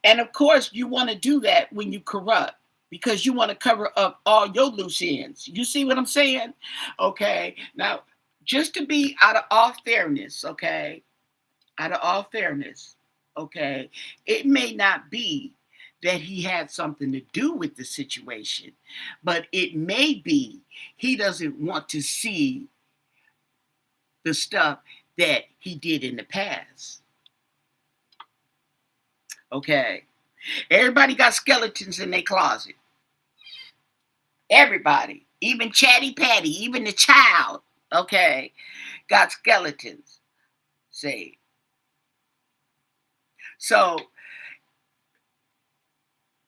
And of course, you want to do that when you corrupt because you want to cover up all your loose ends. You see what I'm saying? Okay. Now, just to be out of all fairness, okay? Out of all fairness, okay? It may not be that he had something to do with the situation, but it may be he doesn't want to see the stuff that he did in the past. Okay. Everybody got skeletons in their closet. Everybody. Even Chatty Patty, even the child, okay, got skeletons. See. So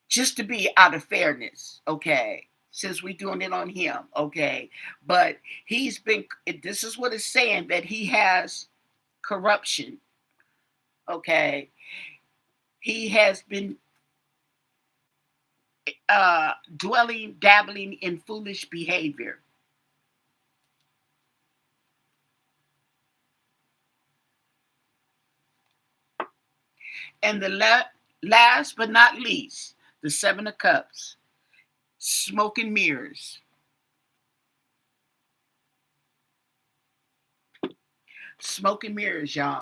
just to be out of fairness, okay, since we're doing it on him, okay, but he's been, this is what it's saying, that he has corruption, okay, he has been dabbling in foolish behavior. And the last but not least, the Seven of Cups, smoke and mirrors. Smoke and mirrors, y'all.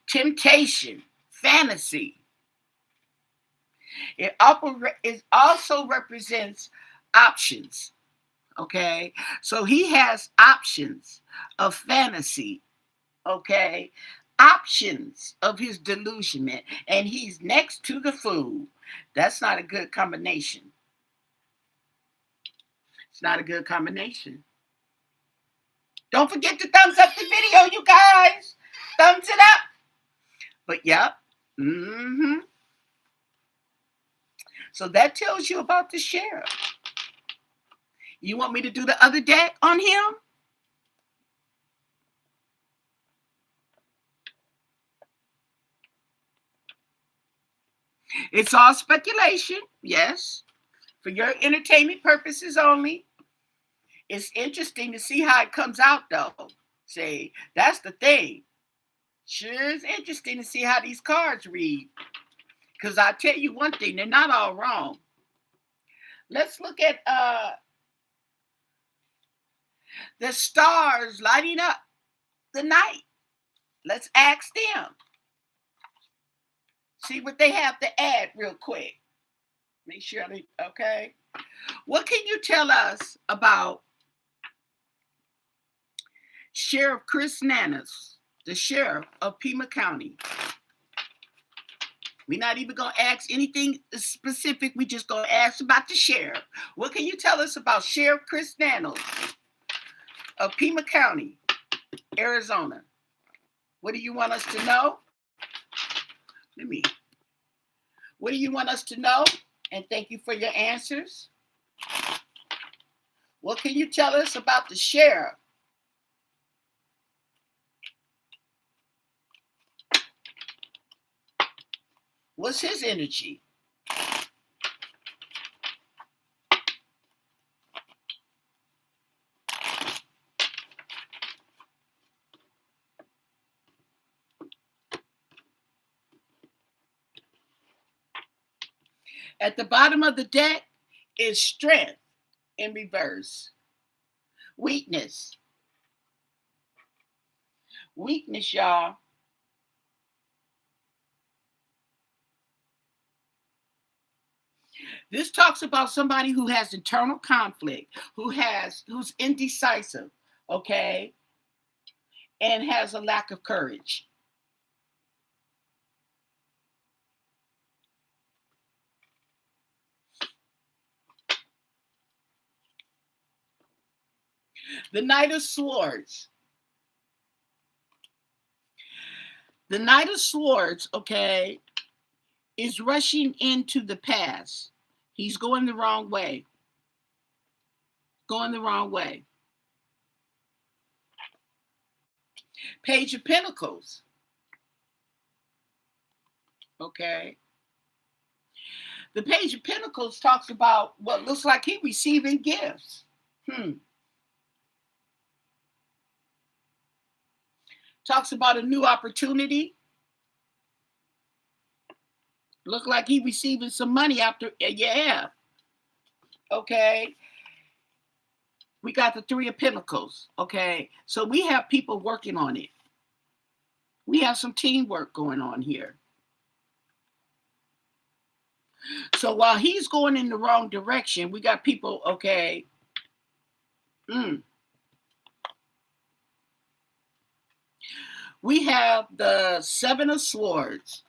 Temptation, fantasy. It also represents options. Okay. So he has options of fantasy. Okay. Options of his delusionment. And he's next to the food. That's not a good combination. It's not a good combination. Don't forget to thumbs up the video, you guys. Thumbs it up. But yep. Mm-hmm. So that tells you about the sheriff. You want me to do the other deck on him? It's all speculation, yes, for your entertainment purposes only. It's interesting to see how it comes out, though. See, that's the thing. Sure is interesting to see how these cards read. Because I'll tell you one thing, they're not all wrong. Let's look at the stars lighting up the night. Let's ask them. See what they have to add real quick. Make sure they, okay. What can you tell us about Sheriff Chris Nanas, the sheriff of Pima County. We're not even going to ask anything specific. We just going to ask about the sheriff. What can you tell us about Sheriff Chris Nanas of Pima County, Arizona? What do you want us to know? What do you want us to know? And thank you for your answers. What can you tell us about the sheriff? What's his energy? At the bottom of the deck is strength in reverse. Weakness. Weakness, y'all. This talks about somebody who has internal conflict, who's indecisive, okay, and has a lack of courage. The Knight of Swords. The Knight of Swords, okay, is rushing into the past. He's going the wrong way. Going the wrong way. Page of Pentacles. Okay. The Page of Pentacles talks about what looks like he's receiving gifts. Talks about a new opportunity. Look like he receiving some money after, yeah. Okay. We got the Three of Pentacles. Okay. So we have people working on it. We have some teamwork going on here. So while he's going in the wrong direction, we got people, okay. We have the Seven of Swords.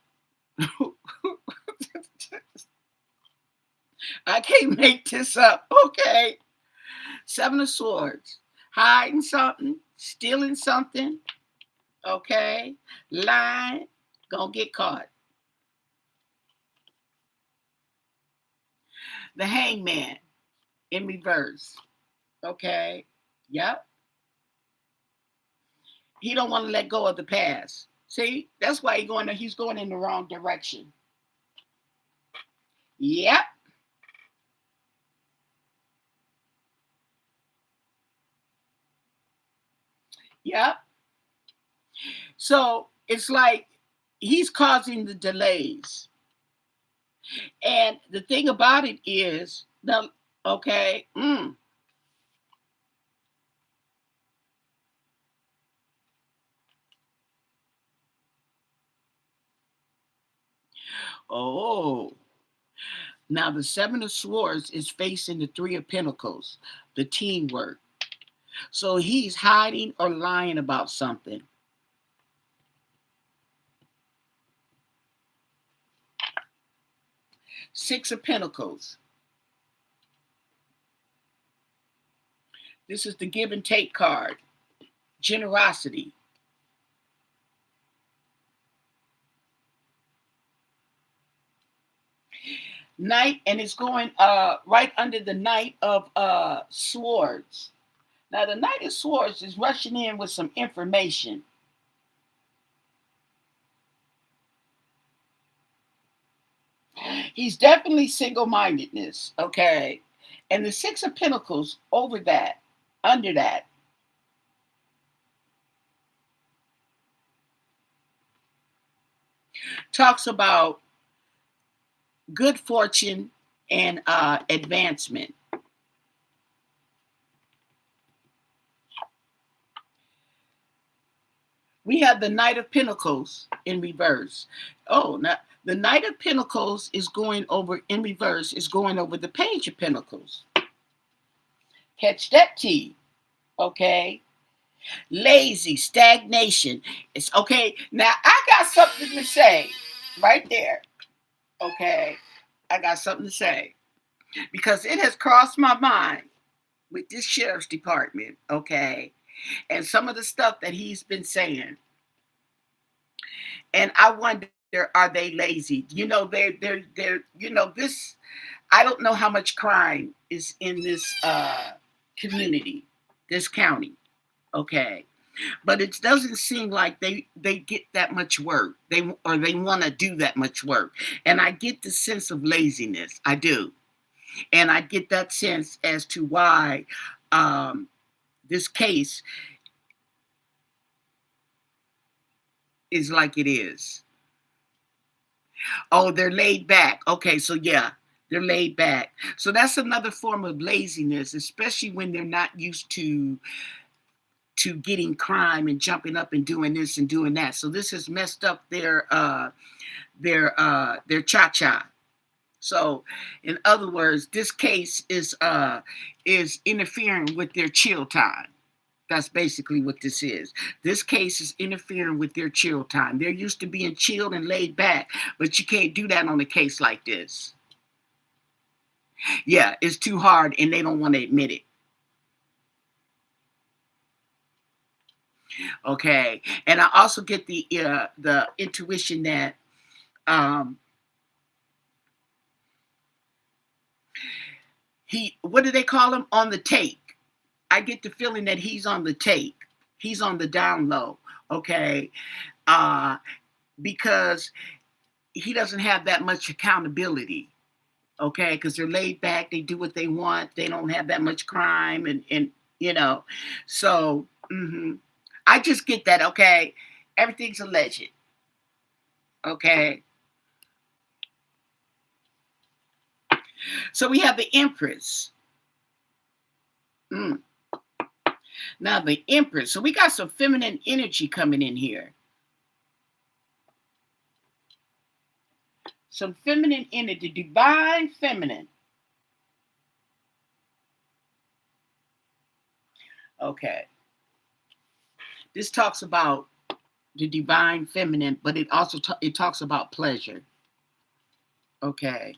I can't make this up, okay? Seven of Swords. Hiding something, stealing something, okay? Lying, gonna get caught. The Hangman in reverse, okay? Yep. He don't want to let go of the past. See, that's why he's going in the wrong direction. Yep. Yep. So it's like he's causing the delays. And the thing about it is, okay, oh, now the Seven of Swords is facing the Three of Pentacles, the teamwork. So he's hiding or lying about something. Six of Pentacles. This is the give and take card. Generosity. Knight, and it's going right under the Knight of Swords. Now, the Knight of Swords is rushing in with some information. He's definitely single-mindedness, okay? And the Six of Pentacles over that, under that, talks about good fortune and advancement. We have the Knight of Pentacles in reverse. Oh, now the Knight of Pentacles is going over in reverse, is going over the Page of Pentacles. Catch that T, okay? Lazy, stagnation. It's okay. Now I got something to say right there. Okay. I got something to say because it has crossed my mind with this sheriff's department. Okay. And some of the stuff that he's been saying. And I wonder, are they lazy? This, I don't know how much crime is in this community, this county. Okay. But it doesn't seem like they get that much work. They want to do that much work. And I get the sense of laziness. I do. And I get that sense as to why this case is like it is. Oh, they're laid back. Okay, so yeah, they're laid back. So that's another form of laziness, especially when they're not used to getting crime and jumping up and doing this and doing that. So this has messed up their cha-cha. So in other words, this case is interfering with their chill time. That's basically what this is. This case is interfering with their chill time. They're used to being chilled and laid back, but you can't do that on a case like this. Yeah, it's too hard and they don't want to admit it. Okay. And I also get the intuition that what do they call him? On the take. I get the feeling that he's on the take. He's on the down low. Okay. Because he doesn't have that much accountability. Okay, because they're laid back, they do what they want, they don't have that much crime, and so I just get that. Okay, everything's alleged. Okay, so we have the Empress. Now the Empress. So we got some feminine energy coming in here. Some feminine energy, divine feminine. Okay. This talks about the divine feminine, but it also it talks about pleasure. Okay.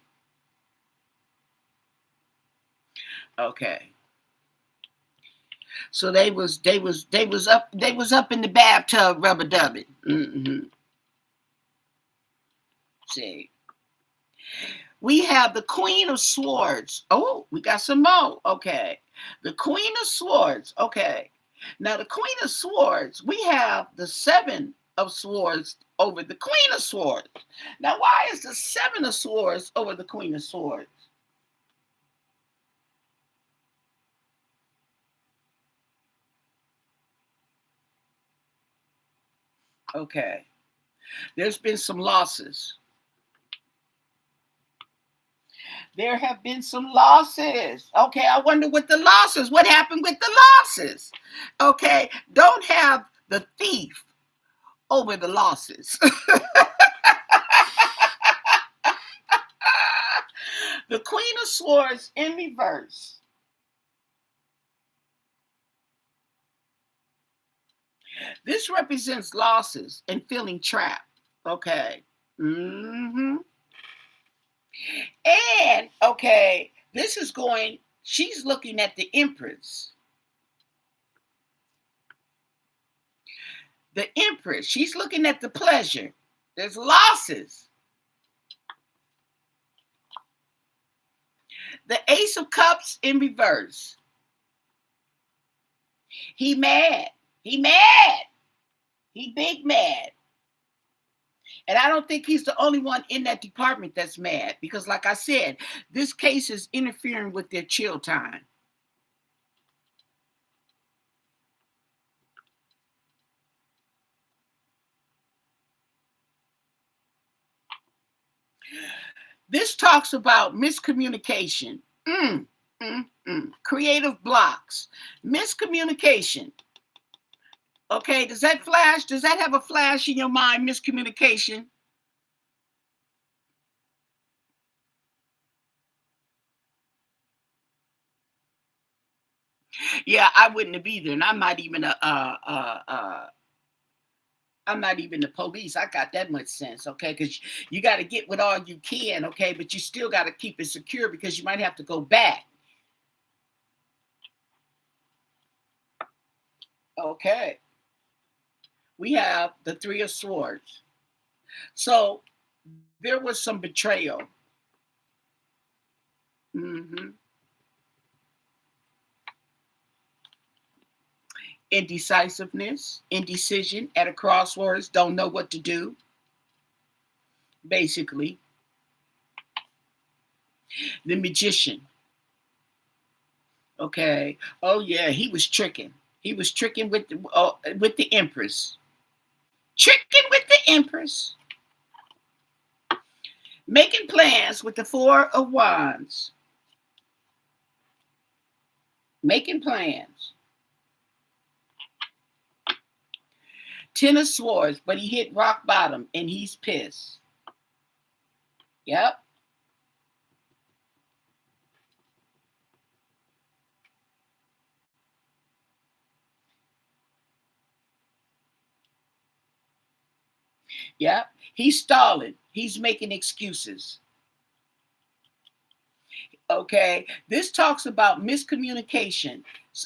Okay. So they was up in the bathtub rubber dubbing. See. We have the Queen of Swords. Oh, we got some more. Okay. The Queen of Swords. Okay. Now the Queen of Swords, we have the Seven of Swords over the Queen of Swords. Now, why is the Seven of Swords over the Queen of Swords? Okay. There's been some losses. There have been some losses. Okay, I wonder what the losses. What happened with the losses? Okay, don't have the thief over the losses. The Queen of Swords in reverse. This represents losses and feeling trapped. Okay. And, okay, this is going, she's looking at the Empress. The Empress, she's looking at the pleasure. There's losses. The Ace of Cups in reverse. He mad. He mad. He big mad. And I don't think he's the only one in that department that's mad because, like I said, this case is interfering with their chill time. This talks about miscommunication, creative blocks, miscommunication. Okay, does that flash? Does that have a flash in your mind, miscommunication? Yeah, I wouldn't have either, and I'm not even the police. I got that much sense, okay? Because you got to get with all you can, okay? But you still got to keep it secure because you might have to go back, okay? We have the Three of Swords. So there was some betrayal. Hmm. Indecisiveness, indecision, at a crossroads, don't know what to do, basically. The magician, okay? Oh yeah, he was tricking. He was tricking with the Empress. Tricking with the Empress. Making plans with the Four of Wands. Making plans. Ten of Swords, but he hit rock bottom and he's pissed. Yep. Yep. He's stalling. He's making excuses. Okay. This talks about miscommunication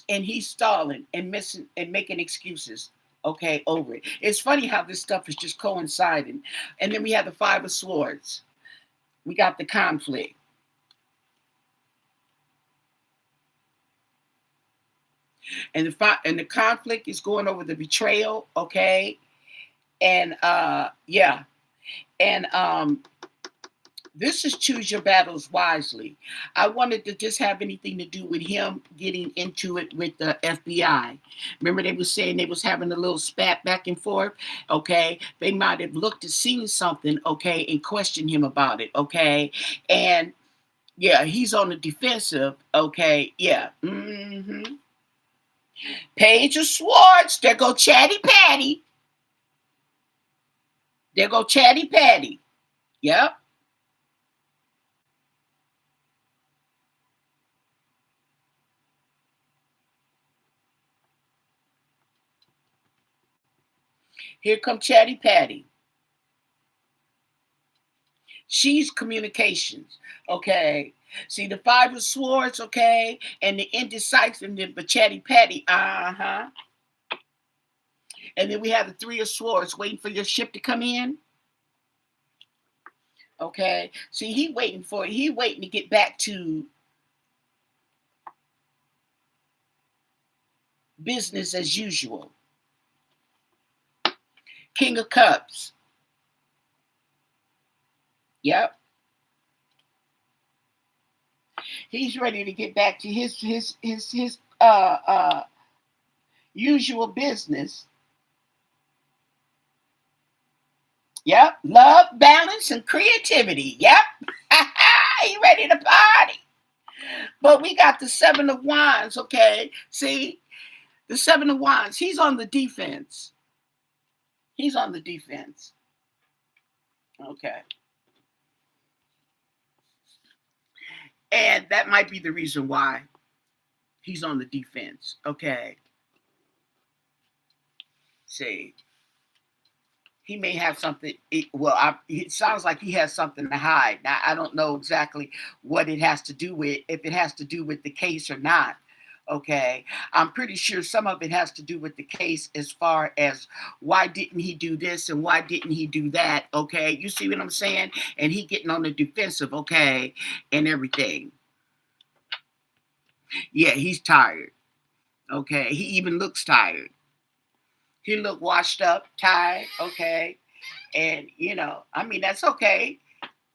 and he's stalling and missing and making excuses. Okay, over it. It's funny how this stuff is just coinciding. And then we have the Five of Swords. We got the conflict. And the conflict is going over the betrayal, okay? And yeah. And this is choose your battles wisely. I wanted to just have anything to do with him getting into it with the FBI. Remember they was saying they was having a little spat back and forth, okay? They might have looked and seen something, okay, and questioned him about it, okay? And yeah, he's on the defensive, okay? Yeah. Page of Swords. There go Chatty Patty. There go Chatty Patty. Yep. Here come Chatty Patty. She's communications. Okay. See the Five of Swords, okay, and the indecisiveness, but Chatty Patty, uh-huh. And then we have the Three of Swords waiting for your ship to come in. Okay. See, he waiting to get back to business as usual. King of Cups. Yep. He's ready to get back to his usual business. Yep. Love, balance, and creativity. Yep. He ready to party. But we got the Seven of Wands, okay? See, the Seven of Wands, he's on the defense. He's on the defense. Okay. And that might be the reason why he's on the defense. Okay. See, he may have something. It sounds like he has something to hide. Now, I don't know exactly what it has to do with, if it has to do with the case or not. Okay. I'm pretty sure some of it has to do with the case as far as why didn't he do this and why didn't he do that. Okay. You see what I'm saying? And he getting on the defensive. Okay. And everything. Yeah, he's tired. Okay. He even looks tired. He looked washed up, tired. Okay. And, I mean, that's okay.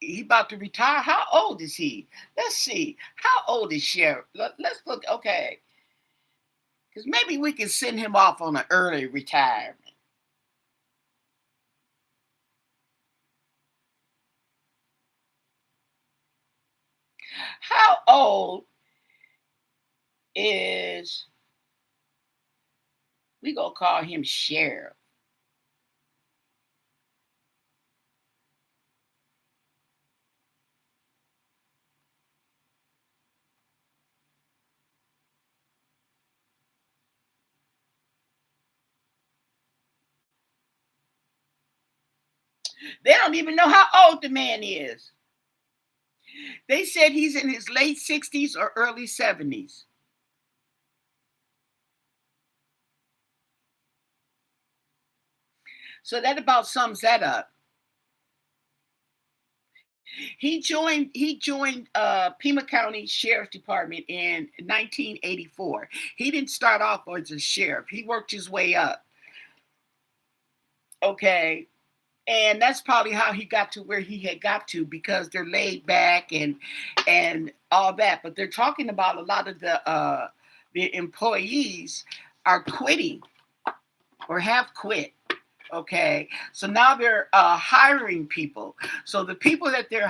He about to retire. How old is he? Let's see. How old is Sheriff? Let's look. Okay. Because maybe we can send him off on an early retirement. How old is, we going to call him Sheriff? They don't even know how old the man is. They said he's in his late 60s or early 70s. So that about sums that up. He joined Pima County Sheriff's Department in 1984. He didn't start off as a sheriff. He worked his way up. Okay. And that's probably how he got to where he had got to, because they're laid back and all that. But they're talking about a lot of the employees are quitting or have quit. Okay, so now they're hiring people. So the people that they've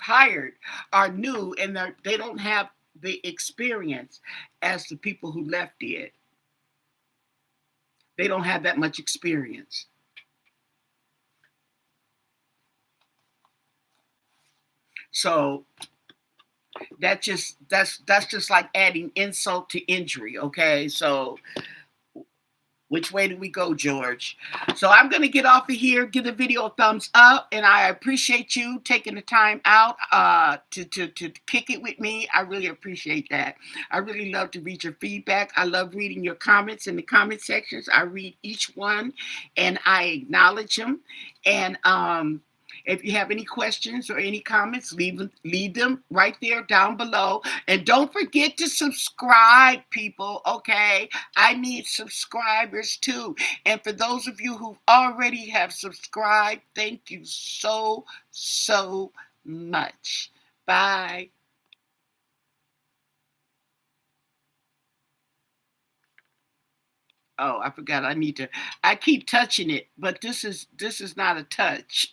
hired are new, and they don't have the experience as the people who left did. They don't have that much experience. So that's just like adding insult to injury. Okay, so which way do we go, George? So I'm going to get off of here, give the video a thumbs up, and I appreciate you taking the time out to kick it with me. I really appreciate that. I really love to read your feedback. I love reading your comments in the comment sections. I read each one, and I acknowledge them. And if you have any questions or any comments, leave them right there down below. And don't forget to subscribe, people, okay? I need subscribers too. And for those of you who already have subscribed, thank you so, so much. Bye. Oh, I forgot I keep touching it, but this is not a touch.